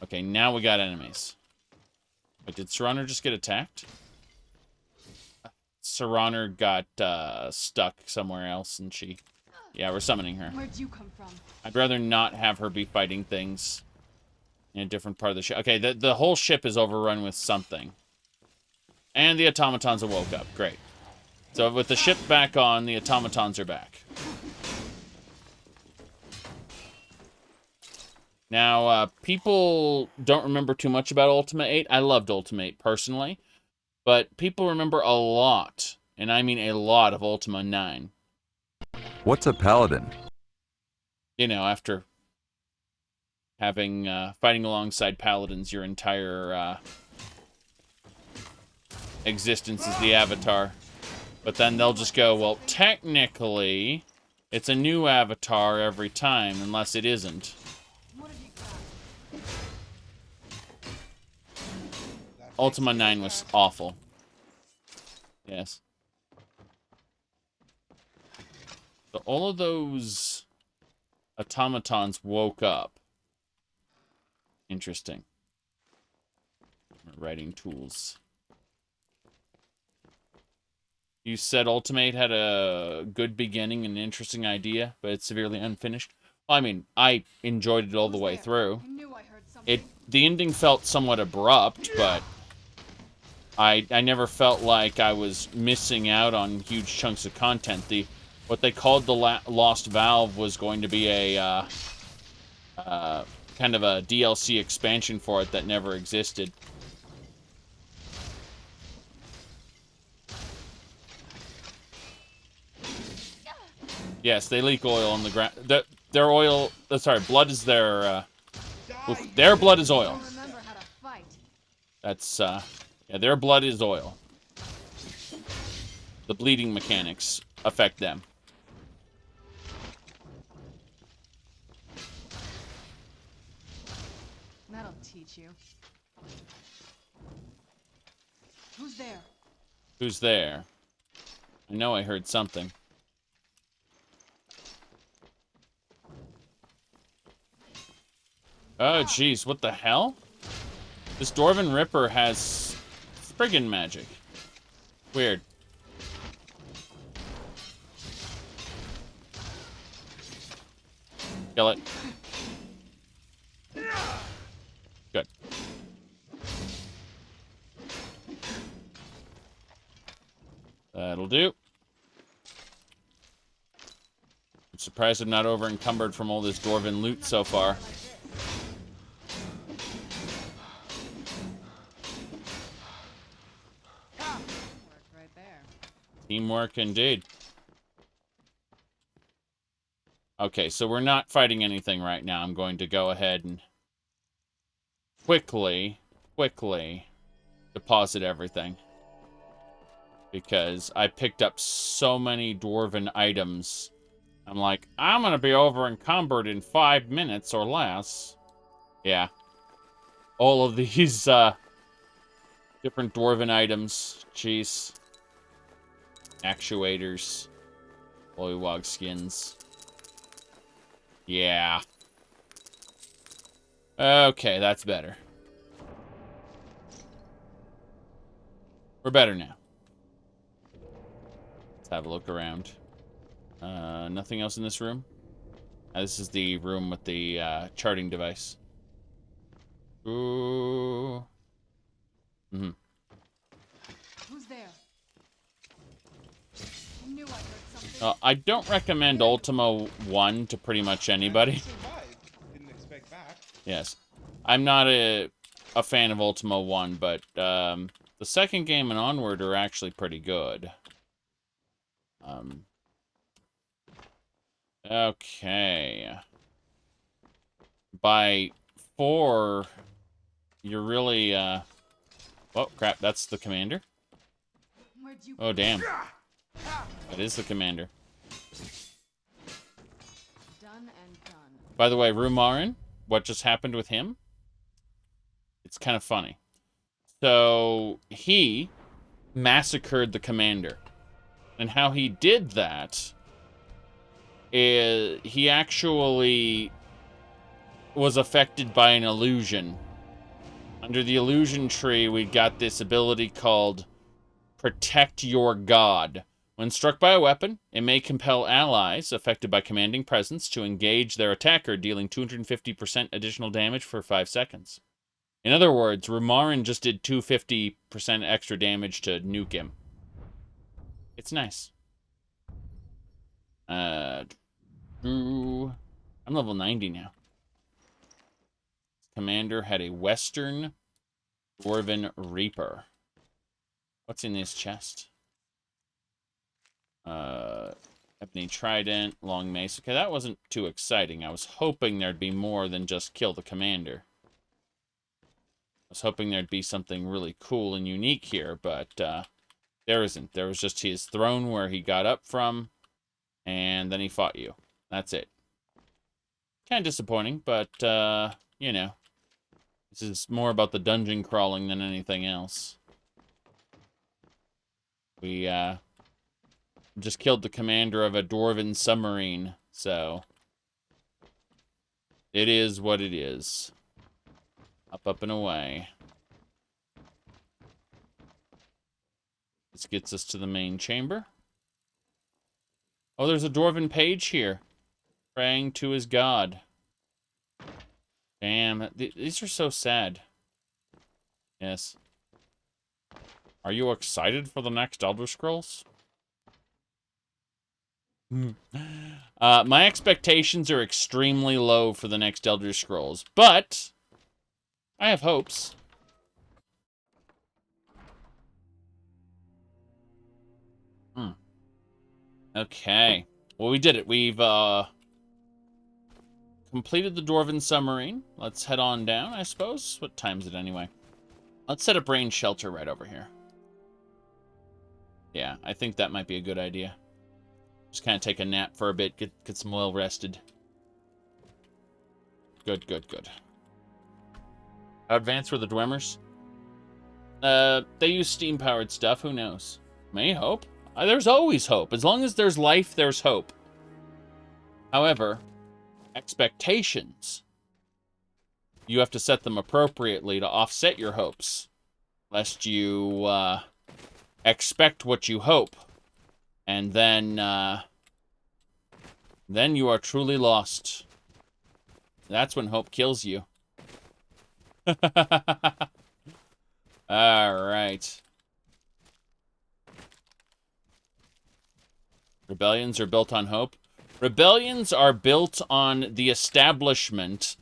Okay, now we got enemies. But did Serraner just get attacked? Serraner got stuck somewhere else, and she... Yeah, we're summoning her. Where'd you come from? I'd rather not have her be fighting things. in a different part of the ship. Okay, the whole ship is overrun with something. And the automatons awoke up. Great. So with the ship back on, the automatons are back. Now, people don't remember too much about Ultima 8. I loved Ultima 8 personally. But people remember a lot, and I mean a lot, of Ultima 9. What's a paladin? You know, after having, fighting alongside paladins your entire, existence as the avatar. But then they'll just go, well, technically, it's a new avatar every time, unless it isn't. Ultima 9 was awful. Yes. So all of those automatons woke up. Interesting. Writing tools. You said Ultimate had a good beginning and an interesting idea, but it's severely unfinished. Well, I mean, I enjoyed it all the way through. The ending felt somewhat abrupt, but I never felt like I was missing out on huge chunks of content. What they called the Lost Valve was going to be a kind of a DLC expansion for it that never existed. Yes, they leak oil on the ground. Their oil, sorry, blood is their blood is oil. That's, yeah, their blood is oil. The bleeding mechanics affect them. That'll teach you. Who's there? Who's there? I know I heard something. Oh, jeez, what the hell? This Dwarven Ripper has friggin' magic. Weird. Kill it. Good. That'll do. I'm surprised I'm not over encumbered from all this Dwarven loot so far. Teamwork indeed. Okay, so we're not fighting anything right now. I'm going to go ahead and quickly deposit everything. Because I picked up so many Dwarven items. I'm like, I'm going to be over encumbered in 5 minutes or less. Yeah. All of these different Dwarven items. Jeez. Actuators. Bullywog skins. Yeah. Okay, that's better. We're better now. Let's have a look around. Nothing else in this room? This is the room with the charting device. Ooh. Mm-hmm. Who's there? I knew I heard something. I don't recommend Ultima 1 to pretty much anybody. Didn't expect that. Yes. I'm not a fan of Ultima 1, but the second game and onward are actually pretty good. Okay. By 4, you're really, oh, crap, that's the commander? Oh, damn. That is the commander. Done and done. By the way, Rumarin, what just happened with him? It's kind of funny. So, he massacred the commander. And how he did that is he actually was affected by an illusion. Under the illusion tree, we got this ability called Protect Your God. When struck by a weapon, it may compel allies affected by commanding presence to engage their attacker, dealing 250% additional damage for 5 seconds. In other words, Remorin just did 250% extra damage to nuke him. It's nice. I'm level 90 now. Commander had a Western Dwarven Reaper. What's in this chest? Ebony Trident, Long Mace. Okay, that wasn't too exciting. I was hoping there'd be more than just kill the commander. I was hoping there'd be something really cool and unique here, but there isn't. There was just his throne where he got up from, and then he fought you. That's it. Kind of disappointing, but, you know. This is more about the dungeon crawling than anything else. We, just killed the commander of a dwarven submarine, so it is what it is. Up, up, and away. This gets us to the main chamber. Oh, there's a dwarven page here, praying to his god. Damn, these are so sad. Yes. Are you excited for the next Elder Scrolls? My expectations are extremely low for the next Elder Scrolls, but I have hopes. Okay. Well, we did it. We've completed the Dwarven Submarine. Let's head on down, I suppose. What time is it anyway? Let's set a brain shelter right over here. Yeah, I think that might be a good idea. Just kind of take a nap for a bit, get some well rested. Good, good, good. How advanced were the Dwemmers? They use steam-powered stuff, who knows? May hope. There's always hope. As long as there's life, there's hope. However, expectations. You have to set them appropriately to offset your hopes. Lest you, expect what you hope. And then you are truly lost. That's when hope kills you. Alright. Rebellions are built on hope. Rebellions are built on the establishment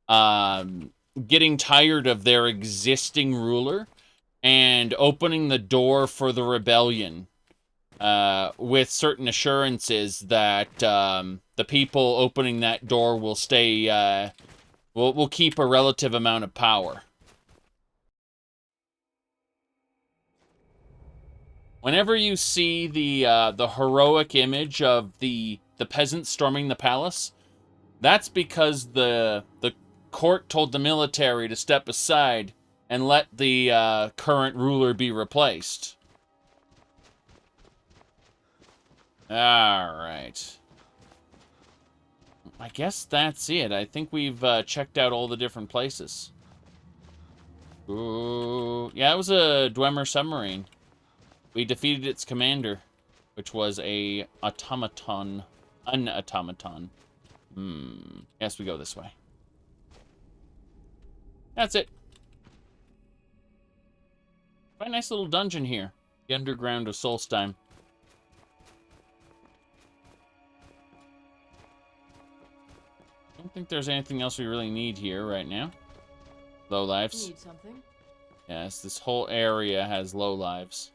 getting tired of their existing ruler and opening the door for the rebellion. With certain assurances that the people opening that door will stay, will keep a relative amount of power. Whenever you see the heroic image of the peasants storming the palace, that's because the court told the military to step aside and let the current ruler be replaced. Alright. I guess that's it. I think we've checked out all the different places. Ooh. Yeah, it was a Dwemer submarine. We defeated its commander, which was a automaton. An automaton. Yes, we go this way. That's it. Quite a nice little dungeon here. The underground of Solstheim. I don't think there's anything else we really need here right now. Low lives. Need something? Yes, this whole area has low lives.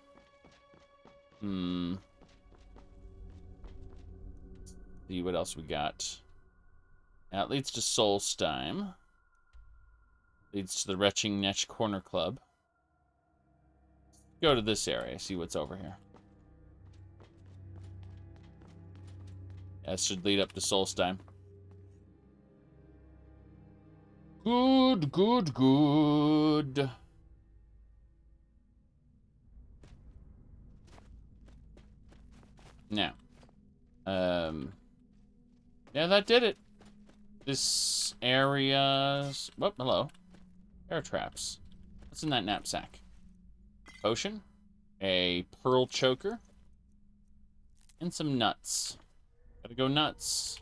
See what else we got. That leads to Solstheim. Leads to the Retching Netch Corner Club. Go to this area, see what's over here. That should lead up to Solstheim. Good, good, good. Now, yeah, that did it. This area's... Whoop, hello. Air traps. What's in that knapsack? Potion. A pearl choker. And some nuts. Gotta go nuts.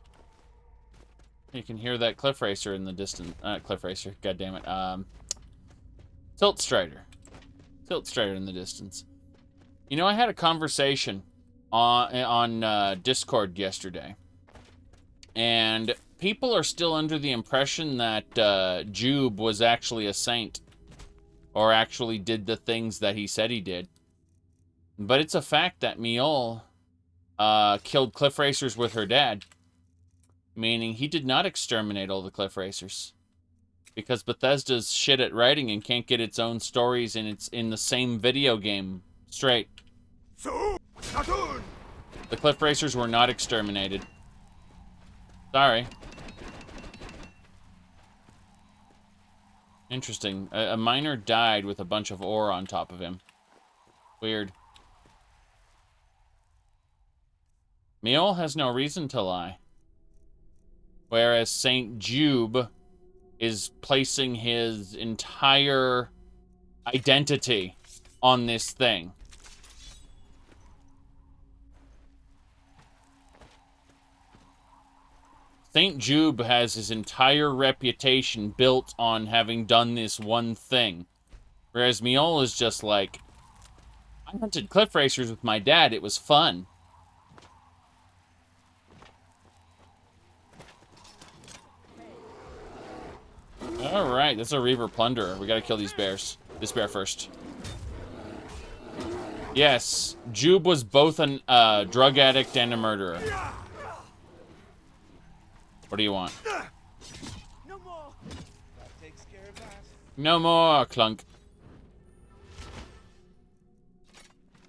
You can hear that cliff racer in the distance. Cliff racer, god damn it. Tilt Strider. Tilt Strider in the distance. You know, I had a conversation on Discord yesterday. And people are still under the impression that Jube was actually a saint. Or actually did the things that he said he did. But it's a fact that Miol killed cliff racers with her dad. Meaning he did not exterminate all the cliff racers. Because Bethesda's shit at writing and can't get its own stories and it's in the same video game straight. The cliff racers were not exterminated. Sorry. Interesting. A miner died with a bunch of ore on top of him. Weird. Miol has no reason to lie. Whereas Saint Jube is placing his entire identity on this thing. Saint Jube has his entire reputation built on having done this one thing. Whereas Miol is just like, I hunted cliff racers with my dad, it was fun. Alright, that's a Reaver Plunderer. We gotta kill these bears. This bear first. Yes, Jube was both a drug addict and a murderer. What do you want? No more. That takes care of that. No more, Clunk.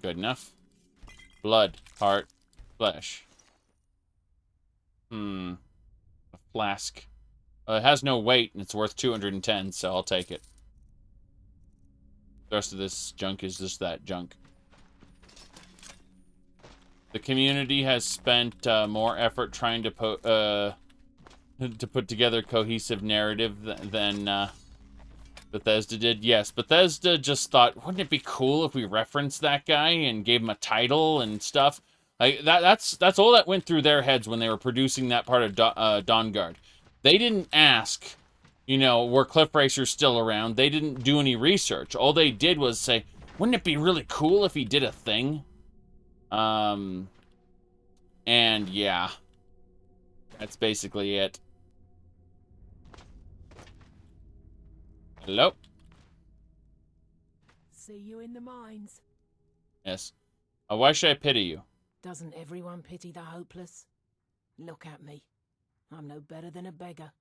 Good enough. Blood, heart, flesh. A flask. It has no weight, and it's worth 210, so I'll take it. The rest of this junk is just that junk. The community has spent more effort trying to put together cohesive narrative than Bethesda did. Yes, Bethesda just thought, wouldn't it be cool if we referenced that guy and gave him a title and stuff? Like that's all that went through their heads when they were producing that part of Dawnguard. They didn't ask, you know, were cliff racers still around? They didn't do any research. All they did was say, wouldn't it be really cool if he did a thing? And yeah, that's basically it. Hello? See you in the mines. Yes. Why should I pity you? Doesn't everyone pity the hopeless? Look at me. I'm no better than a beggar.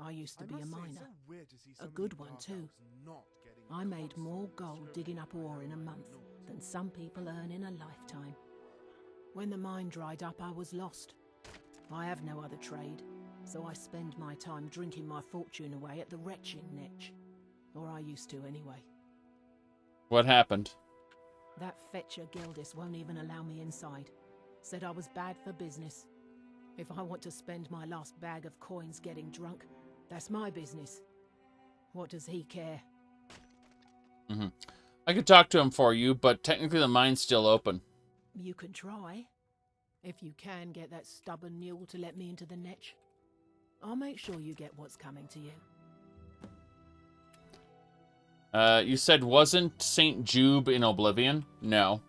I used to be a miner. A good one, too. I made more gold digging up ore in a month than some people earn in a lifetime. When the mine dried up, I was lost. I have no other trade, so I spend my time drinking my fortune away at the retching niche. Or I used to, anyway. What happened? That fetcher Gildis won't even allow me inside. Said I was bad for business. If I want to spend my last bag of coins getting drunk, that's my business. What does he care? I could talk to him for you, but technically the mine's still open. You can try. If you can get that stubborn mule to let me into the niche, I'll make sure you get what's coming to you. You said wasn't Saint Jube in Oblivion? No.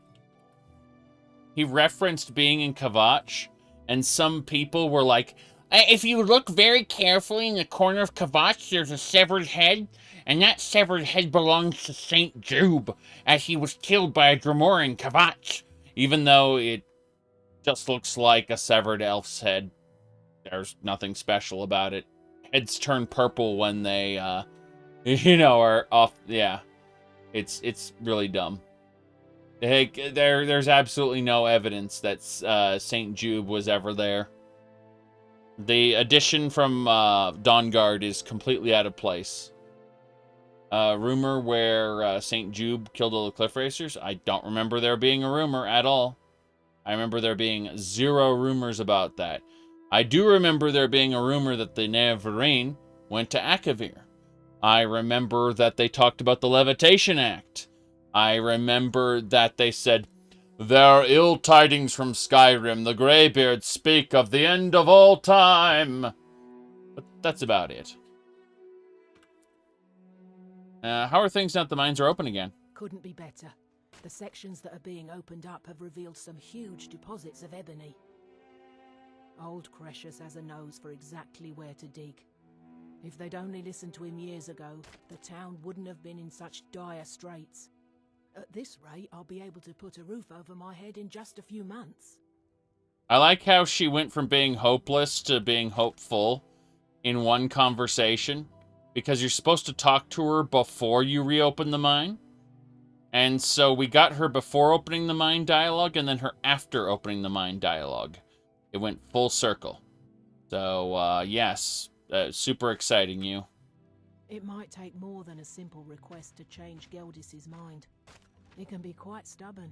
He referenced being in Kvatch, and some people were like, if you look very carefully in the corner of Kvatch, there's a severed head, and that severed head belongs to Saint Jube, as he was killed by a Dremor in Kvatch. Even though it just looks like a severed elf's head. There's nothing special about it. Heads turn purple when they, you know, are off. Yeah. It's really dumb. There's absolutely no evidence that Saint Jube was ever there. The addition from Dawnguard is completely out of place. Rumor where Saint Jube killed all the cliff racers? I don't remember there being a rumor at all. I remember there being 0 rumors about that. I do remember there being a rumor that the Neverine went to Akavir. I remember that they talked about the Levitation Act. I remember that they said, There are ill tidings from Skyrim. The Greybeards speak of the end of all time. But that's about it. How are things now that the mines are open again? Couldn't be better. The sections that are being opened up have revealed some huge deposits of ebony. Old Cretius has a nose for exactly where to dig. If they'd only listened to him years ago, the town wouldn't have been in such dire straits. At this rate, I'll be able to put a roof over my head in just a few months. I like how she went from being hopeless to being hopeful in one conversation, because you're supposed to talk to her before you reopen the mine. And so we got her before opening the mine dialogue, and then her after opening the mine dialogue. It went full circle. So, yes, super exciting, you. It might take more than a simple request to change Geldis's mind. It can be quite stubborn.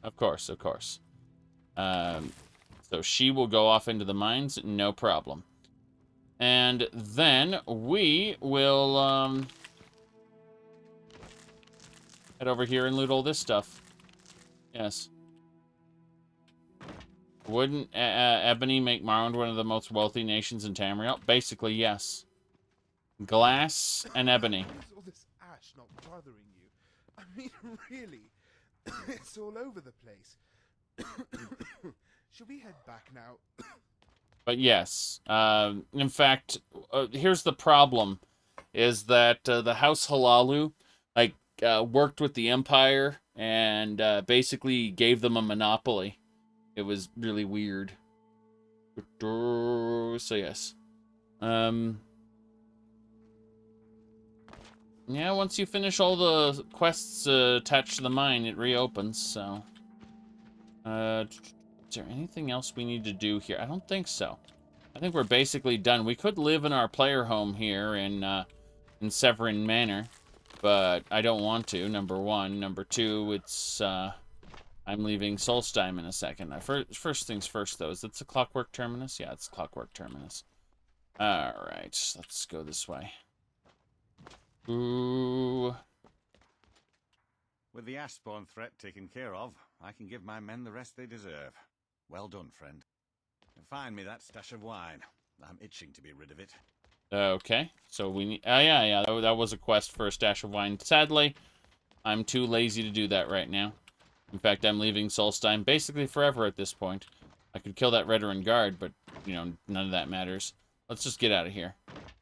Of course, of course. So she will go off into the mines, no problem. And then we will head over here and loot all this stuff. Yes. Wouldn't Ebony make Morrowind one of the most wealthy nations in Tamriel? Basically, yes. Glass and ebony. Why is all this ash not bothering you? I mean, really? It's all over the place. Should we head back now? But yes. In fact, here's the problem. Is that the House Halalu, like, worked with the Empire and basically gave them a monopoly. It was really weird. So yes. Yeah, once you finish all the quests attached to the mine, it reopens, so... is there anything else we need to do here? I don't think so. I think we're basically done. We could live in our player home here in Severin Manor, but I don't want to, number one. Number two, it's, I'm leaving Solstheim in a second. First things first, though. Is it the Clockwork Terminus? Yeah, it's Clockwork Terminus. Alright, let's go this way. Ooh. With the Ashspawn threat taken care of, I can give my men the rest they deserve. Well done, friend. Find me that stash of wine. I'm itching to be rid of it. Okay, so we need... Oh, yeah, that was a quest for a stash of wine. Sadly, I'm too lazy to do that right now. In fact, I'm leaving Solstheim basically forever at this point. I could kill that Redoran guard, but, you know, none of that matters. Let's just get out of here.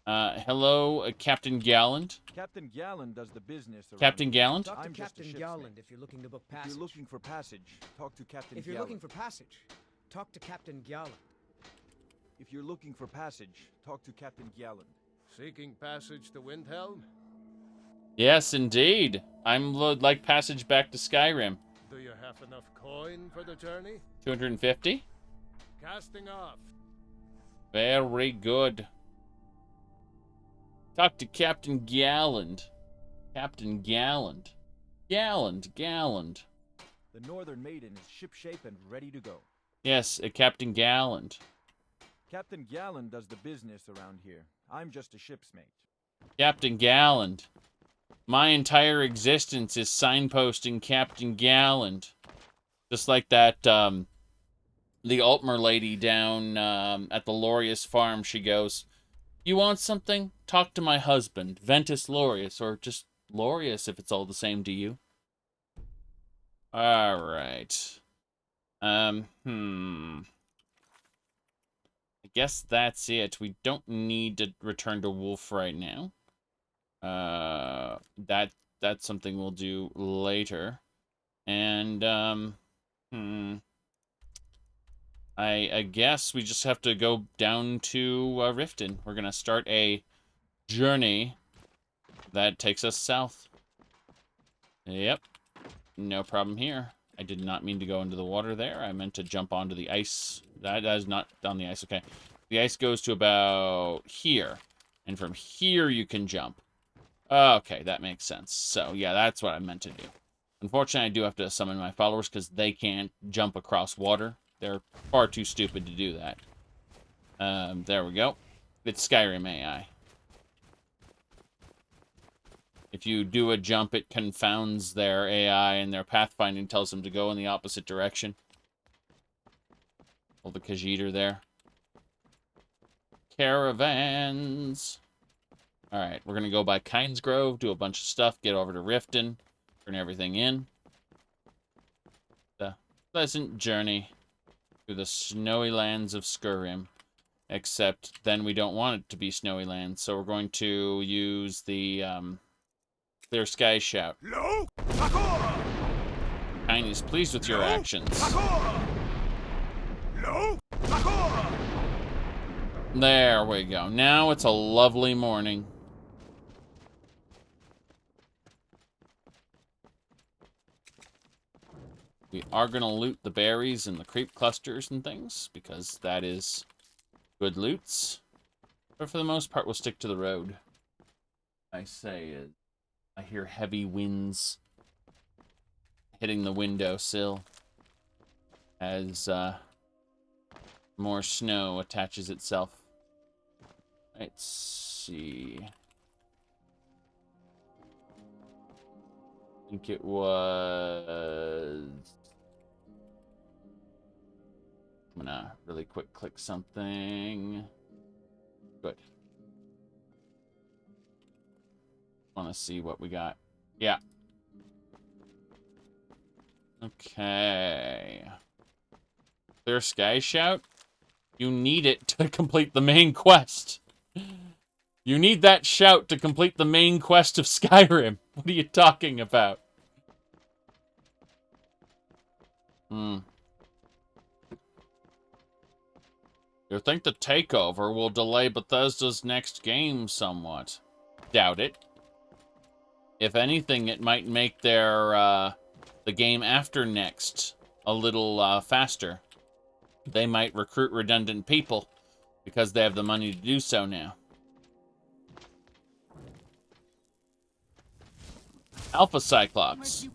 Hello, Captain Galland. Captain Galland does the business around Captain Galland? Talk to Captain Galland if you're looking to book passage. If you're looking for passage, talk to Captain Galland. If you're looking for passage, talk to Captain Galland. If you're looking for passage, talk to Captain Galland. Seeking passage to Windhelm? Yes, indeed. I'm like passage back to Skyrim. Do you have enough coin for the journey? 250? Casting off. Very good. Talk to Captain Galland. Captain Galland. Galland. The Northern Maiden is shipshape and ready to go. Yes, Captain Galland. Captain Galland does the business around here. I'm just a ship's mate. Captain Galland. My entire existence is signposting Captain Galland. Just like that, the Altmer lady down at the Lorius farm, she goes, "You want something? Talk to my husband, Ventus Lorius, or just Lorius if it's all the same to you." Alright. I guess that's it. We don't need to return to Wolf right now. That's something we'll do later. And, I guess we just have to go down to Riften. We're gonna start a journey that takes us south. Yep. No problem here. I did not mean to go into the water there. I meant to jump onto the ice. That is not on the ice. Okay. The ice goes to about here. And from here you can jump. Okay, that makes sense. So, yeah, that's what I meant to do. Unfortunately, I do have to summon my followers because they can't jump across water. They're far too stupid to do that. There we go. It's Skyrim AI. If you do a jump, it confounds their AI, and their pathfinding tells them to go in the opposite direction. Hold the Khajiit there. Caravans. Alright, we're going to go by Kynes Grove, do a bunch of stuff, get over to Riften, turn everything in. The pleasant journey through the snowy lands of Skyrim. Except then we don't want it to be snowy lands, so we're going to use the Clear Sky Shout. Kyne is pleased with your actions. There we go. Now it's a lovely morning. We are going to loot the berries and the creep clusters and things, because that is good loots. But for the most part, we'll stick to the road. I hear heavy winds hitting the windowsill as more snow attaches itself. Let's see. I think it was... I'm gonna really quick click something. Good. Want to see what we got. Yeah. Okay. Clear Sky Shout? You need it to complete the main quest. You need that shout to complete the main quest of Skyrim. What are you talking about? You think the takeover will delay Bethesda's next game somewhat? Doubt it. If anything, it might make their the game after next a little faster. They might recruit redundant people because they have the money to do so now. Alpha Cyclops.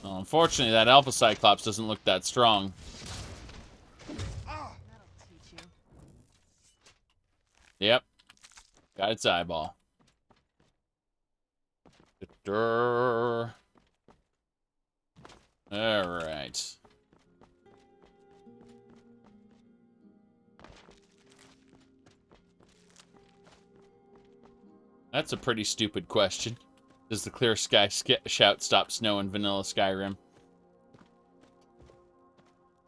Well, unfortunately, that Alpha Cyclops doesn't look that strong. Yep. Got its eyeball. Alright. That's a pretty stupid question. Does the Clear Sky Shout stop snow in vanilla Skyrim?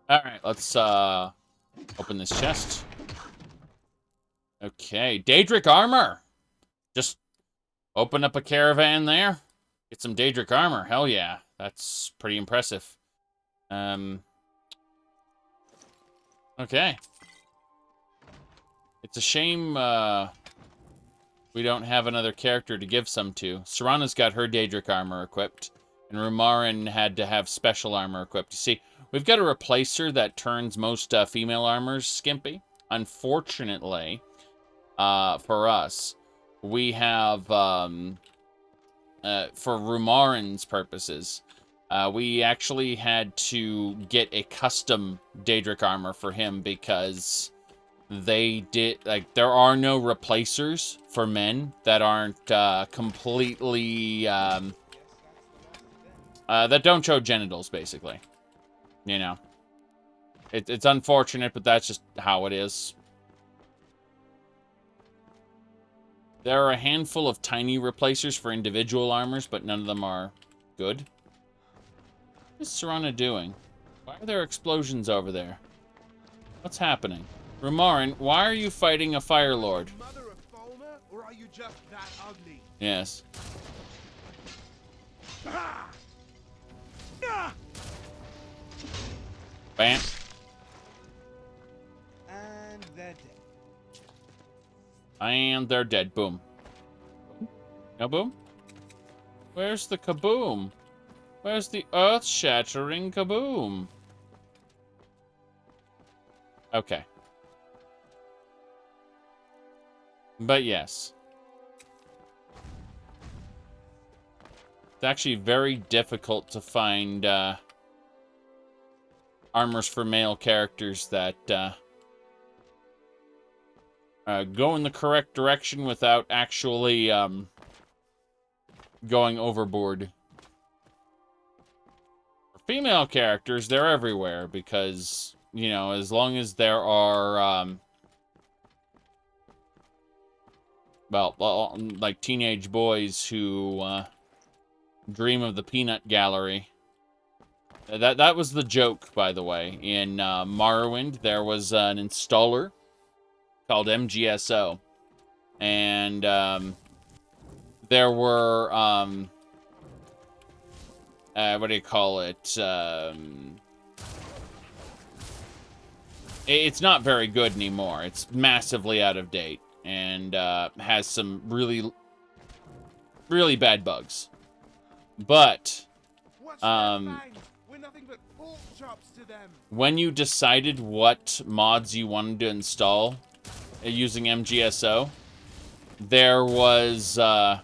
Alright, let's open this chest. Okay, Daedric armor! Just open up a caravan there. Get some Daedric armor. Hell yeah. That's pretty impressive. Okay. It's a shame we don't have another character to give some to. Serana's got her Daedric armor equipped, and Rumarin had to have special armor equipped. You see, we've got a replacer that turns most female armors skimpy. Unfortunately, for us, we have, for Rumarin's purposes, we actually had to get a custom Daedric armor for him because they did, like, there are no replacers for men that aren't completely, that don't show genitals, basically. You know. It's unfortunate, but that's just how it is. There are a handful of tiny replacers for individual armors, but none of them are good. What is Serana doing? Why are there explosions over there? What's happening? Rumarin, why are you fighting a Fire Lord? Mother of Falmer, or are you just that ugly? Yes. Bam. And they're dead. And they're dead. Boom. No boom? Where's the kaboom? Where's the earth-shattering kaboom? Okay. But yes. It's actually very difficult to find armors for male characters that go in the correct direction without actually going overboard. For female characters, they're everywhere because, you know, as long as there are, well, like teenage boys who dream of the peanut gallery. That was the joke, by the way. In Morrowind, there was an installer called MGSO. And there were, what do you call it? It's not very good anymore. It's massively out of date. And has some really, really bad bugs. But, when you decided what mods you wanted to install using MGSO, there was an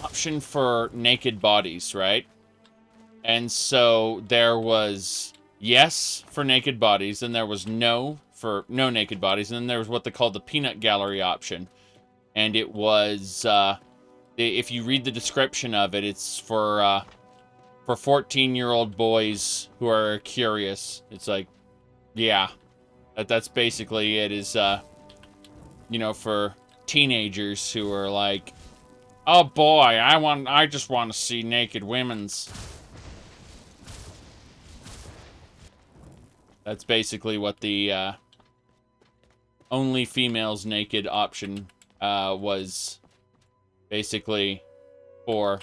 option for naked bodies, right? And so there was yes for naked bodies, and there was no for no naked bodies, and then there was what they called the peanut gallery option. And it was, if you read the description of it, it's for 14-year-old boys who are curious. It's like, yeah, that's basically it. Is you know, for teenagers who are like, oh boy, I just want to see naked women's. That's basically what the only females naked option was basically for.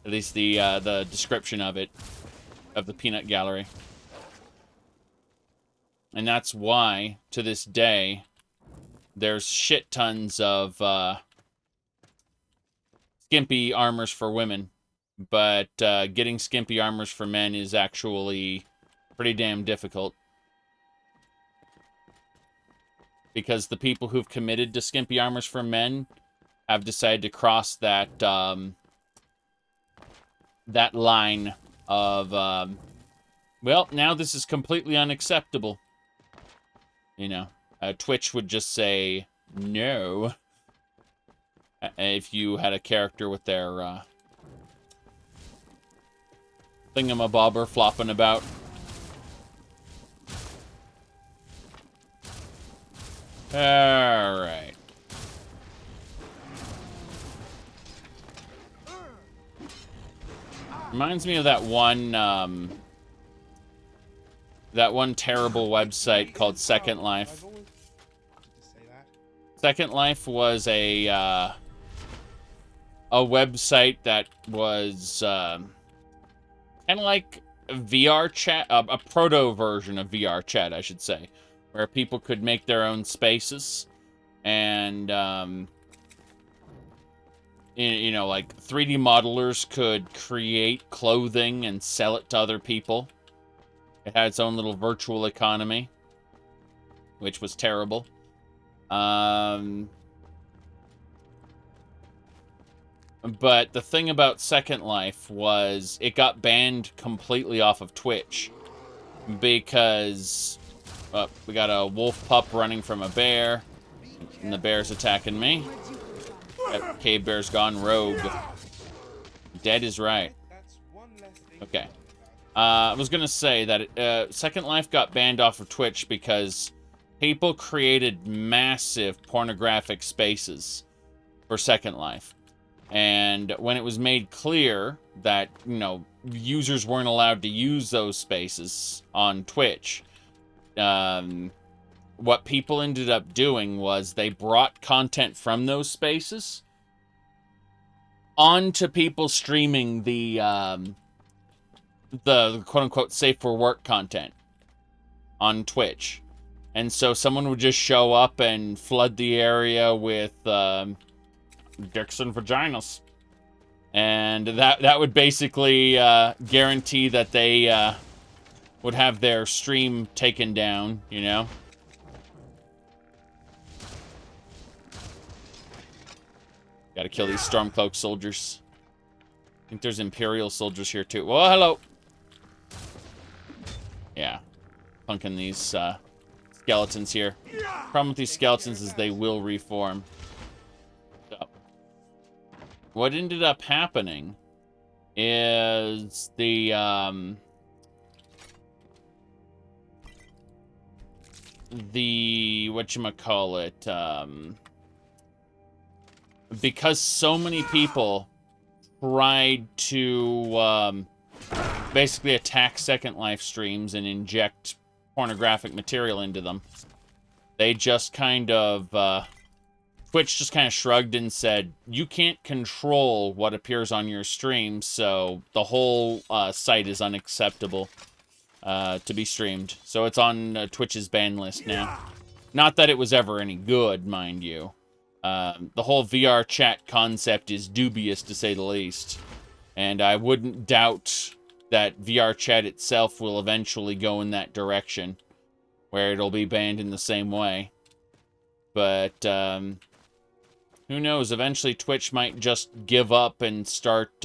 At least the description of it, of the peanut gallery. And that's why, to this day, there's shit tons of skimpy armors for women. But getting skimpy armors for men is actually pretty damn difficult. Because the people who've committed to skimpy armors for men have decided to cross that that line of, well, now this is completely unacceptable. You know, Twitch would just say no if you had a character with their thingamabobber flopping about. Alright. Reminds me of that one terrible website called Second Life. Second Life was a website that was kind of like VR chat, a proto version of VR chat, I should say, where people could make their own spaces and you know, like 3D modelers could create clothing and sell it to other people. It had its own little virtual economy, which was terrible. But the thing about Second Life was it got banned completely off of Twitch because we got a wolf pup running from a bear, and the bear's attacking me. Yep, cave bear's gone rogue. Dead is right. Okay. I was gonna say that Second Life got banned off of Twitch because people created massive pornographic spaces for Second Life. And when it was made clear that, you know, users weren't allowed to use those spaces on Twitch, what people ended up doing was they brought content from those spaces onto people streaming the quote-unquote safe for work content on Twitch. And so someone would just show up and flood the area with dicks and vaginas. And that would basically guarantee that they would have their stream taken down, you know? Gotta kill these Stormcloak soldiers. I think there's Imperial soldiers here too. Well, hello! Yeah. Punking these skeletons here. Problem with these skeletons is they will reform. So, what ended up happening is the whatchamacallit, because so many people tried to basically attack Second Life streams and inject pornographic material into them, they just kind of Twitch just kind of shrugged and said, you can't control what appears on your stream, so the whole site is unacceptable to be streamed. So it's on Twitch's ban list now. Not that it was ever any good, mind you. The whole VR chat concept is dubious, to say the least. And I wouldn't doubt that VR chat itself will eventually go in that direction, where it'll be banned in the same way. But, who knows? Eventually Twitch might just give up and start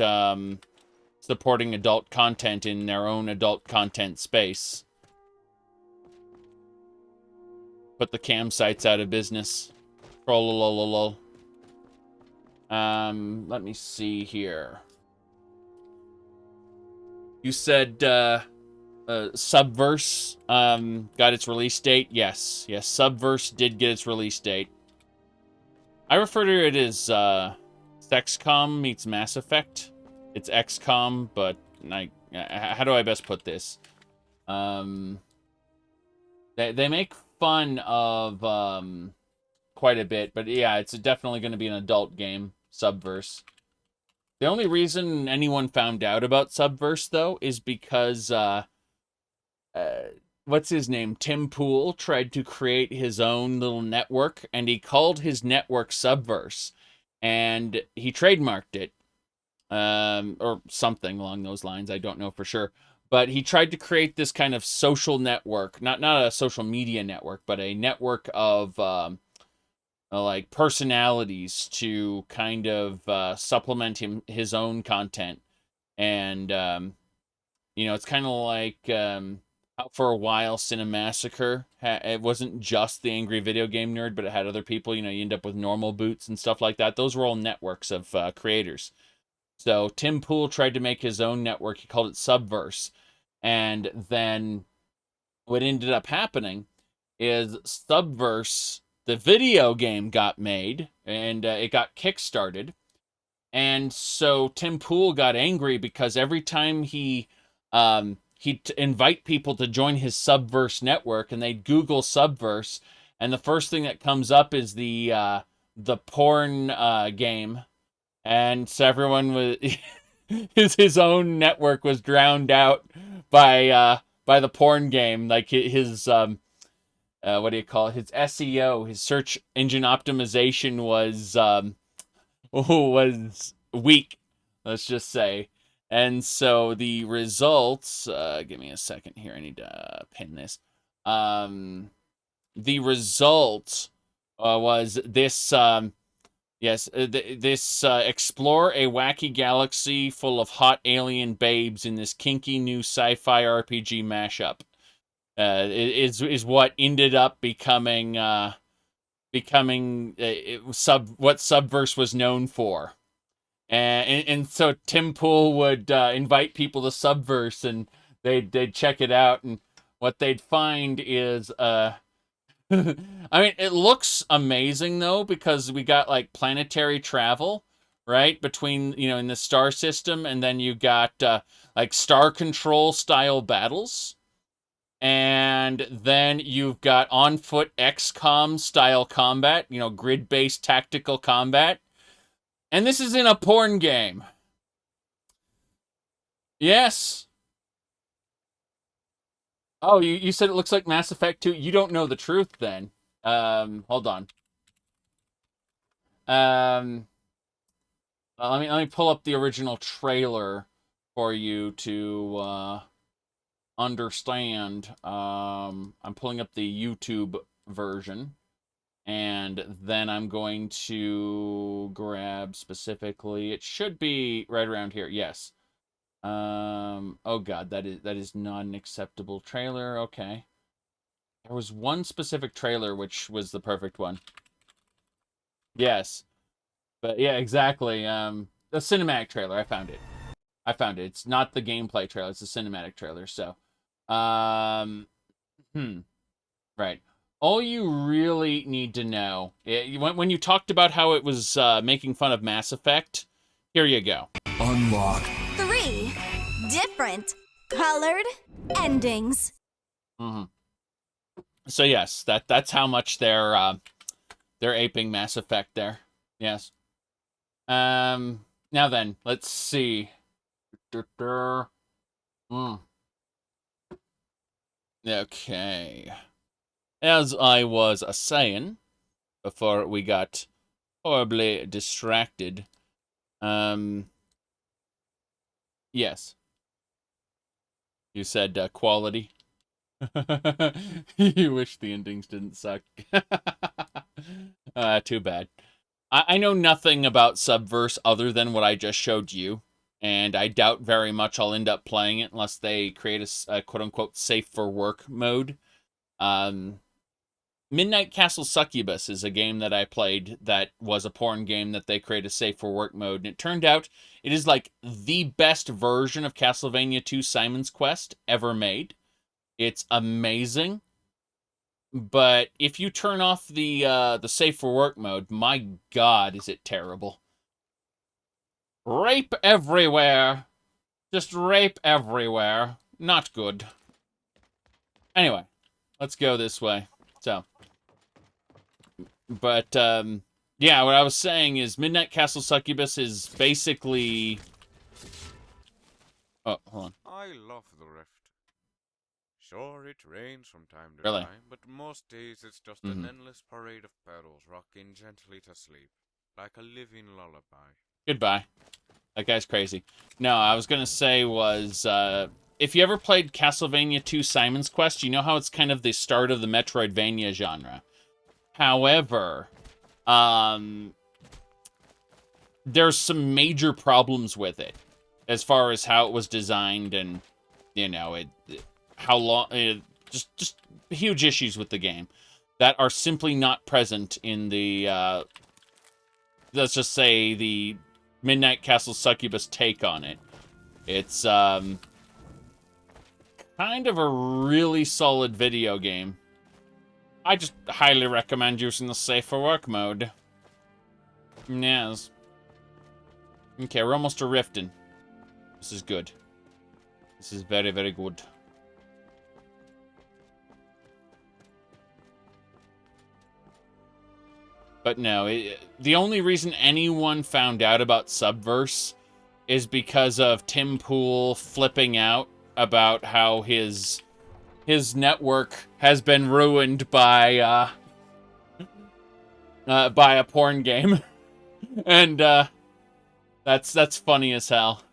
supporting adult content in their own adult content space. Put the cam sites out of business. Trollolololol. Let me see here. You said Subverse got its release date? Yes. Yes, Subverse did get its release date. I refer to it as XCOM meets Mass Effect. It's XCOM, but how do I best put this? They make fun of quite a bit, but yeah, it's definitely going to be an adult game, Subverse. The only reason anyone found out about Subverse, though, is because what's his name? Tim Pool tried to create his own little network, and he called his network Subverse, and he trademarked it, or something along those lines. I don't know for sure, but he tried to create this kind of social network, not a social media network, but a network of like personalities to kind of supplement his own content, and you know, it's kind of like out for a while, Cinemassacre. It wasn't just the angry video game nerd, but it had other people. You know, you end up with Normal Boots and stuff like that. Those were all networks of creators. So Tim Pool tried to make his own network. He called it Subverse. And then what ended up happening is Subverse, the video game, got made, and it got kickstarted. And so Tim Pool got angry because every time he'd invite people to join his Subverse network, and they'd Google Subverse, and the first thing that comes up is the porn game, and so everyone was his own network was drowned out by the porn game. Like his what do you call it? His SEO, his search engine optimization was weak, let's just say. And so the results, give me a second here, I need to pin this. The result was this, explore a wacky galaxy full of hot alien babes in this kinky new sci-fi RPG mashup. Is what ended up becoming what Subverse was known for. And so Tim Pool would invite people to Subverse, and they'd check it out, and what they'd find is I mean, it looks amazing though, because we got like planetary travel, right, between, you know, in the star system, and then you got like Star Control style battles, and then you've got on foot XCOM style combat, you know, grid-based tactical combat. And this is in a porn game. Yes. Oh, you said it looks like Mass Effect 2. You don't know the truth then. Hold on. Let me pull up the original trailer for you to understand. I'm pulling up the YouTube version. And then I'm going to grab specifically, it should be right around here. Yes. Oh god, that is not an acceptable trailer. Okay. There was one specific trailer which was the perfect one. Yes. But yeah, exactly. The cinematic trailer. I found it. It's not the gameplay trailer. It's the cinematic trailer. So, right. All you really need to know, when you talked about how it was making fun of Mass Effect, here you go. Unlock 3 different colored endings. Mm-hmm. So yes, that's how much they're aping Mass Effect there. Yes. Now then, let's see. Okay. As I was saying before we got horribly distracted, yes. You said quality. You wish the endings didn't suck. Too bad. I know nothing about Subverse other than what I just showed you, and I doubt very much I'll end up playing it unless they create a quote-unquote safe-for-work mode. Midnight Castle Succubus is a game that I played that was a porn game that they created a safe-for-work mode, and it turned out it is like the best version of Castlevania II Simon's Quest ever made. It's amazing. But if you turn off the safe for work mode, my God, is it terrible. Rape everywhere. Just rape everywhere. Not good. Anyway, let's go this way. So, but yeah, what I was saying is Midnight Castle Succubus is basically... Oh, hold on. I love the Rift. Sure, it rains from time to Really? time, but most days it's just an endless parade of petals rocking gently to sleep, like a living lullaby. Goodbye. That guy's crazy. No, I was gonna say was, if you ever played Castlevania II Simon's Quest, you know how it's kind of the start of the Metroidvania genre. However, there's some major problems with it, as far as how it was designed and, you know, how long, just huge issues with the game that are simply not present in the, let's just say, the Midnight Castle Succubus take on it. It's, kind of a really solid video game. I just highly recommend using the safe for work mode. Yes. Okay, we're almost to Riften. This is good. This is very, very good. But no, the only reason anyone found out about Subverse is because of Tim Pool flipping out about how his network has been ruined by a porn game. And that's funny as hell.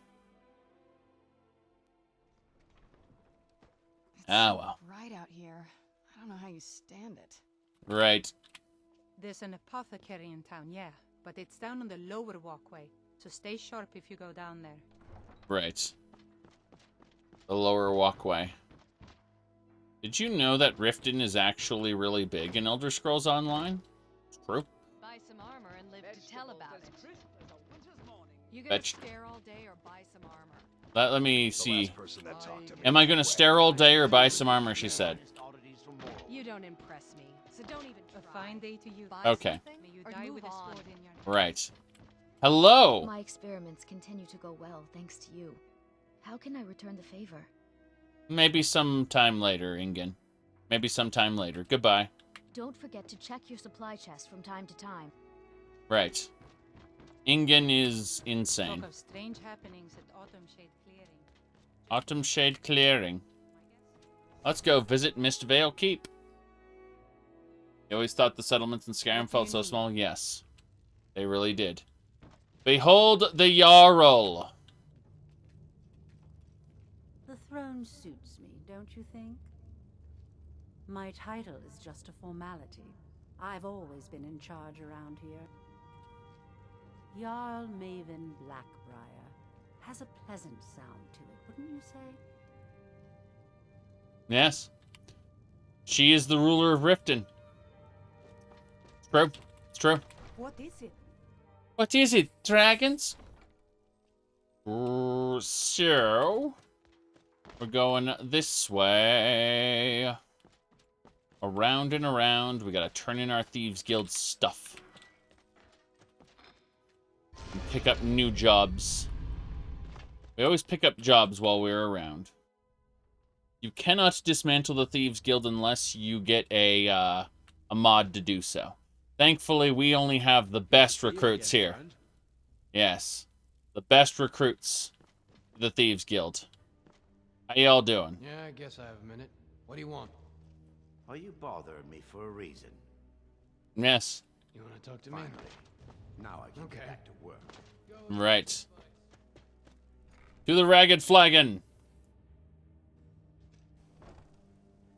Ah, well. Right out here. I don't know how you stand it. Right. There's an apothecary in town, yeah, but it's down on the lower walkway, so stay sharp if you go down there. Right. The lower walkway. Did you know that Riften is actually really big in Elder Scrolls Online? It's true. Buy some armor and live to tell about it. You gonna stare all day or buy some armor? Let me see. Am I gonna stare all day or buy some armor, she said. You don't impress me, so don't even try. A fine day to you. Okay. May you die with a sword in your... Right. Hello! My experiments continue to go well, thanks to you. How can I return the favor? Maybe sometime later, Ingen. Maybe sometime later. Goodbye. Don't forget to check your supply chest from time to time. Right. Ingen is insane. Talk of strange happenings at Autumn Shade Clearing. Autumn Shade Clearing. Let's go visit Mistvale Keep. You always thought the settlements in Skyrim felt so small? Yes. They really did. Behold the Jarl! The throne suits me, don't you think? My title is just a formality. I've always been in charge around here. Jarl Maven Blackbriar has a pleasant sound to it, wouldn't you say? Yes. She is the ruler of Riften. It's true. It's true. What is it? What is it? Dragons? So, we're going this way. Around and around. We gotta turn in our Thieves Guild stuff. And pick up new jobs. We always pick up jobs while we're around. You cannot dismantle the Thieves Guild unless you get a mod to do so. Thankfully, we only have the best recruits here. Yes. The best recruits. The Thieves Guild. How y'all doing? Yeah, I guess I have a minute. What do you want? Are you bothering me for a reason? Yes. You want to talk to me? Finally. Now I can get back to work. Right. To the Ragged Flagon.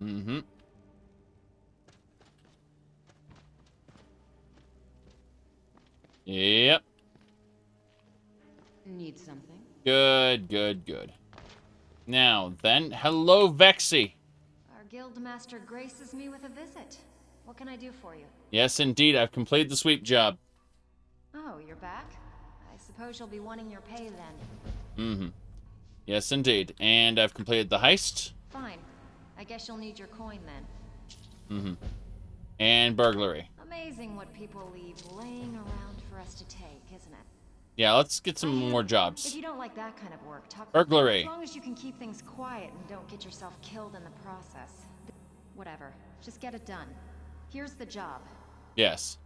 Mm-hmm. Yep. Need something? Good, good, good. Now, then, hello, Vexy. Our guild master graces me with a visit. What can I do for you? Yes, indeed, I've completed the sweep job. Oh, you're back? I suppose you'll be wanting your pay then. Mm-hmm. Yes, indeed. And I've completed the heist. Fine. I guess you'll need your coin then. Mm-hmm. And burglary. Amazing what people leave laying around for us to take, isn't it? Yeah, let's get some more jobs. If you don't like that kind of work, talk. Burglary. As long as you can keep things quiet and don't get yourself killed in the process. Whatever. Just get it done. Here's the job. Yes.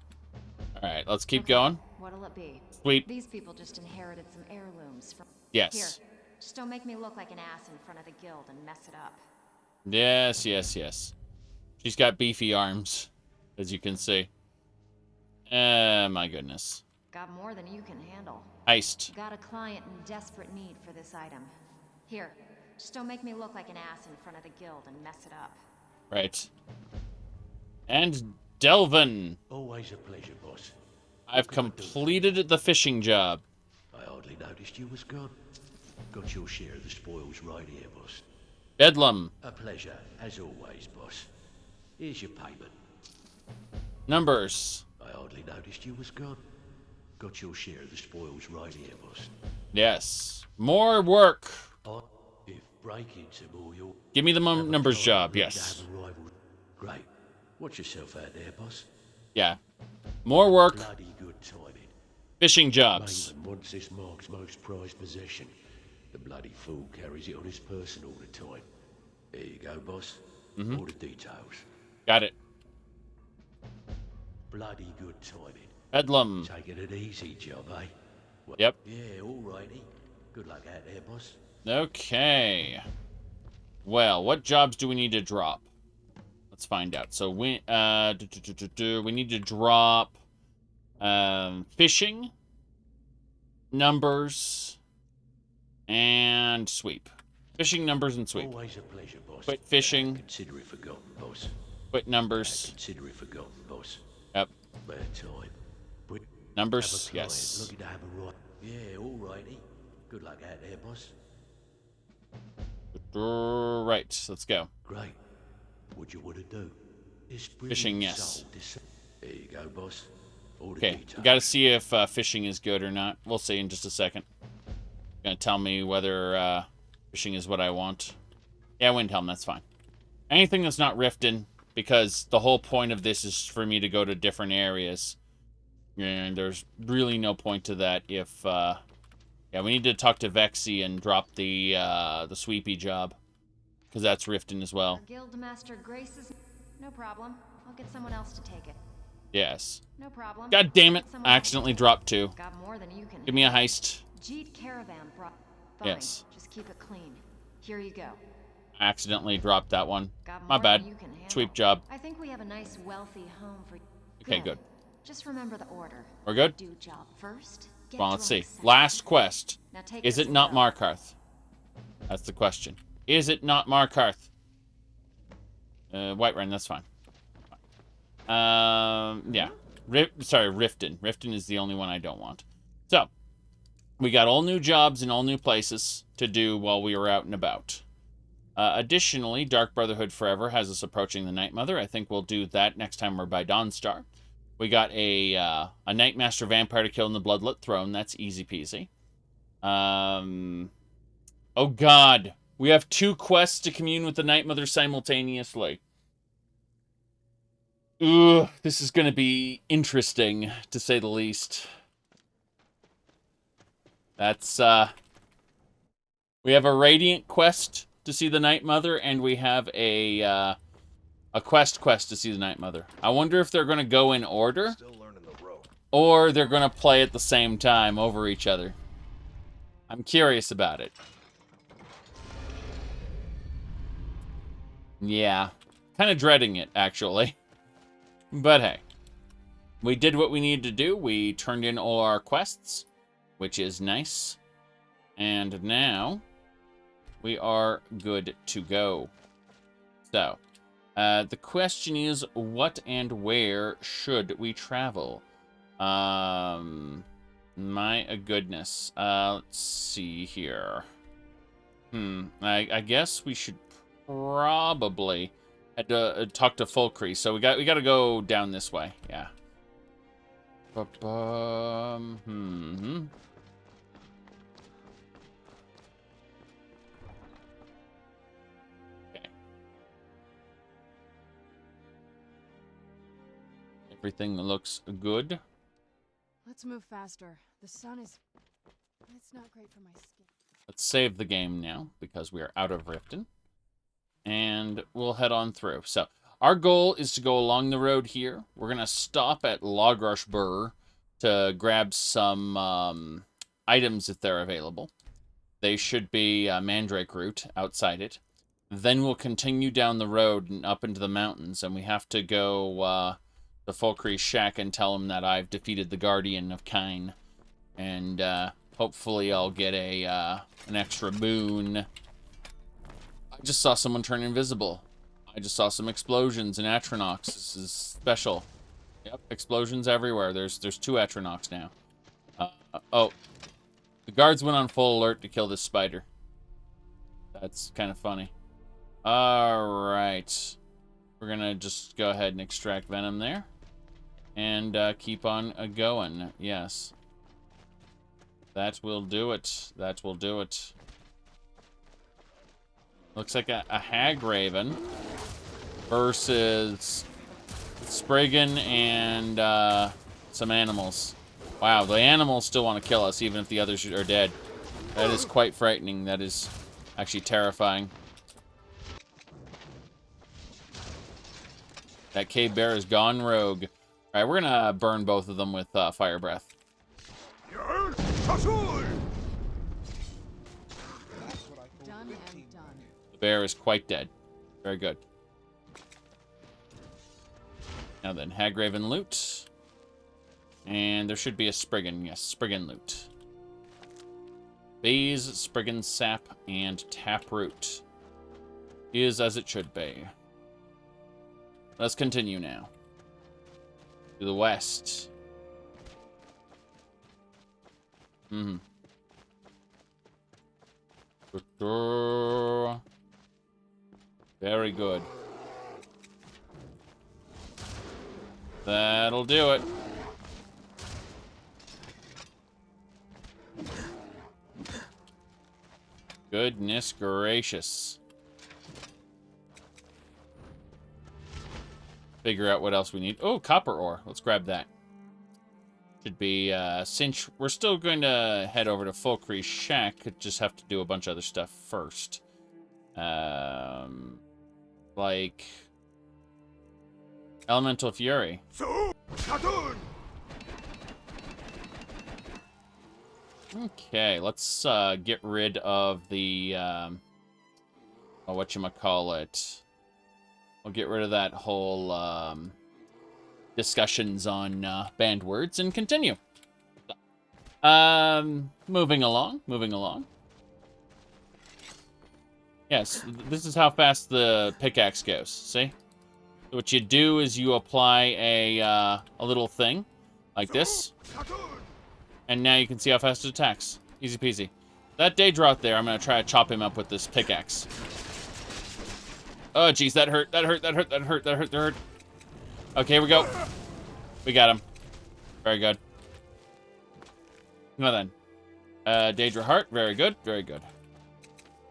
All right, let's keep going. What'll it be? Sweep. These people just inherited some heirlooms from. Yes. Here. Just don't make me look like an ass in front of the guild and mess it up. Yes, yes, yes. She's got beefy arms, as you can see. My goodness. Got more than you can handle. Heist. Got a client in desperate need for this item. Here. Just don't make me look like an ass in front of the guild and mess it up. Right. And Delvin. Always a pleasure, boss. I've completed the fishing job. I hardly noticed you was gone. Got your share of the spoils right here, boss. Bedlam. A pleasure, as always, boss. Here's your payment. Numbers. I hardly noticed you was gone. Got your share of the spoils right here, boss. Yes. More work. If break into more your... Give me the numbers job, yes. Great. Watch yourself out there, boss. Yeah. More work. Bloody good timing. Fishing jobs. Maven wants this Mark's most prized possession. The bloody fool carries it on his person all the time. There you go, boss. Mm-hmm. All the details. Got it. Bloody good timing. Bedlam. Taking it easy, job, eh? Well, yep. Yeah, all righty. Good luck out there, boss. Okay. Well, what jobs do we need to drop? Let's find out. So we we need to drop fishing, numbers, and sweep. Fishing, numbers, and sweep. Always a pleasure, boss. Quit fishing. Consider it forgotten, boss. Quit numbers. Consider it forgotten, boss. Yep. Bad time. But numbers, yes. Looking to have a right. Yeah, all righty. Good luck out there, boss. Right, let's go. Great. What you want to do? Fishing, yes. There you go, boss. Okay, we gotta see if fishing is good or not. We'll see in just a second. Gonna tell me whether fishing is what I want. Yeah, Windhelm, that's fine. Anything that's not Riften, because the whole point of this is for me to go to different areas. And there's really no point to that if... yeah, we need to talk to Vexy and drop the sweepy job. Because that's Riften as well. Our guildmaster graces. No problem. I'll get someone else to take it. Yes. No problem. God damn it. I accidentally dropped 2. Got more than you can. Give me a heist. Jeet Caravan brought. Fine. Yes. Just keep it clean. Here you go. I accidentally dropped that one. Got My more bad. than you can handle. Sweep job. I think we have a nice, wealthy home for you. Okay, good. Just remember the order. We're good? Do job first. Well, let's see. Last quest. Now take Is it not Markarth? That's the question. Is it not Markarth? Whiterun, that's fine. Yeah. Sorry, Riften. Riften is the only one I don't want. So, we got all new jobs in all new places to do while we were out and about. Additionally, Dark Brotherhood Forever has us approaching the Night Mother. I think we'll do that next time we're by Dawnstar. We got a Nightmaster Vampire to kill in the Bloodlit Throne. That's easy peasy. Oh god. We have 2 quests to commune with the Night Mother simultaneously. Ugh, this is gonna be interesting, to say the least. That's, we have a Radiant quest to see the Night Mother, and we have a quest to see the Night Mother. I wonder if they're gonna go in order, or they're gonna play at the same time over each other. I'm curious about it. Yeah. Kind of dreading it, actually. But hey. We did what we needed to do. We turned in all our quests, which is nice. And now, we are good to go. So, the question is, what and where should we travel? My goodness. Let's see here. I guess we should probably had to talk to Fulcry, so we got to go down this way. Yeah. Okay. Everything looks good. Let's move faster. The sun is... It's not great for my skin. Let's save the game now, because we are out of Riften. And we'll head on through. So, our goal is to go along the road here. We're going to stop at Logrushbur to grab some items if they're available. They should be Mandrake root outside it. Then we'll continue down the road and up into the mountains, and we have to go to Fulcry's shack and tell him that I've defeated the Guardian of Kine. And hopefully I'll get an extra boon. I just saw someone turn invisible. I just saw some explosions in Atronox. This is special. Yep, explosions everywhere. There's 2 Atronox now. Oh. The guards went on full alert to kill this spider. That's kind of funny. Alright. We're gonna just go ahead and extract venom there. And keep on going. Yes. That will do it. That will do it. Looks like a Hag Raven versus Spriggan and some animals. Wow, the animals still want to kill us even if the others are dead. That is quite frightening. That is actually terrifying. That cave bear is gone rogue. Alright, we're gonna burn both of them with fire breath. The bear is quite dead. Very good. Now then, Hagraven loot. And there should be a Spriggan. Yes, Spriggan loot. Bays, Spriggan sap, and taproot. Is as it should be. Let's continue now. To the west. Very good. That'll do it. Goodness gracious. Figure out what else we need. Oh, copper ore. Let's grab that. Should be, since we're still going to head over to Fulcry's shack, just have to do a bunch of other stuff first. Like Elemental Fury. Okay, let's get rid of the whatchamacallit. We'll get rid of that whole discussions on banned words and continue. Moving along. Yes, this is how fast the pickaxe goes. See? What you do is you apply a little thing like this, and now you can see how fast it attacks. Easy peasy. That Daedra out there, I'm gonna try to chop him up with this pickaxe. Oh, jeez, that hurt. That hurt. Okay, here we go. We got him. Very good. Now then, Daedra Heart. Very good. Very good.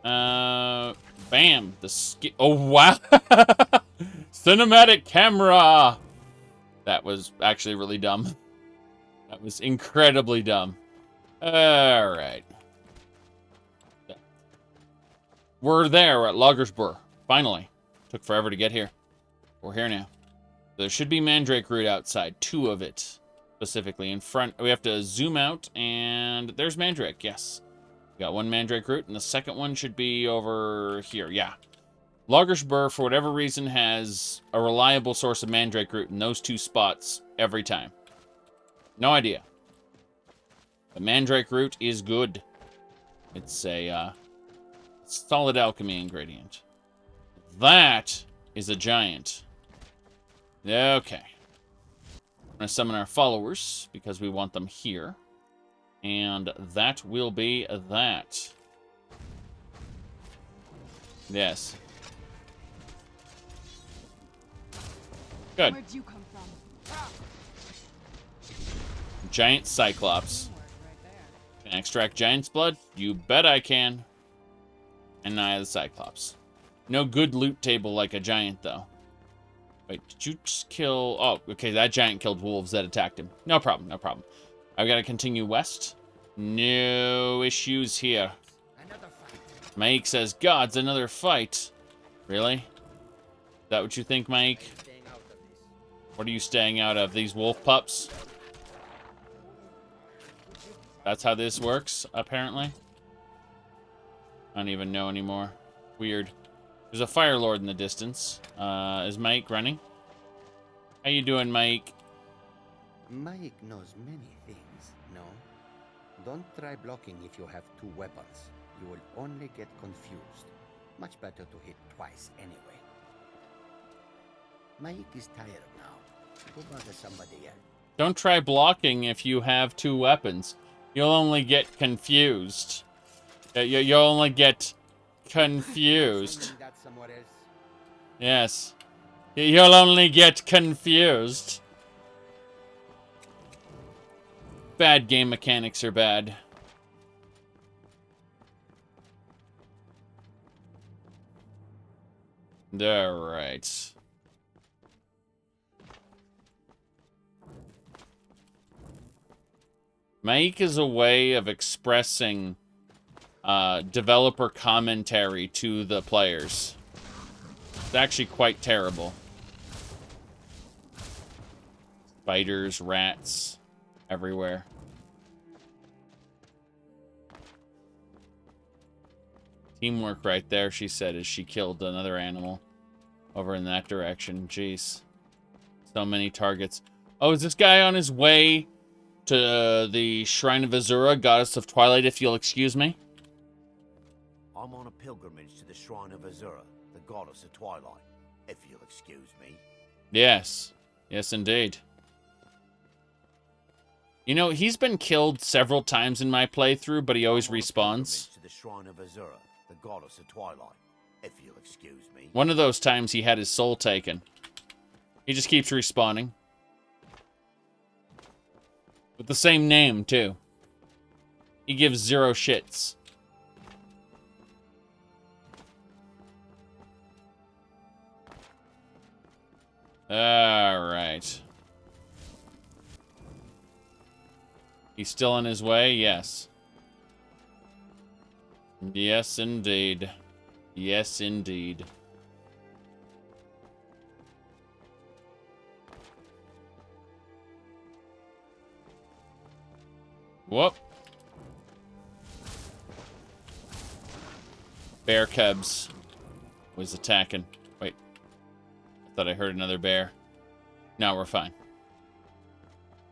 Bam. Oh, wow. Cinematic camera. That was actually really dumb. That was incredibly dumb. All right. We're there at Lagersburg. Finally. Took forever to get here. We're here now. There should be Mandrake Root outside. 2 of it. Specifically in front. We have to zoom out, and there's Mandrake. Yes. We got 1 Mandrake Root, and the second one should be over here. Yeah. Lagersburg, for whatever reason, has a reliable source of Mandrake Root in those 2 spots every time. No idea. But Mandrake Root is good. It's a solid alchemy ingredient. That is a giant. Okay. I'm going to summon our followers because we want them here. And that will be that. Yes. Good. Where'd you come from? Giant Cyclops. Can I extract Giant's blood? You bet I can. And I the Cyclops. No good loot table like a giant, though. Wait, did you just kill... Oh, okay, that giant killed wolves that attacked him. No problem, no problem. I've got to continue west. No issues here. Mike says, God's another fight. Really? Is that what you think, Mike? What are you staying out of? These wolf pups? That's how this works, apparently. I don't even know anymore. Weird. There's a Fire Lord in the distance. Is Mike running? How you doing, Mike? Mike knows many things, no? Don't try blocking if you have 2 weapons. You will only get confused. Much better to hit twice anyway. Mike is tired now. Go bother somebody else. Don't try blocking if you have 2 weapons. You'll only get confused. You'll only get confused. Yes. You'll only get confused. Bad game mechanics are bad. Alright. Make is a way of expressing developer commentary to the players. It's actually quite terrible. Spiders, rats, everywhere. Teamwork right there, she said, as she killed another animal over in that direction. Jeez. So many targets. Oh, is this guy on his way to the Shrine of Azura, Goddess of Twilight, if you'll excuse me? I'm on a pilgrimage to the Shrine of Azura, the Goddess of Twilight, if you'll excuse me. Yes. Yes, indeed. You know, he's been killed several times in my playthrough, but he always respawns. To the Shrine of Azura, the Goddess of Twilight, if you'll excuse me. One of those times he had his soul taken. He just keeps respawning. With the same name, too. He gives 0 shits. Alright. He's still on his way? Yes. Yes, indeed. Yes, indeed. Whoop. Bear cubs was attacking. Wait. I thought I heard another bear. No, we're fine.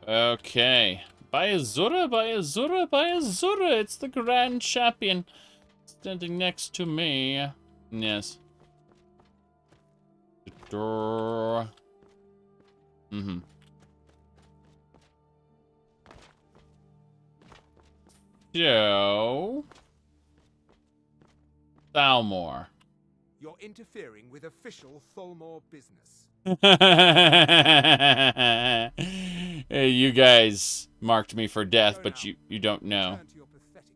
Okay. By Azura, by Azura, by Azura. It's the Grand Champion standing next to me. Yes. Mm-hmm. So, Thalmor. You're interfering with official Thalmor business. Hey, you guys marked me for death, but you don't know. Return to your pathetic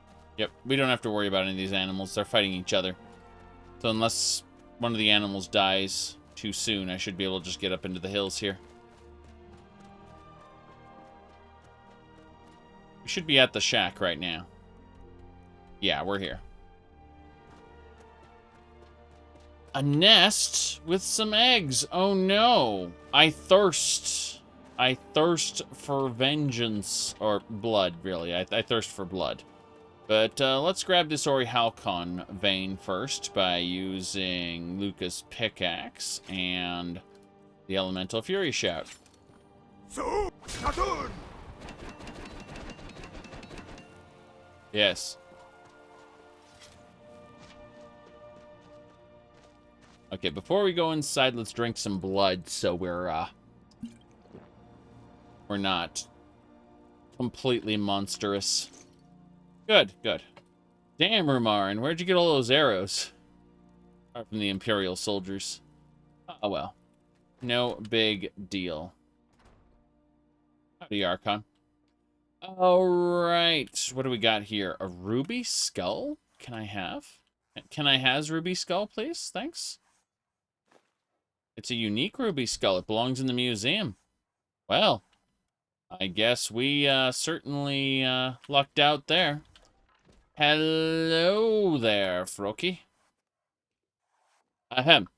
Yep, we don't have to worry about any of these animals. They're fighting each other. So unless one of the animals dies too soon, I should be able to just get up into the hills here. We should be at the shack right now. Yeah, we're here. A nest with some eggs. Oh no. I thirst. I thirst for vengeance. Or blood, really. I thirst for blood. But let's grab this Orichalcon vein first by using Lucas' pickaxe and the Elemental Fury Shout. Yes. Okay, before we go inside, let's drink some blood so we're not completely monstrous. Good, good. Damn, Rumarin, where'd you get all those arrows? Apart from the Imperial soldiers. Oh, well. No big deal. Howdy, Archon. Alright, what do we got here? A ruby skull? Can I have? Can I has ruby skull, please? Thanks. It's a unique ruby skull. It belongs in the museum. Well, I guess we certainly lucked out there. Hello there, Froki. Ahem.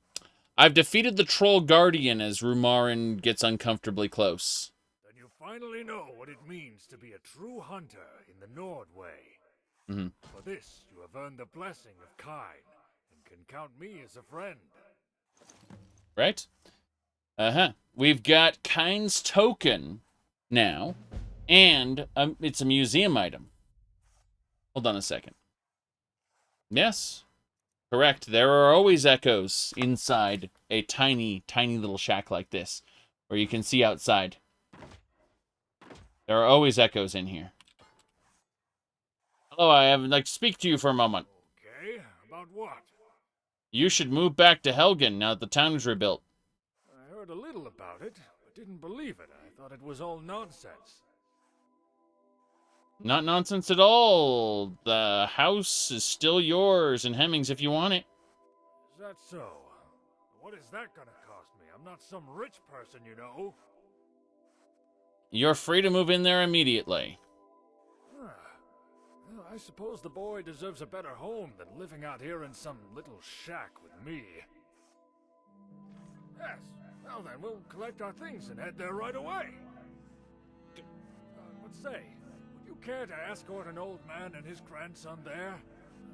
I've defeated the Troll Guardian as Rumarin gets uncomfortably close. Then you finally know what it means to be a true hunter in the Nord way. Mm-hmm. For this, you have earned the blessing of Kine, and can count me as a friend. Right? We've got Kine's token now, and it's a museum item. Hold on a second. Yes, correct. There are always echoes inside a tiny, tiny little shack like this, where you can see outside. There are always echoes in here. Hello, I would like to speak to you for a moment. Okay, about what? You should move back to Helgen now that the town is rebuilt. I heard a little about it, but didn't believe it. I thought it was all nonsense. Not nonsense at all. The house is still yours in Hemmings if you want it. Is that so? What is that gonna cost me? I'm not some rich person, you know. You're free to move in there immediately. Well, I suppose the boy deserves a better home than living out here in some little shack with me. Yes, well then, we'll collect our things and head there right away. What say? Would you care to escort an old man and his grandson there?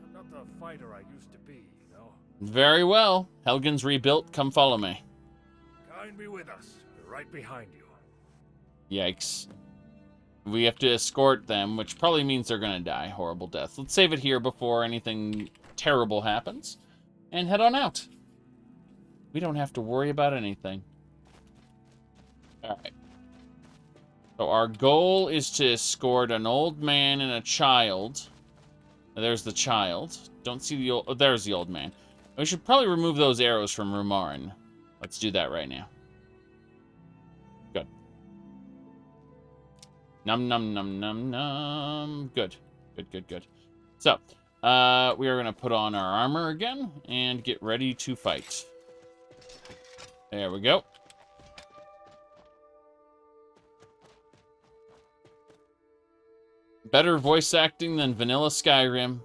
I'm not the fighter I used to be, you know. Very well. Helgen's rebuilt. Come follow me. Kine be with us. We're right behind you. Yikes. We have to escort them, which probably means they're going to die. Horrible death. Let's save it here before anything terrible happens. And head on out. We don't have to worry about anything. Alright. So our goal is to escort an old man and a child. There's the child. Don't see the old... Oh, there's the old man. We should probably remove those arrows from Rumarin. Let's do that right now. Good. Num num num num num. Good. Good, good, good. So, we are going to put on our armor again and get ready to fight. There we go. Better voice acting than vanilla Skyrim.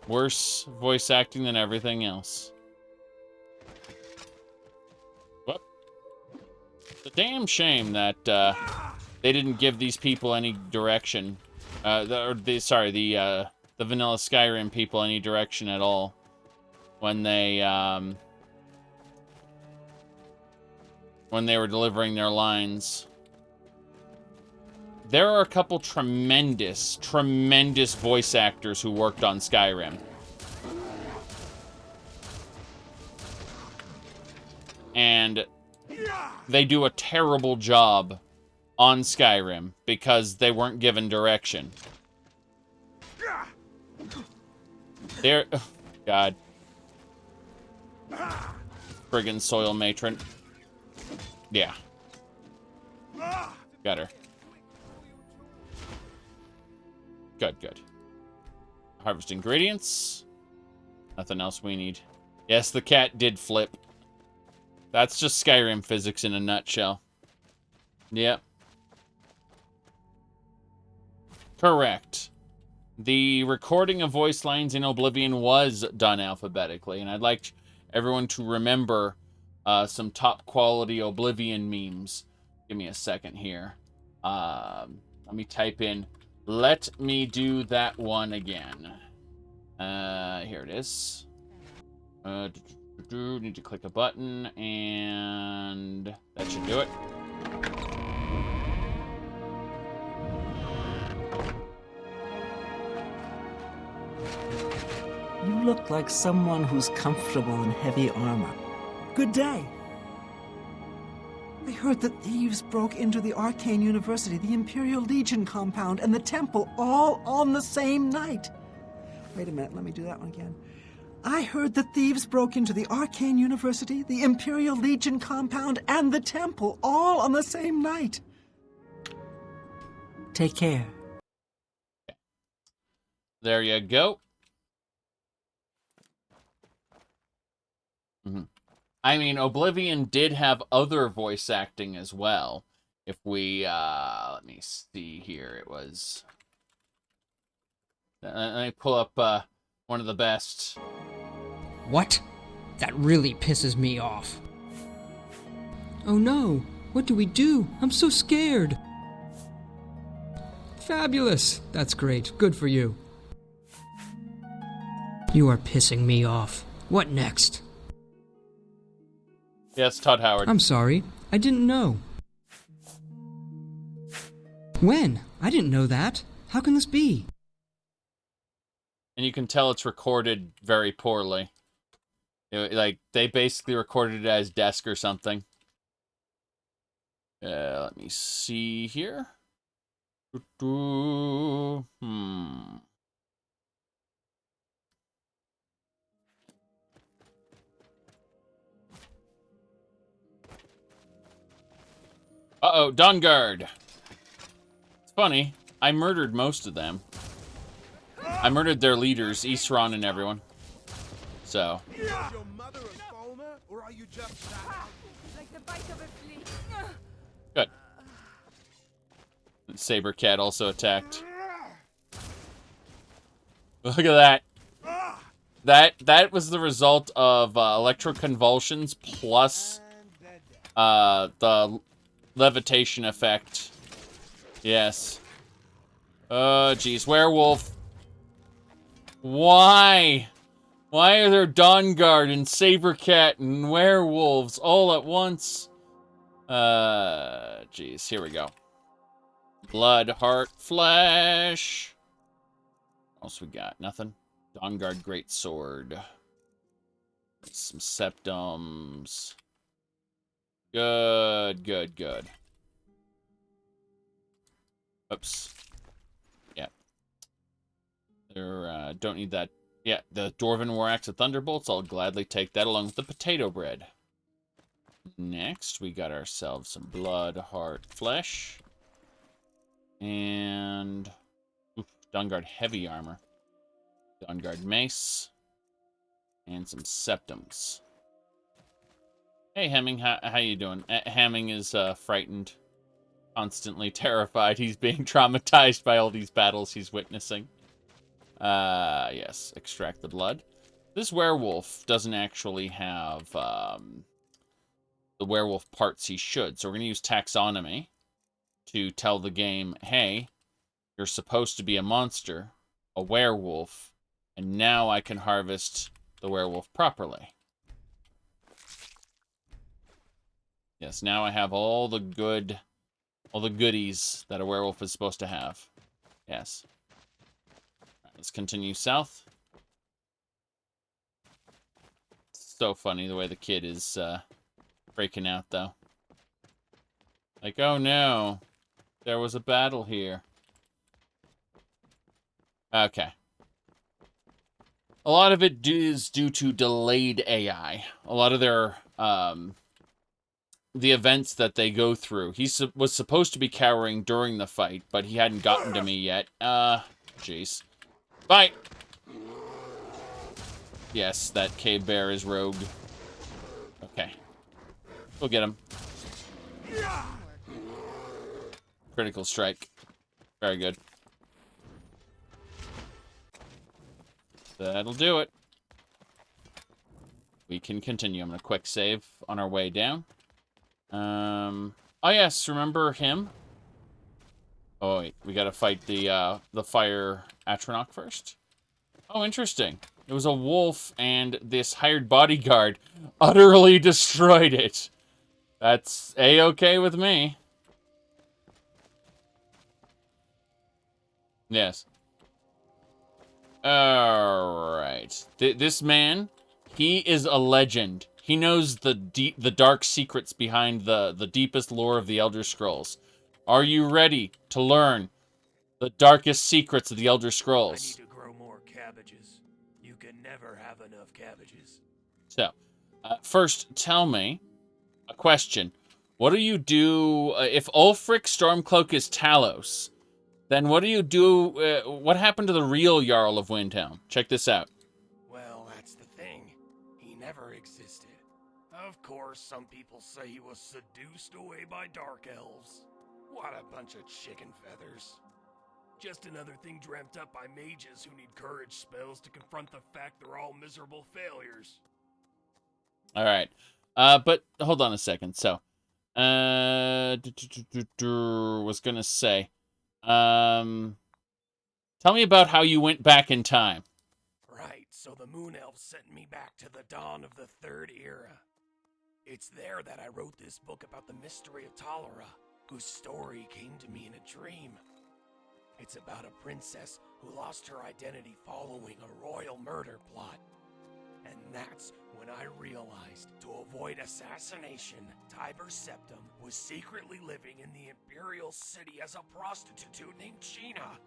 Worse voice acting than everything else. What? It's a damn shame that they didn't give these people any direction. The vanilla Skyrim people any direction at all when they were delivering their lines. There are a couple tremendous, tremendous voice actors who worked on Skyrim. And they do a terrible job on Skyrim because they weren't given direction. They're... Oh, God. Friggin' soil matron. Yeah. Got her. Good, good. harvest ingredients. Nothing else we need. Yes, the cat did flip. That's just Skyrim physics in a nutshell. Yep. Correct. The recording of voice lines in Oblivion was done alphabetically, and I'd like everyone to remember some top quality Oblivion memes. Give me a second here. Let me type in, let me do that one again. Here it is. Need to click a button, and that should do it. You look like someone who's comfortable in heavy armor. Good day. I heard that thieves broke into the Arcane University, the Imperial Legion compound, and the temple all on the same night. Wait a minute, let me do that one again. I heard that thieves broke into the Arcane University, the Imperial Legion compound, and the temple all on the same night. Take care. There you go. I mean, Oblivion did have other voice acting as well. If we, let me see here. It was... Let me pull up one of the best. What? That really pisses me off. Oh no! What do we do? I'm so scared! Fabulous! That's great. Good for you. You are pissing me off. What next? Yes, Todd Howard. I'm sorry. I didn't know. When? I didn't know that. How can this be? And you can tell it's recorded very poorly. Like, they basically recorded it as desk or something. Let me see here. Uh-oh, Dawnguard. It's funny. I murdered most of them. I murdered their leaders, Isran and everyone. So. Is your mother a foamer, or are you just like the bite of a flea? Good. Saber Cat also attacked. Look at that. That was the result of electroconvulsions plus the levitation effect. Yes. Oh, jeez. Werewolf. Why? Why are there Dawnguard and Sabercat and werewolves all at once? Jeez. Here we go. Blood, heart, flesh. What else we got? Nothing. Dawnguard Great Sword. Some septums. Good, good, good. Oops. Yeah. There, don't need that. Yeah, the Dwarven War Axe of Thunderbolts. I'll gladly take that along with the potato bread. Next, we got ourselves some blood, heart, flesh. And... Dawnguard Heavy Armor. Dawnguard Mace. And some septums. Hey, Hemming, how you doing? Hemming is frightened. Constantly terrified. He's being traumatized by all these battles he's witnessing. Yes. Extract the blood. This werewolf doesn't actually have the werewolf parts he should. So we're going to use taxonomy to tell the game, hey, you're supposed to be a monster, a werewolf, and now I can harvest the werewolf properly. Yes, now I have all the goodies that a werewolf is supposed to have. Yes. All right, let's continue south. It's so funny the way the kid is breaking out, though. Like, oh no, there was a battle here. Okay. A lot of it is due to delayed AI. A lot of their, the events that they go through. He was supposed to be cowering during the fight, but he hadn't gotten to me yet. Jeez. Bye! Yes, that cave bear is rogue. Okay. We'll get him. Critical strike. Very good. That'll do it. We can continue. I'm going to quick save on our way down. Oh, yes. Remember him? Oh, wait. We got to fight the fire Atronach first. Oh, interesting. It was a wolf, and this hired bodyguard utterly destroyed it. That's A-okay with me. Yes. Alright. This man, he is a legend. He knows the dark secrets behind the deepest lore of the Elder Scrolls. Are you ready to learn the darkest secrets of the Elder Scrolls? I need to grow more cabbages. You can never have enough cabbages. So, first, tell me a question. What do you do if Ulfric Stormcloak is Talos? Then what do you do? What happened to the real Jarl of Windhelm? Check this out. Well, that's the thing. He never existed. Of course, some people say he was seduced away by dark elves. What a bunch of chicken feathers. Just another thing dreamt up by mages who need courage spells to confront the fact they're all miserable failures. All right. But hold on a second. So, was gonna say, tell me about how you went back in time. Right, so the Moon Elves sent me back to the dawn of the Third Era. It's there that I wrote this book about the mystery of Talera, whose story came to me in a dream. It's about a princess who lost her identity following a royal murder plot. And that's when I realized, to avoid assassination, Tiber Septim was secretly living in the Imperial City as a prostitute named Gina.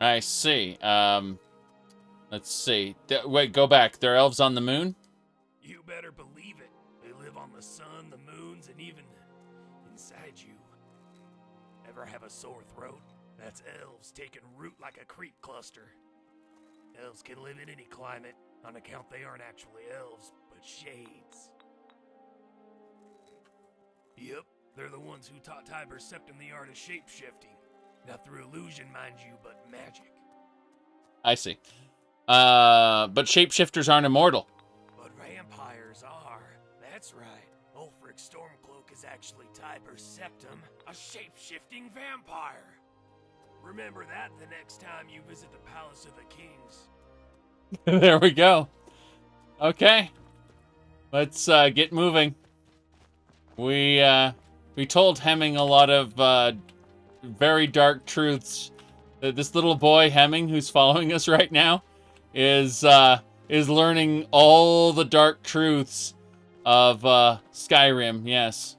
I see. Let's see. Wait, go back. There are elves on the moon? You better believe it. They live on the sun, the moons, and even inside you. Ever have a sore throat? That's elves taking root like a creep cluster. Elves can live in any climate, on account they aren't actually elves, but shades. Yep, they're the ones who taught Tiber Septim the art of shape-shifting. Not through illusion, mind you, but magic. I see. But shapeshifters aren't immortal. But vampires are. That's right. Ulfric Stormcloak is actually Tiber Septim, a shape-shifting vampire. Remember that the next time you visit the Palace of the Kings. There we go. Okay. Let's get moving. We told Hemming a lot of very dark truths. This little boy Hemming, who's following us right now, is learning all the dark truths of Skyrim. Yes,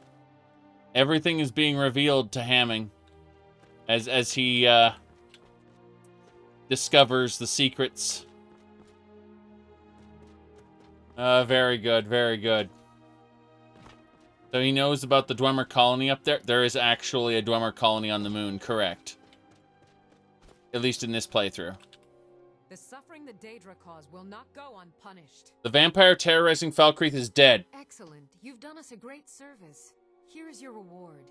everything is being revealed to Hemming as he discovers the secrets. Very good, very good. So he knows about the Dwemer colony up there. There is actually a Dwemer colony on the moon, correct? At least in this playthrough. The suffering the Daedra cause will not go unpunished. The vampire terrorizing Falkreath is dead. Excellent. You've done us a great service. Here is your reward.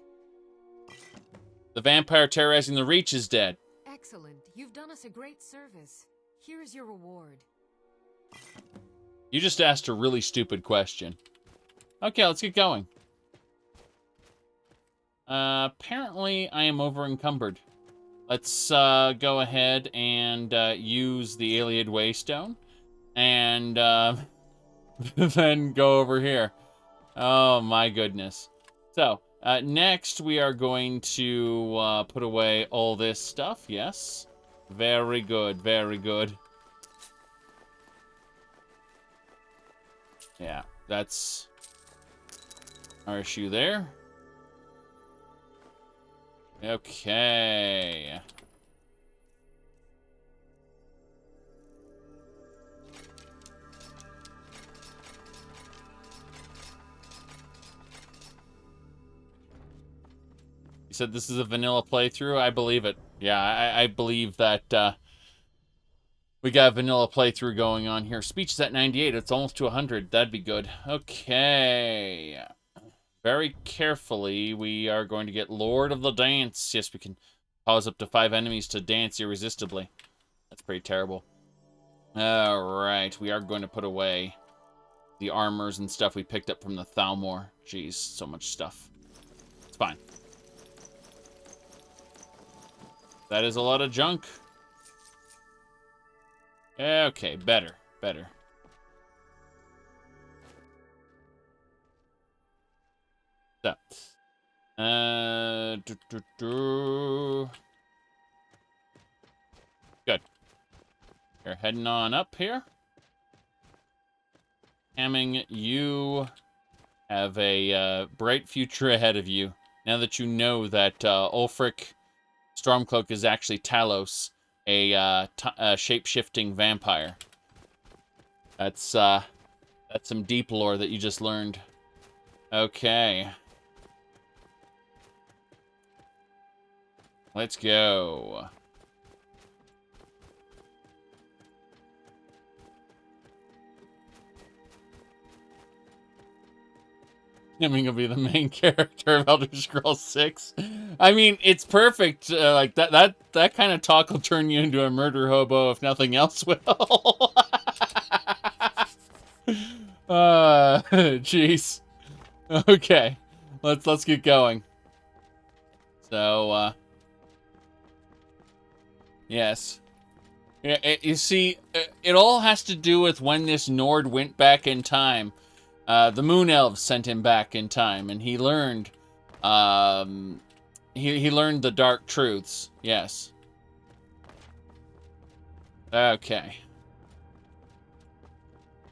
The vampire terrorizing the Reach is dead. Excellent. You've done us a great service. Here is your reward. You just asked a really stupid question. Okay, let's get going. Apparently, I am over-encumbered. Let's go ahead and use the Iliad Waystone. And then go over here. Oh, my goodness. So, next we are going to put away all this stuff. Yes. Very good, very good. Yeah, that's our issue there. Okay. You said this is a vanilla playthrough? I believe it. Yeah, I believe that We got a vanilla playthrough going on here. Speech is at 98. It's almost to 100. That'd be good. Okay. Very carefully, we are going to get Lord of the Dance. Yes, we can cause up to 5 enemies to dance irresistibly. That's pretty terrible. Alright, we are going to put away the armors and stuff we picked up from the Thalmor. Jeez, so much stuff. It's fine. That is a lot of junk. Okay, better. So, good. You're heading on up here. Hamming, you have a bright future ahead of you. Now that you know that Ulfric Stormcloak is actually Talos, a shape-shifting vampire. That's some deep lore that you just learned. Okay. Let's go. Hemming will be the main character of Elder Scrolls 6. I mean, it's perfect. Like that kind of talk will turn you into a murder hobo if nothing else will. Jeez. Okay, let's get going. So, yes. You see, it all has to do with when this Nord went back in time. The Moon Elves sent him back in time, and he learned, he learned the dark truths. Yes. Okay.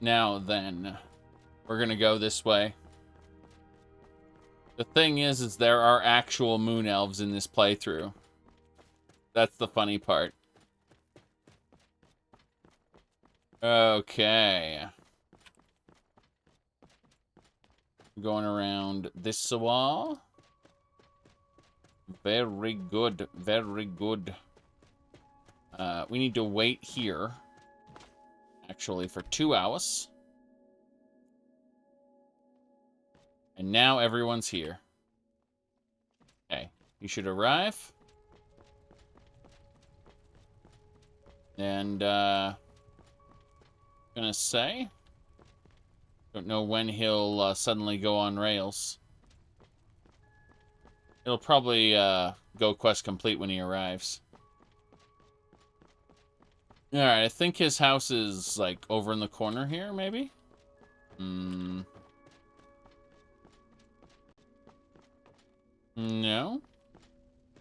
Now then, we're gonna go this way. The thing is there are actual Moon Elves in this playthrough. That's the funny part. Okay. Going around this wall. Very good, very good. We need to wait here, actually, for 2 hours. And now everyone's here. Okay, you should arrive. And, gonna say, don't know when he'll suddenly go on rails. It'll probably go quest complete when he arrives. Alright, I think his house is, like, over in the corner here, maybe? No?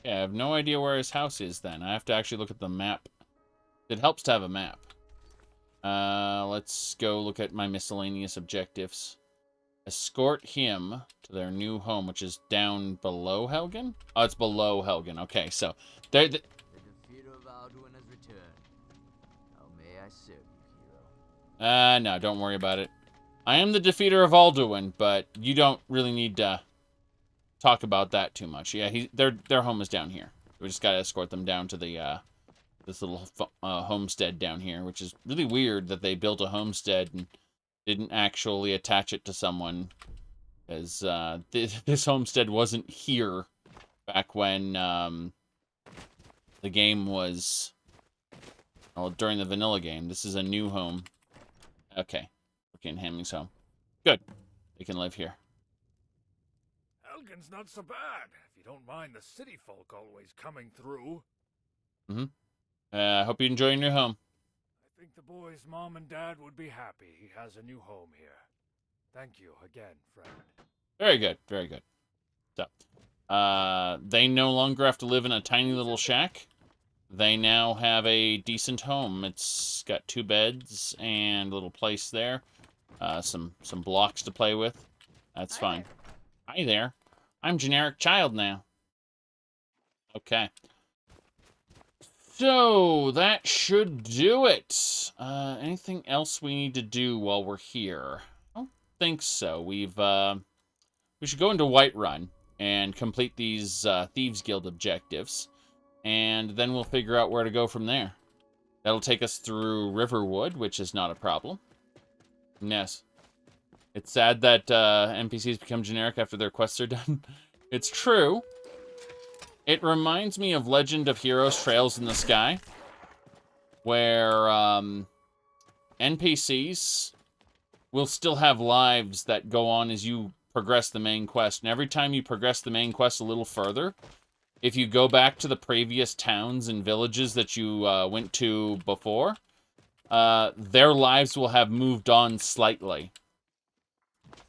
Yeah, I have no idea where his house is then. I have to actually look at the map. It helps to have a map. Let's go look at my miscellaneous objectives. Escort him to their new home, which is down below Helgen? Oh, it's below Helgen. Okay, so... The defeater of Alduin has returned. How may I serve you, hero? No, don't worry about it. I am the defeater of Alduin, but you don't really need to talk about that too much. Yeah, their home is down here. We just gotta escort them down to the, this little homestead down here, which is really weird that they built a homestead and didn't actually attach it to someone, as this homestead wasn't here back when the game was, well, during the vanilla game. This is a new home. Okay, looking at Hamming's home. Good, they can live here. Helgen's not so bad, if you don't mind the city folk always coming through. I hope you enjoy your new home. I think the boy's mom and dad would be happy he has a new home here. Thank you again, friend. Very good, very good. So, they no longer have to live in a tiny little shack. They now have a decent home. It's got 2 beds and a little place there. Some blocks to play with. That's fine. Hi there. I'm generic child now. Okay. So, that should do it. Anything else we need to do while we're here? I don't think so. We should go into Whiterun and complete these Thieves Guild objectives. And then we'll figure out where to go from there. That'll take us through Riverwood, which is not a problem. Yes. It's sad that NPCs become generic after their quests are done. It's true. It reminds me of Legend of Heroes Trails in the Sky, where NPCs will still have lives that go on as you progress the main quest. And every time you progress the main quest a little further, if you go back to the previous towns and villages that you went to before, their lives will have moved on slightly.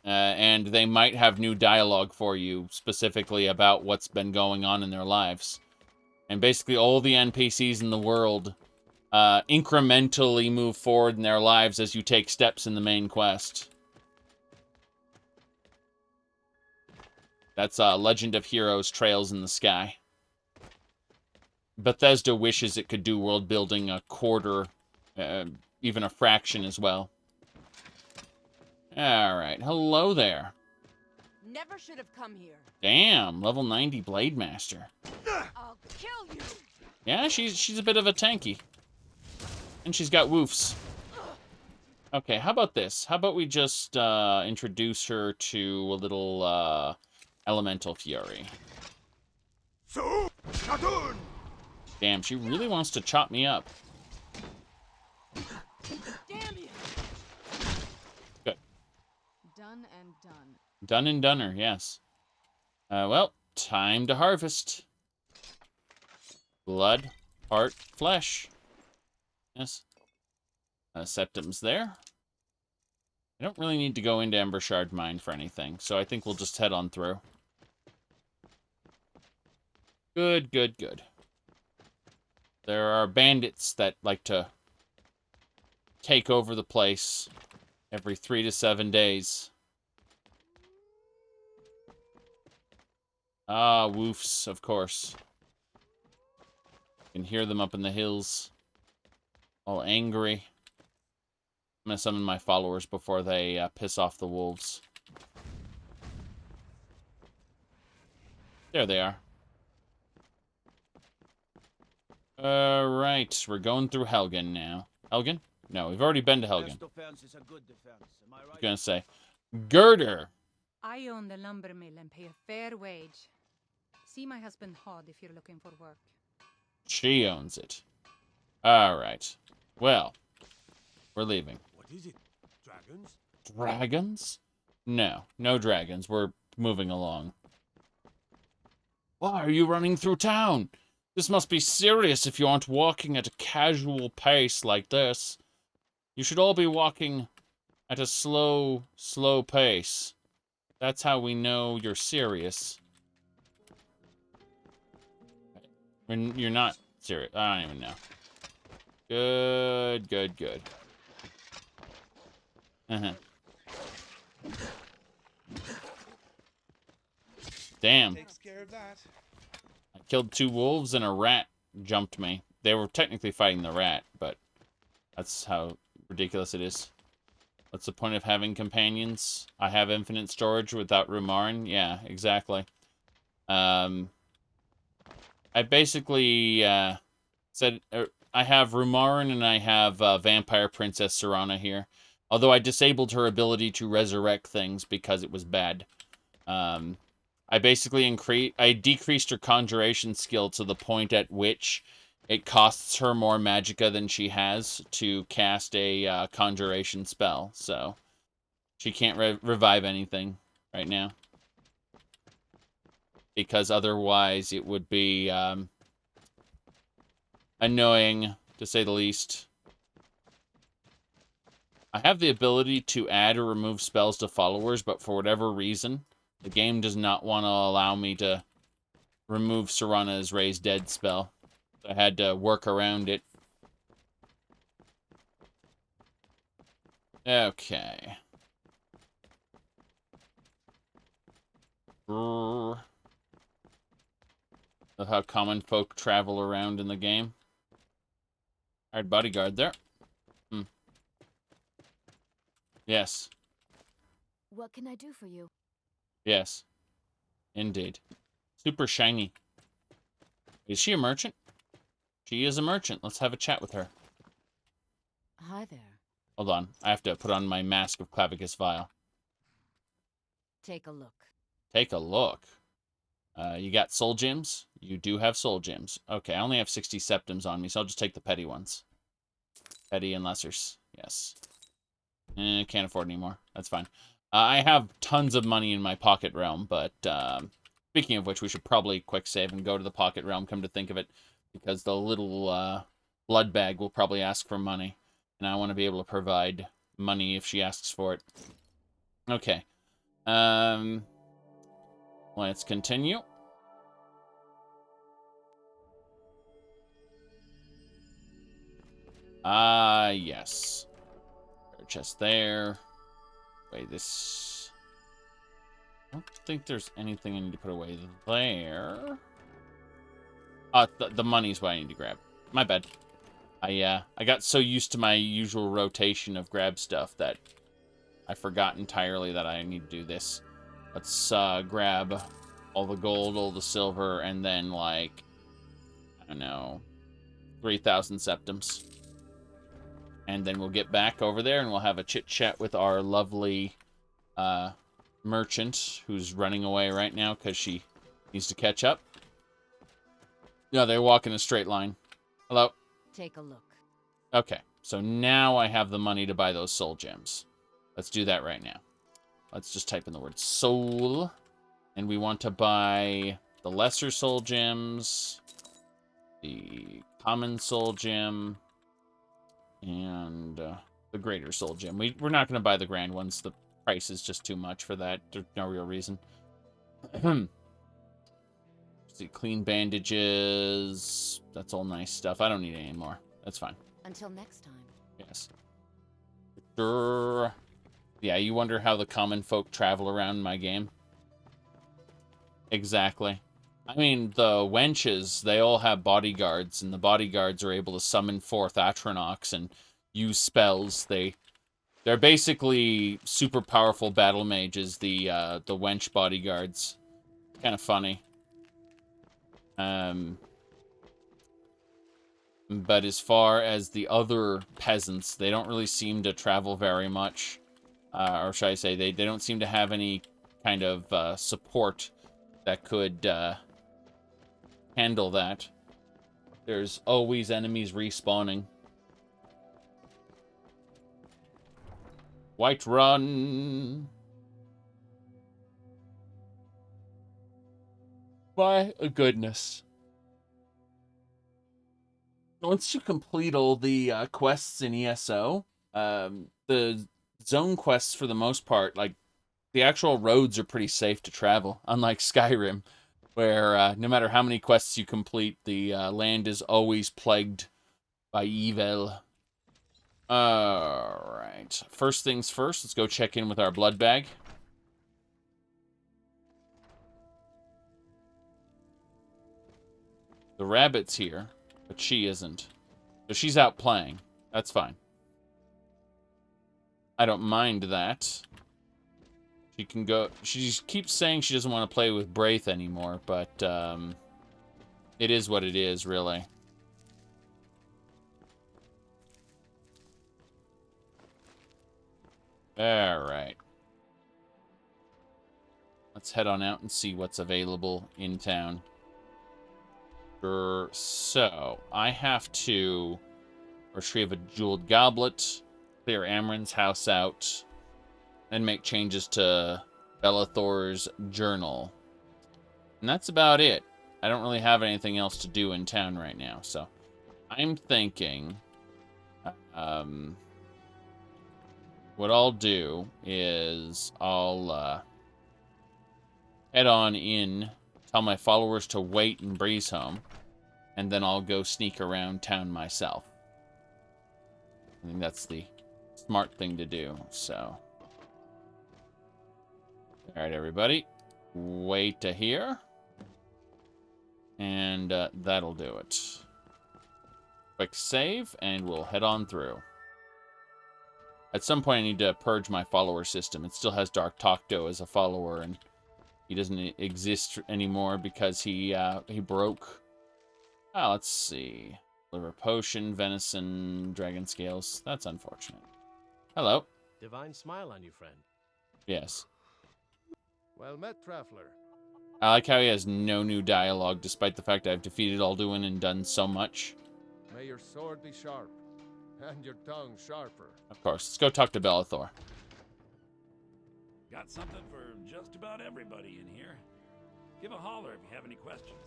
And they might have new dialogue for you specifically about what's been going on in their lives. And basically all the NPCs in the world incrementally move forward in their lives as you take steps in the main quest. That's Legend of Heroes Trails in the Sky. Bethesda wishes it could do world building a quarter, even a fraction as well. Alright, hello there. Never should have come here. Damn, level 90 Blade Master. I'll kill you. Yeah, she's a bit of a tanky. And she's got woofs. Okay, how about this? How about we just introduce her to a little Elemental Fury. Damn, she really wants to chop me up. Damn you. Good. Done and done. Done and doneer, yes. Well, time to harvest. Blood, heart, flesh. Yes. Septum's there. I don't really need to go into Embershard Mine for anything, so I think we'll just head on through. Good, good, good. There are bandits that like to take over the place every 3 to 7 days. Ah, woofs, of course. You can hear them up in the hills. All angry. I'm gonna summon my followers before they piss off the wolves. There they are. Alright, we're going through Helgen now. Helgen? No, we've already been to Helgen. I was gonna say. Girder! I own the lumber mill and pay a fair wage. See my husband Hod if you're looking for work. She owns it. Alright. Well, we're leaving. What is it? Dragons? Dragons? No, no dragons. We're moving along. Why are you running through town? This must be serious if you aren't walking at a casual pace like this. You should all be walking at a slow, slow pace. That's how we know you're serious. When you're not serious. I don't even know. Good, good, good. Damn. Takes care of that. I killed 2 wolves and a rat jumped me. They were technically fighting the rat, but that's how ridiculous it is. What's the point of having companions? I have infinite storage without Rumarin. Yeah, exactly. I basically said I have Rumarin and I have Vampire Princess Serana here. Although I disabled her ability to resurrect things because it was bad. I basically decreased her conjuration skill to the point at which it costs her more magicka than she has to cast a conjuration spell. So she can't revive anything right now. Because otherwise it would be annoying, to say the least. I have the ability to add or remove spells to followers, but for whatever reason, the game does not want to allow me to remove Serana's Raise Dead spell. I had to work around it. Okay. Of how common folk travel around in the game. Alright, bodyguard there. Yes. What can I do for you? Yes. Indeed. Super shiny. Is she a merchant? She is a merchant. Let's have a chat with her. Hi there. Hold on. I have to put on my Mask of Clavicus Vial. Take a look. Take a look. You got soul gems? You do have soul gems. Okay, I only have 60 septums on me, so I'll just take the petty ones. Petty and lessers. Yes. Can't afford anymore. That's fine. I have tons of money in my pocket realm, but speaking of which, we should probably quick save and go to the pocket realm, come to think of it, because the little blood bag will probably ask for money, and I want to be able to provide money if she asks for it. Okay. Let's continue. Yes. Chest there. Wait, this... I don't think there's anything I need to put away there. The money's what I need to grab. My bad. I got so used to my usual rotation of grab stuff that I forgot entirely that I need to do this. Let's grab all the gold, all the silver, and then, like, I don't know, 3,000 septums. And then we'll get back over there and we'll have a chit-chat with our lovely merchant who's running away right now because she needs to catch up. No, they walk in a straight line. Hello? Take a look. Okay, so now I have the money to buy those soul gems. Let's do that right now. Let's just type in the word soul. And we want to buy the lesser soul gems, the common soul gem, and the greater soul gem. We're not going to buy the grand ones. The price is just too much for that. There's no real reason. See, clean bandages. That's all nice stuff. I don't need any more. That's fine. Until next time. Yes. Sure. Yeah, you wonder how the common folk travel around my game? Exactly. I mean, the wenches, they all have bodyguards, and the bodyguards are able to summon forth Atronox and use spells. They're basically super powerful battle mages, the wench bodyguards. Kind of funny. But as far as the other peasants, they don't really seem to travel very much. Or should I say, they don't seem to have any kind of support that could handle that. There's always enemies respawning. White run. My goodness. Once you complete all the quests in ESO, the zone quests for the most part, like, the actual roads are pretty safe to travel, unlike Skyrim, where no matter how many quests you complete, the land is always plagued by evil. Alright. First things first, let's go check in with our blood bag. The rabbit's here, but she isn't. So she's out playing. That's fine. I don't mind that. She can go... She keeps saying she doesn't want to play with Braith anymore, but it is what it is, really. Alright. Let's head on out and see what's available in town. So, I have to retrieve a jeweled goblet, clear Amren's house out, and make changes to Bellathor's journal. And that's about it. I don't really have anything else to do in town right now, so I'm thinking what I'll do is I'll head on in, tell my followers to wait in Breezehome, and then I'll go sneak around town myself. I think that's the smart thing to do, so... Alright, everybody. Wait to hear. And that'll do it. Quick save, and we'll head on through. At some point, I need to purge my follower system. It still has Dark Tocto as a follower, and he doesn't exist anymore because he broke. Let's see. Liver potion, venison, dragon scales. That's unfortunate. Hello. Divine smile on you, friend. Yes. Well met, traveler. I like how he has no new dialogue, despite the fact I've defeated Alduin and done so much. May your sword be sharp, and your tongue sharper. Of course. Let's go talk to Bellathor. Got something for just about everybody in here. Give a holler if you have any questions.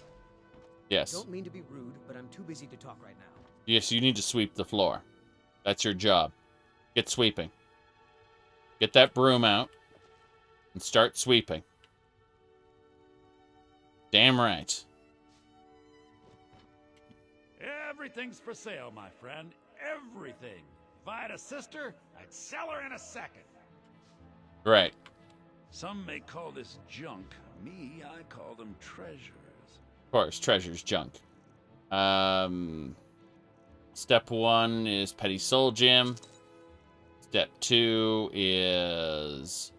Yes. Don't mean to be rude, but I'm too busy to talk right now. Yes, you need to sweep the floor. That's your job. Get sweeping. Get that broom out and start sweeping. Damn right. Everything's for sale, my friend. Everything. If I had a sister, I'd sell her in a second. Right. Some may call this junk. Me, I call them treasures. Of course, treasure's junk. Step 1 is Petty Soul Gem. Step 2 is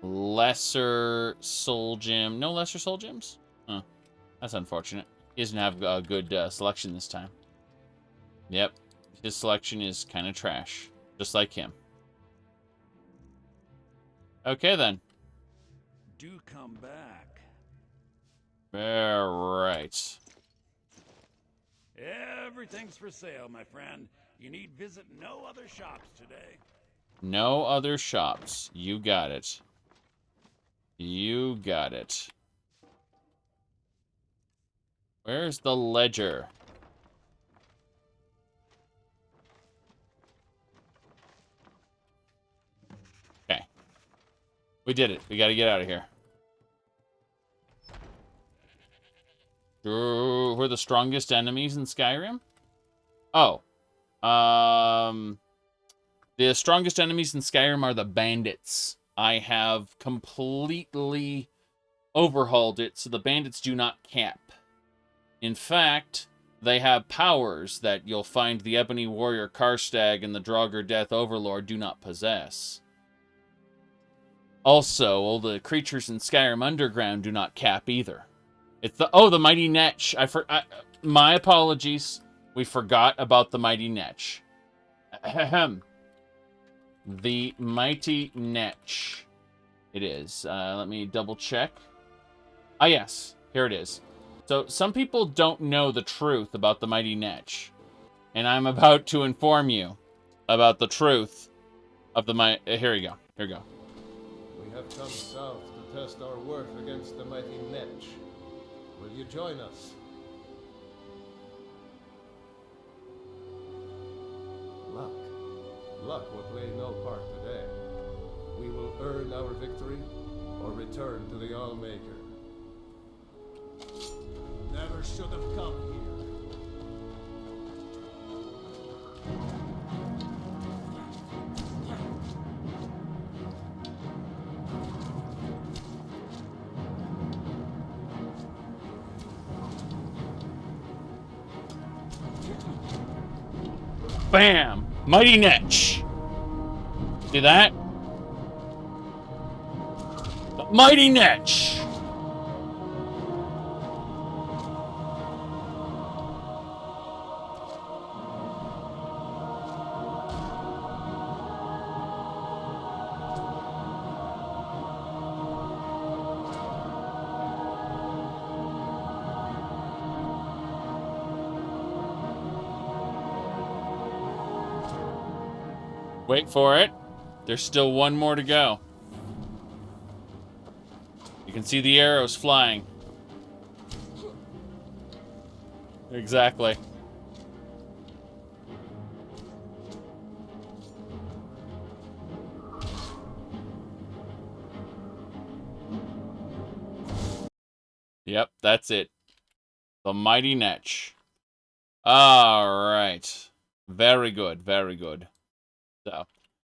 Lesser Soul Gem. No Lesser Soul Gems? Huh. That's unfortunate. He doesn't have a good selection this time. Yep. His selection is kind of trash. Just like him. Okay, then. Do come back. Alright. Everything's for sale, my friend. You need visit no other shops today. No other shops. You got it. You got it. Where's the ledger? Okay. We did it. We gotta get out of here. Who are the strongest enemies in Skyrim? Oh. The strongest enemies in Skyrim are the bandits. I have completely overhauled it so the bandits do not camp. In fact, they have powers that you'll find the Ebony Warrior Karstag and the Draugr Death Overlord do not possess. Also, all the creatures in Skyrim Underground do not cap either. It's the Mighty Netch. My apologies. We forgot about the Mighty Netch. Ahem. The Mighty Netch. It is. Let me double check. Ah, yes. Here it is. So, some people don't know the truth about the Mighty Netch. And I'm about to inform you about the truth of the here we go. Here we go. We have come south to test our worth against the mighty Netch. Will you join us? Luck will play no part today. We will earn our victory or return to the Allmaker. Never should have come here. Bam! Mighty Netch! See that? The Mighty Netch! Wait for it. There's still one more to go. You can see the arrows flying. Exactly. Yep, that's it. The Mighty Netch. Alright. Very good, very good. So,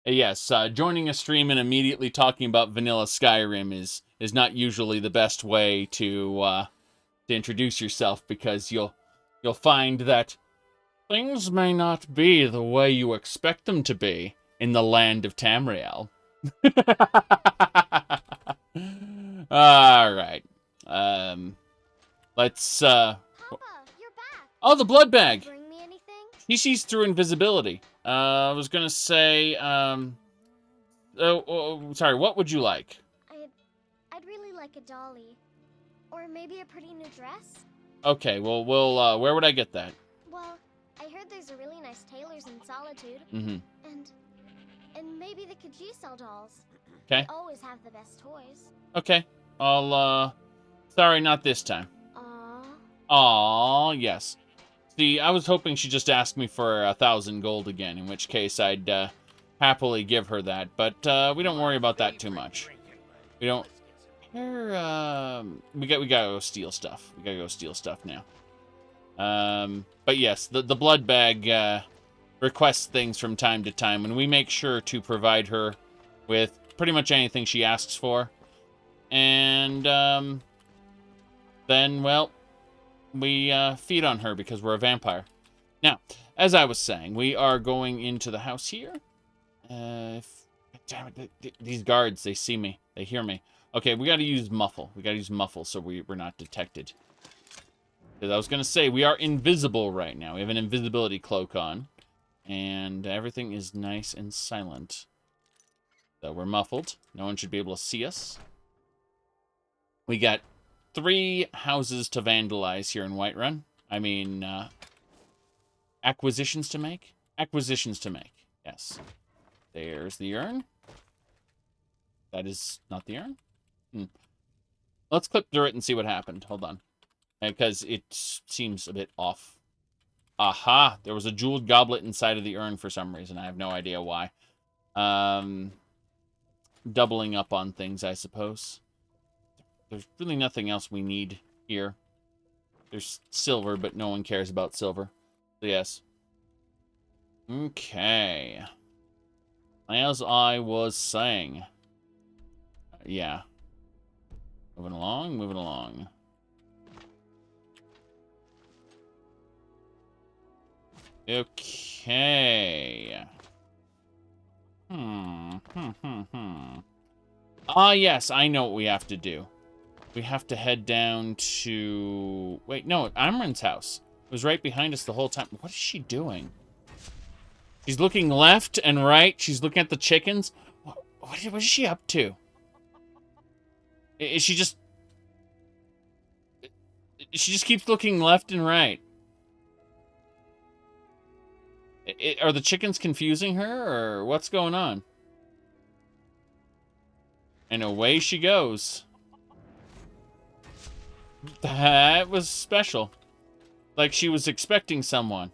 yes, joining a stream and immediately talking about vanilla Skyrim is not usually the best way to introduce yourself, because you'll find that things may not be the way you expect them to be in the land of Tamriel. All right. Let's Papa, you're back. Oh, the blood bag. Bring me He sees through invisibility. I was gonna say, sorry, what would you like? I'd really like a dolly. Or maybe a pretty new dress? Okay, well, where would I get that? Well, I heard there's a really nice tailor's in Solitude. Mm-hmm. And maybe the Khajiit sell dolls. Okay. They always have the best toys. Okay. Sorry, not this time. Aw, yes. See, I was hoping she'd just ask me for 1,000 gold again, in which case I'd happily give her that. But we don't worry about that too much. We don't. Here, we gotta go steal stuff. We gotta go steal stuff now. But yes, the blood bag requests things from time to time, and we make sure to provide her with pretty much anything she asks for. And then, well, we feed on her because we're a vampire. Now, as I was saying, we are going into the house here. Damn it, these guards, they see me. They hear me. Okay, we got to use muffle. We got to use muffle so we're not detected. Because I was going to say, we are invisible right now. We have an invisibility cloak on. And everything is nice and silent. So we're muffled. No one should be able to see us. We got 3 houses to vandalize here in Whiterun. I mean, acquisitions to make? Acquisitions to make, yes. There's the urn. That is not the urn. Let's click through it and see what happened. Hold on. Because it seems a bit off. Aha! There was a jeweled goblet inside of the urn for some reason. I have no idea why. Doubling up on things, I suppose. There's really nothing else we need here. There's silver, but no one cares about silver. So yes. Okay. As I was saying. Yeah. Moving along, moving along. Okay. Ah, yes, I know what we have to do. We have to head down to... Wait, no, Amren's house. It was right behind us the whole time. What is she doing? She's looking left and right. She's looking at the chickens. What is she up to? Is she just... She just keeps looking left and right. Are the chickens confusing her, or what's going on? And away she goes. That was special. Like she was expecting someone,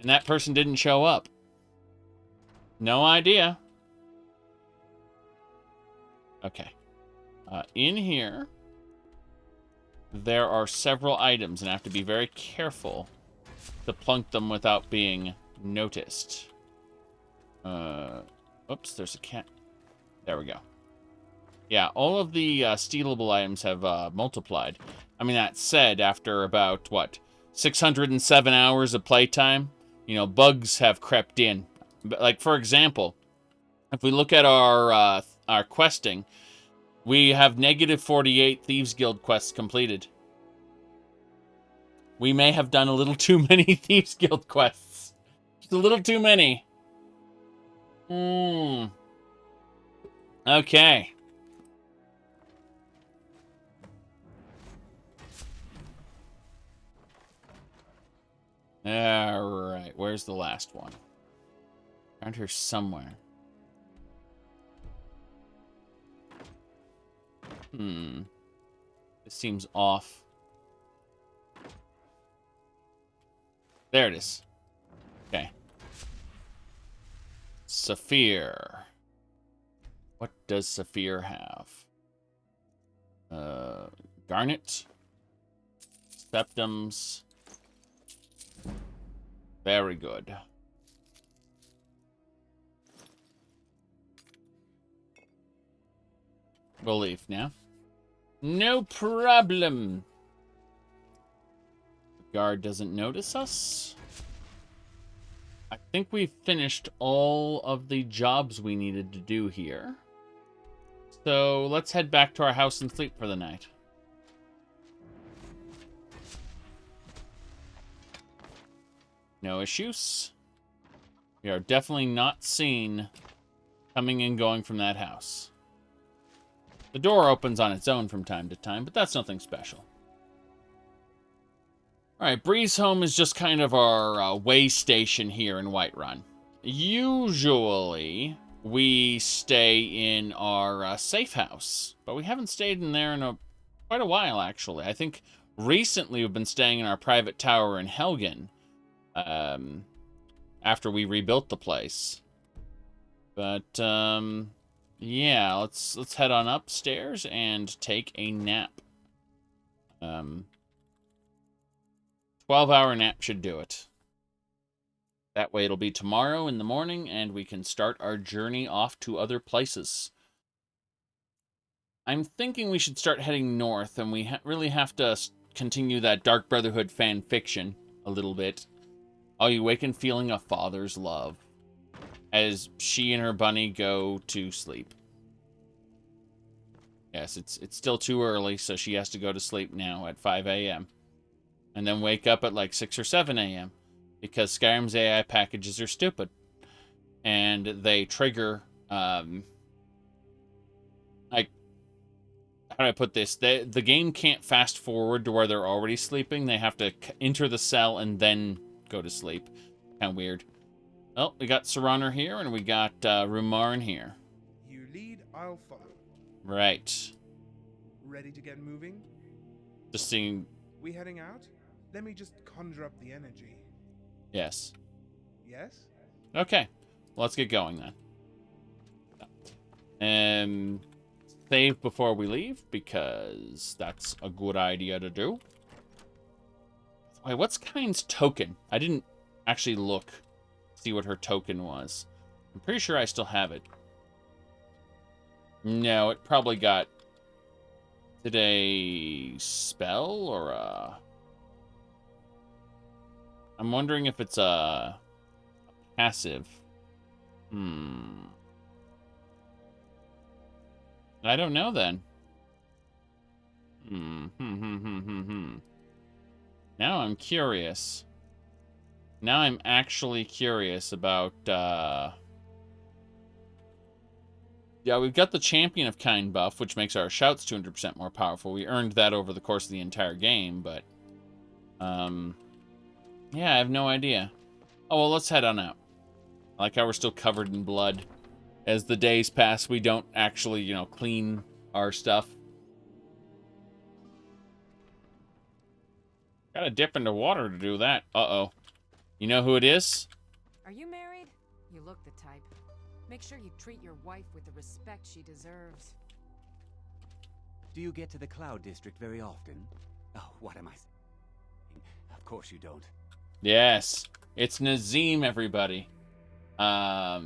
and that person didn't show up. No idea. Okay. In here, there are several items, and I have to be very careful to plunk them without being noticed. Oops, there's a cat. There we go. Yeah, all of the stealable items have multiplied. I mean, that said, after about, what, 607 hours of playtime, you know, bugs have crept in. Like, for example, if we look at our questing, we have negative 48 Thieves Guild quests completed. We may have done a little too many Thieves Guild quests. Just a little too many. Okay. Alright, where's the last one? Around here somewhere. This seems off. There it is. Okay. Saphir. What does Saphir have? Garnet. Septums. Very good. We'll leave now. No problem. The guard doesn't notice us. I think we've finished all of the jobs we needed to do here. So let's head back to our house and sleep for the night. No issues. We are definitely not seen coming and going from that house. The door opens on its own from time to time, but that's nothing special. Alright, Breeze Home is just kind of our way station here in Whiterun. Usually, we stay in our safe house, but we haven't stayed in there in quite a while, actually. I think recently we've been staying in our private tower in Helgen, after we rebuilt the place. But, yeah, let's head on upstairs and take a nap. 12-hour nap should do it. That way it'll be tomorrow in the morning, and we can start our journey off to other places. I'm thinking we should start heading north, and we really have to continue that Dark Brotherhood fan fiction a little bit. Oh, you waken feeling a father's love as she and her bunny go to sleep. Yes, it's still too early, so she has to go to sleep now at 5 a.m. and then wake up at like 6 or 7 a.m. because Skyrim's AI packages are stupid. And they trigger, like, how do I put this? The game can't fast forward to where they're already sleeping. They have to enter the cell and then go to sleep. Kind of weird. Well, we got Serraner here, and we got Rumarn here. You lead, I'll follow. Right. Ready to get moving? Just seeing... We heading out? Let me just conjure up the energy. Yes. Yes? Okay. Well, let's get going then. Save before we leave, because that's a good idea to do. Wait, what's Kyne's token? I didn't actually look, see what her token was. I'm pretty sure I still have it. No, it probably got... Did a spell or a... I'm wondering if it's a passive. I don't know then. Now I'm curious. Now I'm actually curious about, yeah, we've got the Champion of Kyne buff, which makes our shouts 200% more powerful. We earned that over the course of the entire game, but, yeah, I have no idea. Oh, well, let's head on out. I like how we're still covered in blood. As the days pass, we don't actually, you know, clean our stuff. Gotta dip into water to do that. Uh-oh. You know who it is? Are you married? You look the type. Make sure you treat your wife with the respect she deserves. Do you get to the Cloud District very often? Oh, what am I saying? Of course you don't. Yes. It's Nazim, everybody. I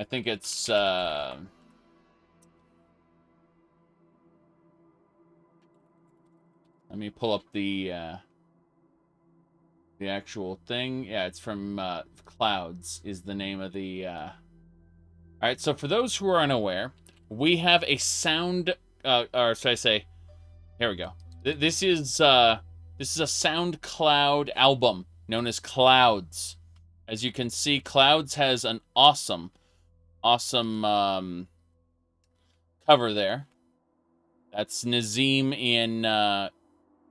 think it's, let me pull up the actual thing. Yeah, it's from, Clouds is the name of the, Alright, so for those who are unaware, we have a sound, or should I say, here we go. This is a SoundCloud album known as Clouds. As you can see, Clouds has an awesome cover there. That's Nazim in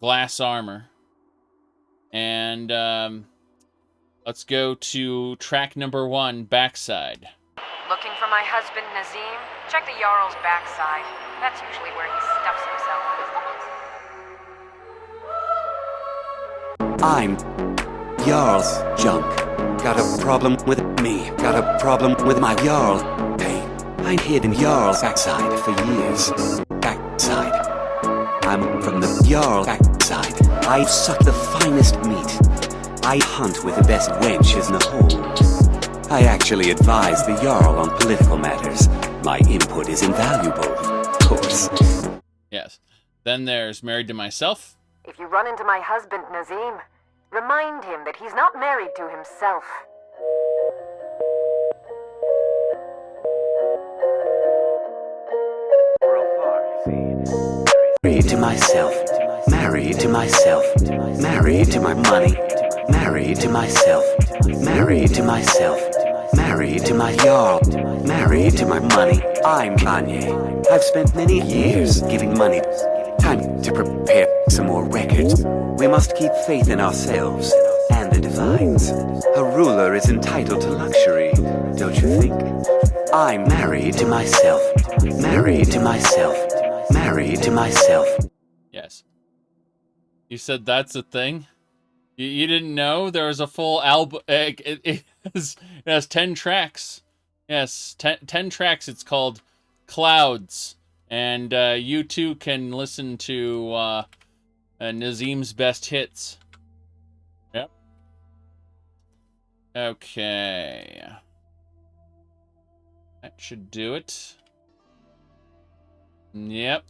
glass armor. And let's go to track number 1, Backside. Looking for my husband, Nazim? Check the Jarl's backside. That's usually where he stuffs himself with. I'm Jarl's junk. Got a problem with me. Got a problem with my Jarl. Hey, I hid in Jarl's backside for years. Backside. I'm from the Jarl backside. I suck the finest meat. I hunt with the best wenches in the hold. I actually advise the Jarl on political matters. My input is invaluable, of course. Yes. Then there's Married to Myself. If you run into my husband, Nazim, remind him that he's not married to himself. Married to myself. Married to myself. Married to my money. Married to myself. Married to myself. Married to my Jarl. Married to my money. I'm Kanye. I've spent many years giving money. Time to prepare some more records. We must keep faith in ourselves and the divines. A ruler is entitled to luxury, don't you think? I'm married to myself. Married to myself. Married to myself. Yes. You said that's a thing? You didn't know there was a full album? It has 10 tracks. Yes, 10 tracks. It's called Clouds. And you too can listen to Nazim's best hits. Yep. Okay. That should do it. Yep.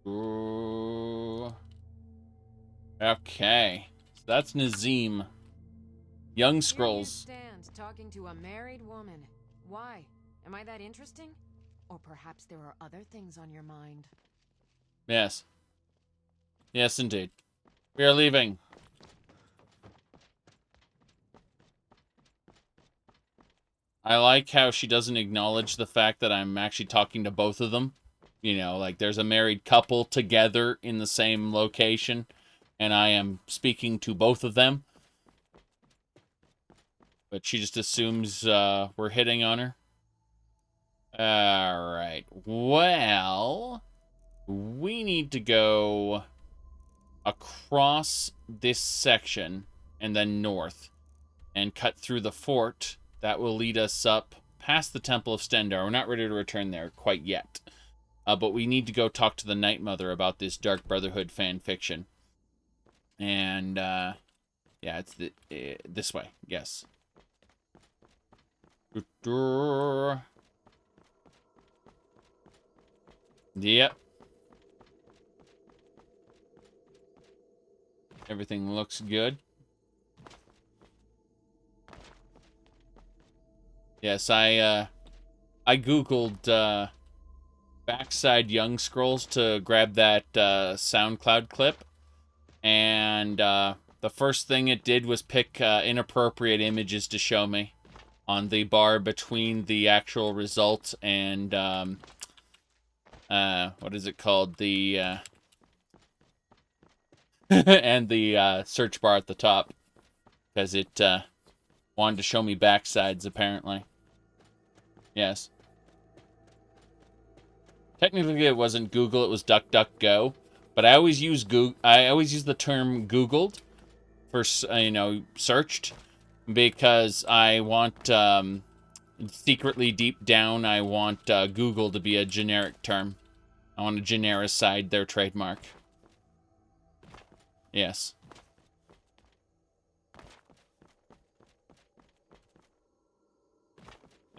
Ooh. Okay. So that's Nazim. Young Scrolls. Here you stand, talking to a married woman. Why? Am I that interesting? Or perhaps there are other things on your mind. Yes. Yes, indeed. We are leaving. I like how she doesn't acknowledge the fact that I'm actually talking to both of them. You know, like there's a married couple together in the same location, and I am speaking to both of them. But she just assumes we're hitting on her. Alright. Well, we need to go across this section and then north and cut through the fort. That will lead us up past the Temple of Stendarr. We're not ready to return there quite yet. But we need to go talk to the Night Mother about this Dark Brotherhood fan fiction. And, yeah, it's this way. Yes. Yep. Everything looks good. Yes, I googled backside Young Scrolls to grab that SoundCloud clip, and the first thing it did was pick inappropriate images to show me on the bar between the actual results and what is it called, the and the search bar at the top, because it wanted to show me backsides apparently. Yes. Technically, it wasn't Google; it was DuckDuckGo. But I always use I always use the term "Googled" for searched, because I want secretly deep down I want Google to be a generic term. I want to genericide their trademark. Yes.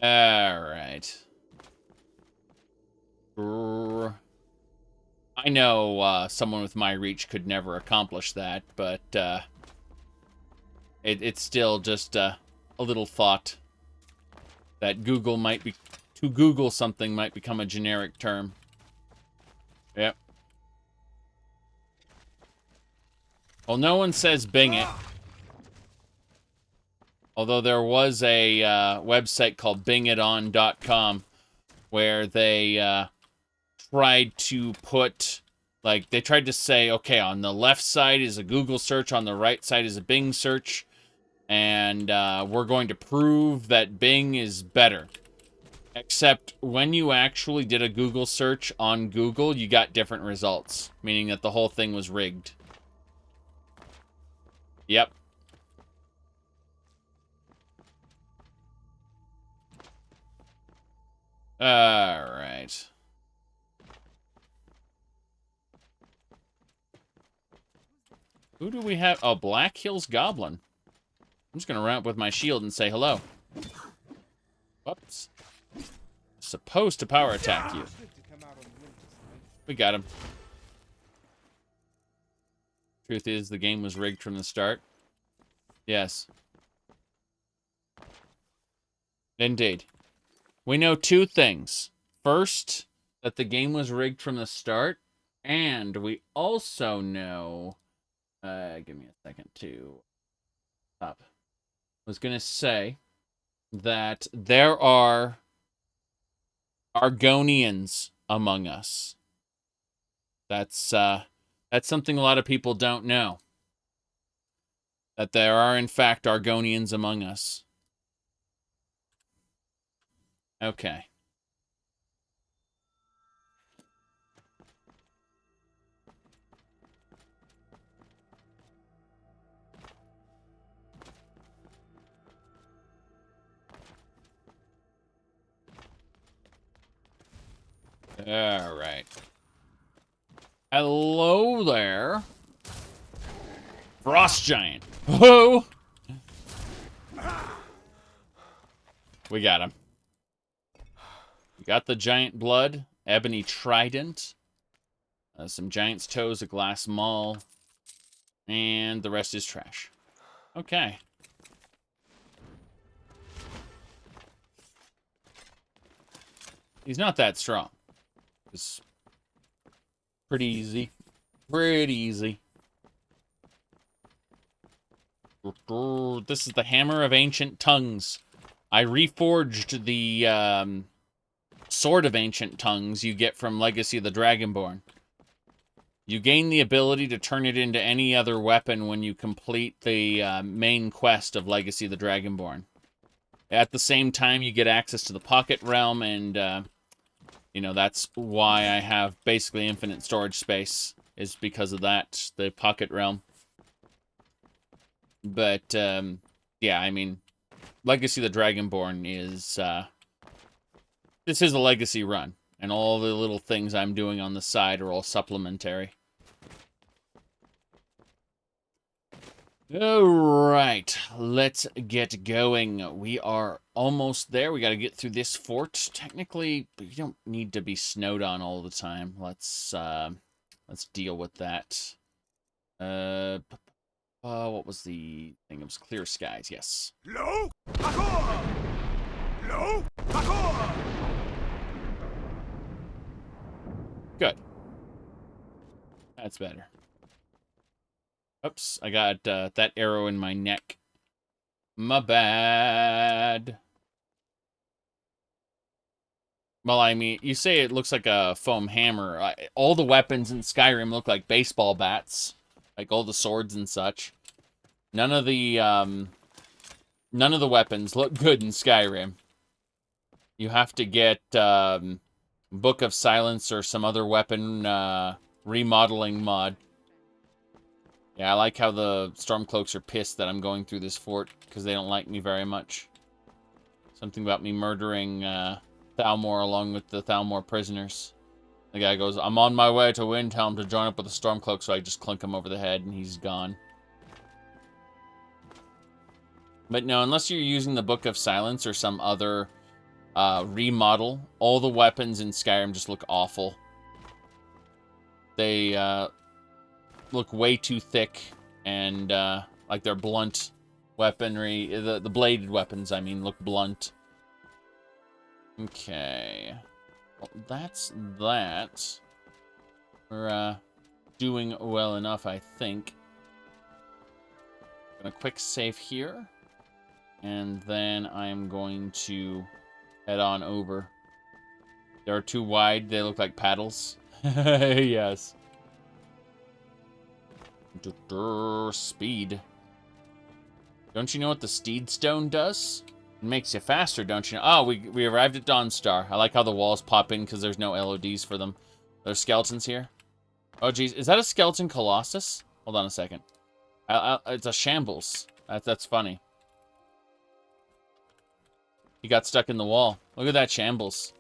All right. I know someone with my reach could never accomplish that, but it's still just a little thought that Google might be, to Google something might become a generic term. Yep. Well, no one says Bing it. Although there was a website called bingiton.com where they tried to put, like, they tried to say, okay, on the left side is a Google search, on the right side is a Bing search, and we're going to prove that Bing is better. Except when you actually did a Google search on Google, you got different results, meaning that the whole thing was rigged. Yep. Alright. Who do we have? Oh, Black Hills Goblin. I'm just gonna run up with my shield and say hello. Whoops. Supposed to power attack you. We got him. Truth is, the game was rigged from the start. Yes. Indeed. We know two things. First, that the game was rigged from the start, and we also know... give me a second to... Stop. I was going to say that there are Argonians among us. That's something a lot of people don't know. That there are, in fact, Argonians among us. Okay. All right. Hello there. Frost Giant. Oh! We got him. We got the giant blood, ebony trident, some giant's toes, a glass maul, and the rest is trash. Okay. He's not that strong. It's pretty easy. Pretty easy. This is the Hammer of Ancient Tongues. I reforged the Sword of Ancient Tongues you get from Legacy of the Dragonborn. You gain the ability to turn it into any other weapon when you complete the main quest of Legacy of the Dragonborn. At the same time, you get access to the Pocket Realm, and, you know, that's why I have basically infinite storage space, is because of that, the Pocket Realm. But, yeah, I mean, Legacy of the Dragonborn is, this is a Legacy run, and all the little things I'm doing on the side are all supplementary. Alright, let's get going. We are almost there. We gotta get through this fort. Technically, you don't need to be snowed on all the time. Let's deal with that. What was the thing? It was clear skies, yes. Lo! Parkour! Lo! Parkour! Good. That's better. Oops, I got that arrow in my neck. My bad. Well, I mean, you say it looks like a foam hammer. All the weapons in Skyrim look like baseball bats. Like all the swords and such. None of the weapons look good in Skyrim. You have to get Book of Silence or some other weapon remodeling mod. Yeah, I like how the Stormcloaks are pissed that I'm going through this fort, because they don't like me very much. Something about me murdering Thalmor along with the Thalmor prisoners. The guy goes, I'm on my way to Windhelm to join up with the Stormcloak, so I just clunk him over the head, and he's gone. But no, unless you're using the Book of Silence or some other remodel, all the weapons in Skyrim just look awful. They look way too thick, and like they're blunt weaponry. The bladed weapons, I mean, look blunt. Okay. Well, that's that. We're doing well enough, I think. Gonna quick save here. And then I'm going to head on over. They're too wide. They look like paddles. Yes. Speed. Don't you know what the Steed Stone does? It makes you faster, don't you know? Oh, we arrived at Dawnstar. I like how the walls pop in because there's no LODs for them. There's skeletons here. Oh, geez. Is that a skeleton colossus? Hold on a second. It's a shambles. That's funny. He got stuck in the wall. Look at that shambles.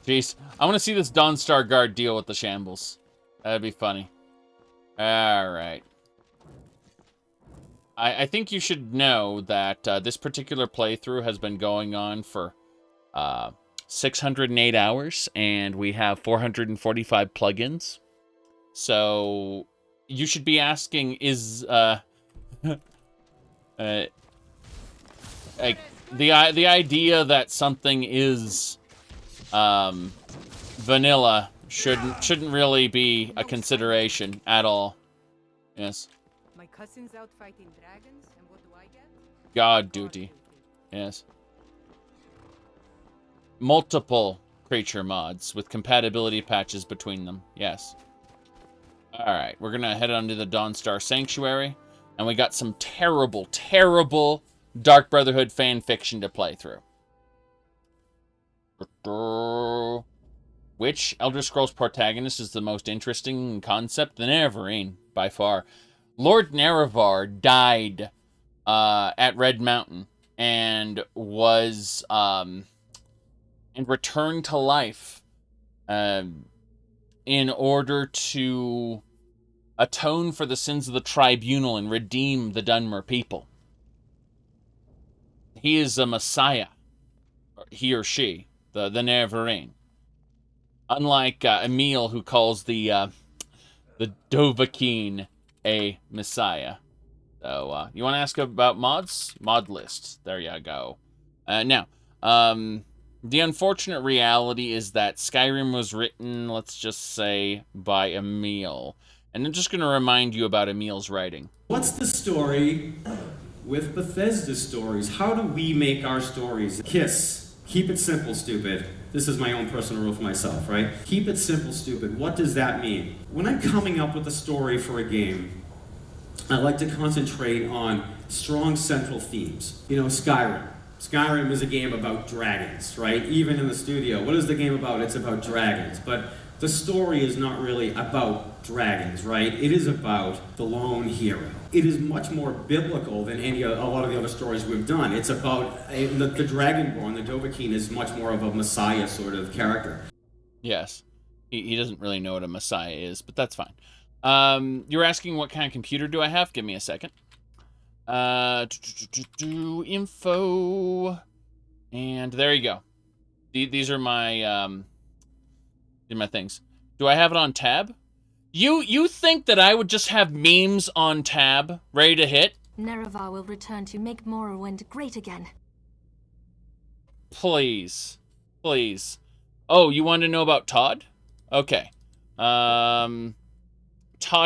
Jeez. I want to see this Dawnstar guard deal with the shambles. That'd be funny. Alright. I think you should know that this particular playthrough has been going on for 608 hours, and we have 445 plugins. So you should be asking, is like the idea that something is vanilla shouldn't really be a consideration at all. Yes. My cousin's out fighting dragons, and what do I get? God duty. Yes. Multiple creature mods with compatibility patches between them. Yes. Alright, we're gonna head on to the Dawnstar Sanctuary, and we got some terrible, terrible Dark Brotherhood fan fiction to play through. Which Elder Scrolls protagonist is the most interesting concept? The Nerevarine, by far. Lord Nerevar died at Red Mountain and was and returned to life in order to atone for the sins of the Tribunal and redeem the Dunmer people. He is a messiah, he or she, the Nerevarine. Unlike Emil, who calls the Dovahkiin a messiah. So, you want to ask about mods? Mod list. There you go. Now, the unfortunate reality is that Skyrim was written, let's just say, by Emil. And I'm just going to remind you about Emil's writing. What's the story with Bethesda's stories? How do we make our stories? KISS. Keep it simple, stupid. This is my own personal rule for myself, right? Keep it simple, stupid. What does that mean? When I'm coming up with a story for a game, I like to concentrate on strong central themes. You know, Skyrim. Skyrim is a game about dragons, right? Even in the studio. What is the game about? It's about dragons. But the story is not really about dragons, right? It is about the lone hero. It is much more biblical than a lot of the other stories we've done. It's about the Dragonborn, the Dovahkiin, is much more of a messiah sort of character. Yes. He doesn't really know what a messiah is, but that's fine. You're asking what kind of computer do I have? Give me a second. Info. And there you go. These are my things. Do I have it on tab? You think that I would just have memes on tab, ready to hit? Nerevar will return to make Morrowind great again. Please. Please. Oh, you want to know about Todd? Okay. Todd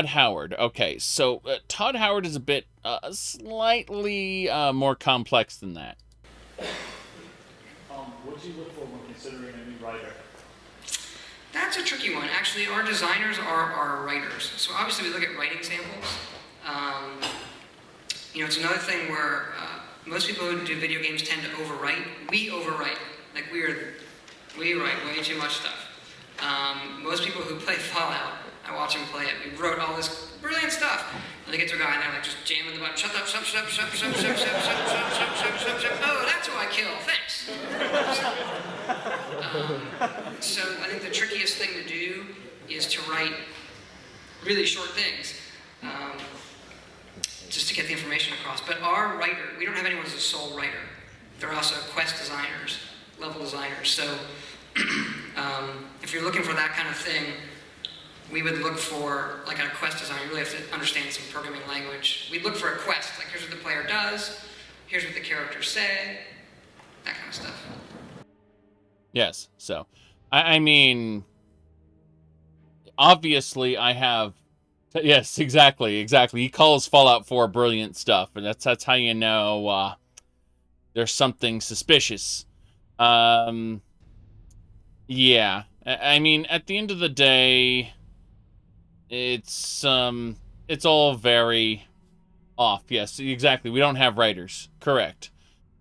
Howard. Okay, so Todd Howard is a bit slightly more complex than that. What do you look for when considering a new writer? That's a tricky one. Actually, our designers are our writers. So obviously we look at writing samples. It's another thing where most people who do video games tend to overwrite. We overwrite. Like we write way too much stuff. Most people who play Fallout, I watch them play it. We wrote all this brilliant stuff. And they get to a guy and they're like just jamming the button. Shut up, shut up, shut up, shut up, shut up, shut up, shut up, shut up, shut up, shut up, shut up, shut up, shut up. Oh, that's who I kill. Thanks. So I think the trickiest thing to do is to write really short things, just to get the information across. But our writer, we don't have anyone as a sole writer. They're also quest designers, level designers. So if you're looking for that kind of thing, we would look for, like on a quest design, you really have to understand some programming language. We'd look for a quest, like here's what the player does, here's what the characters say, that kind of stuff. Yes, so, I mean, obviously I have, yes, exactly. He calls Fallout 4 brilliant stuff, and that's how you know there's something suspicious. Yeah, I mean, at the end of the day, it's all very off. Yes, exactly. We don't have writers. Correct.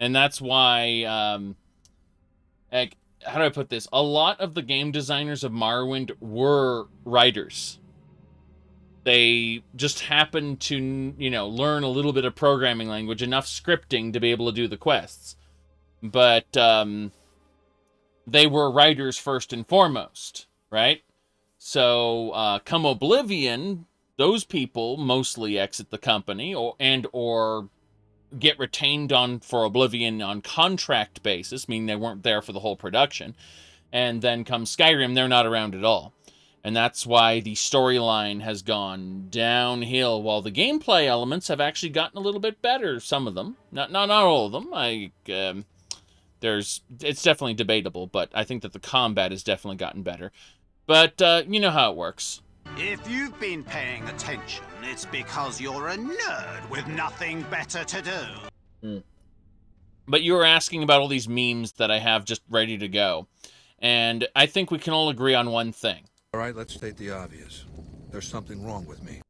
And that's why, how do I put this? A lot of the game designers of Morrowind were writers. They just happened to, learn a little bit of programming language, enough scripting to be able to do the quests. But they were writers first and foremost, right? So, come Oblivion, those people mostly exit the company or get retained for Oblivion on contract basis, meaning they weren't there for the whole production. And then comes Skyrim, they're not around at all. And that's why the storyline has gone downhill, while the gameplay elements have actually gotten a little bit better, some of them. Not all of them. It's definitely debatable, but I think that the combat has definitely gotten better. But, you know how it works. If you've been paying attention, it's because you're a nerd with nothing better to do. But you were asking about all these memes that I have just ready to go. And I think we can all agree on one thing. All right, let's state the obvious. There's something wrong with me.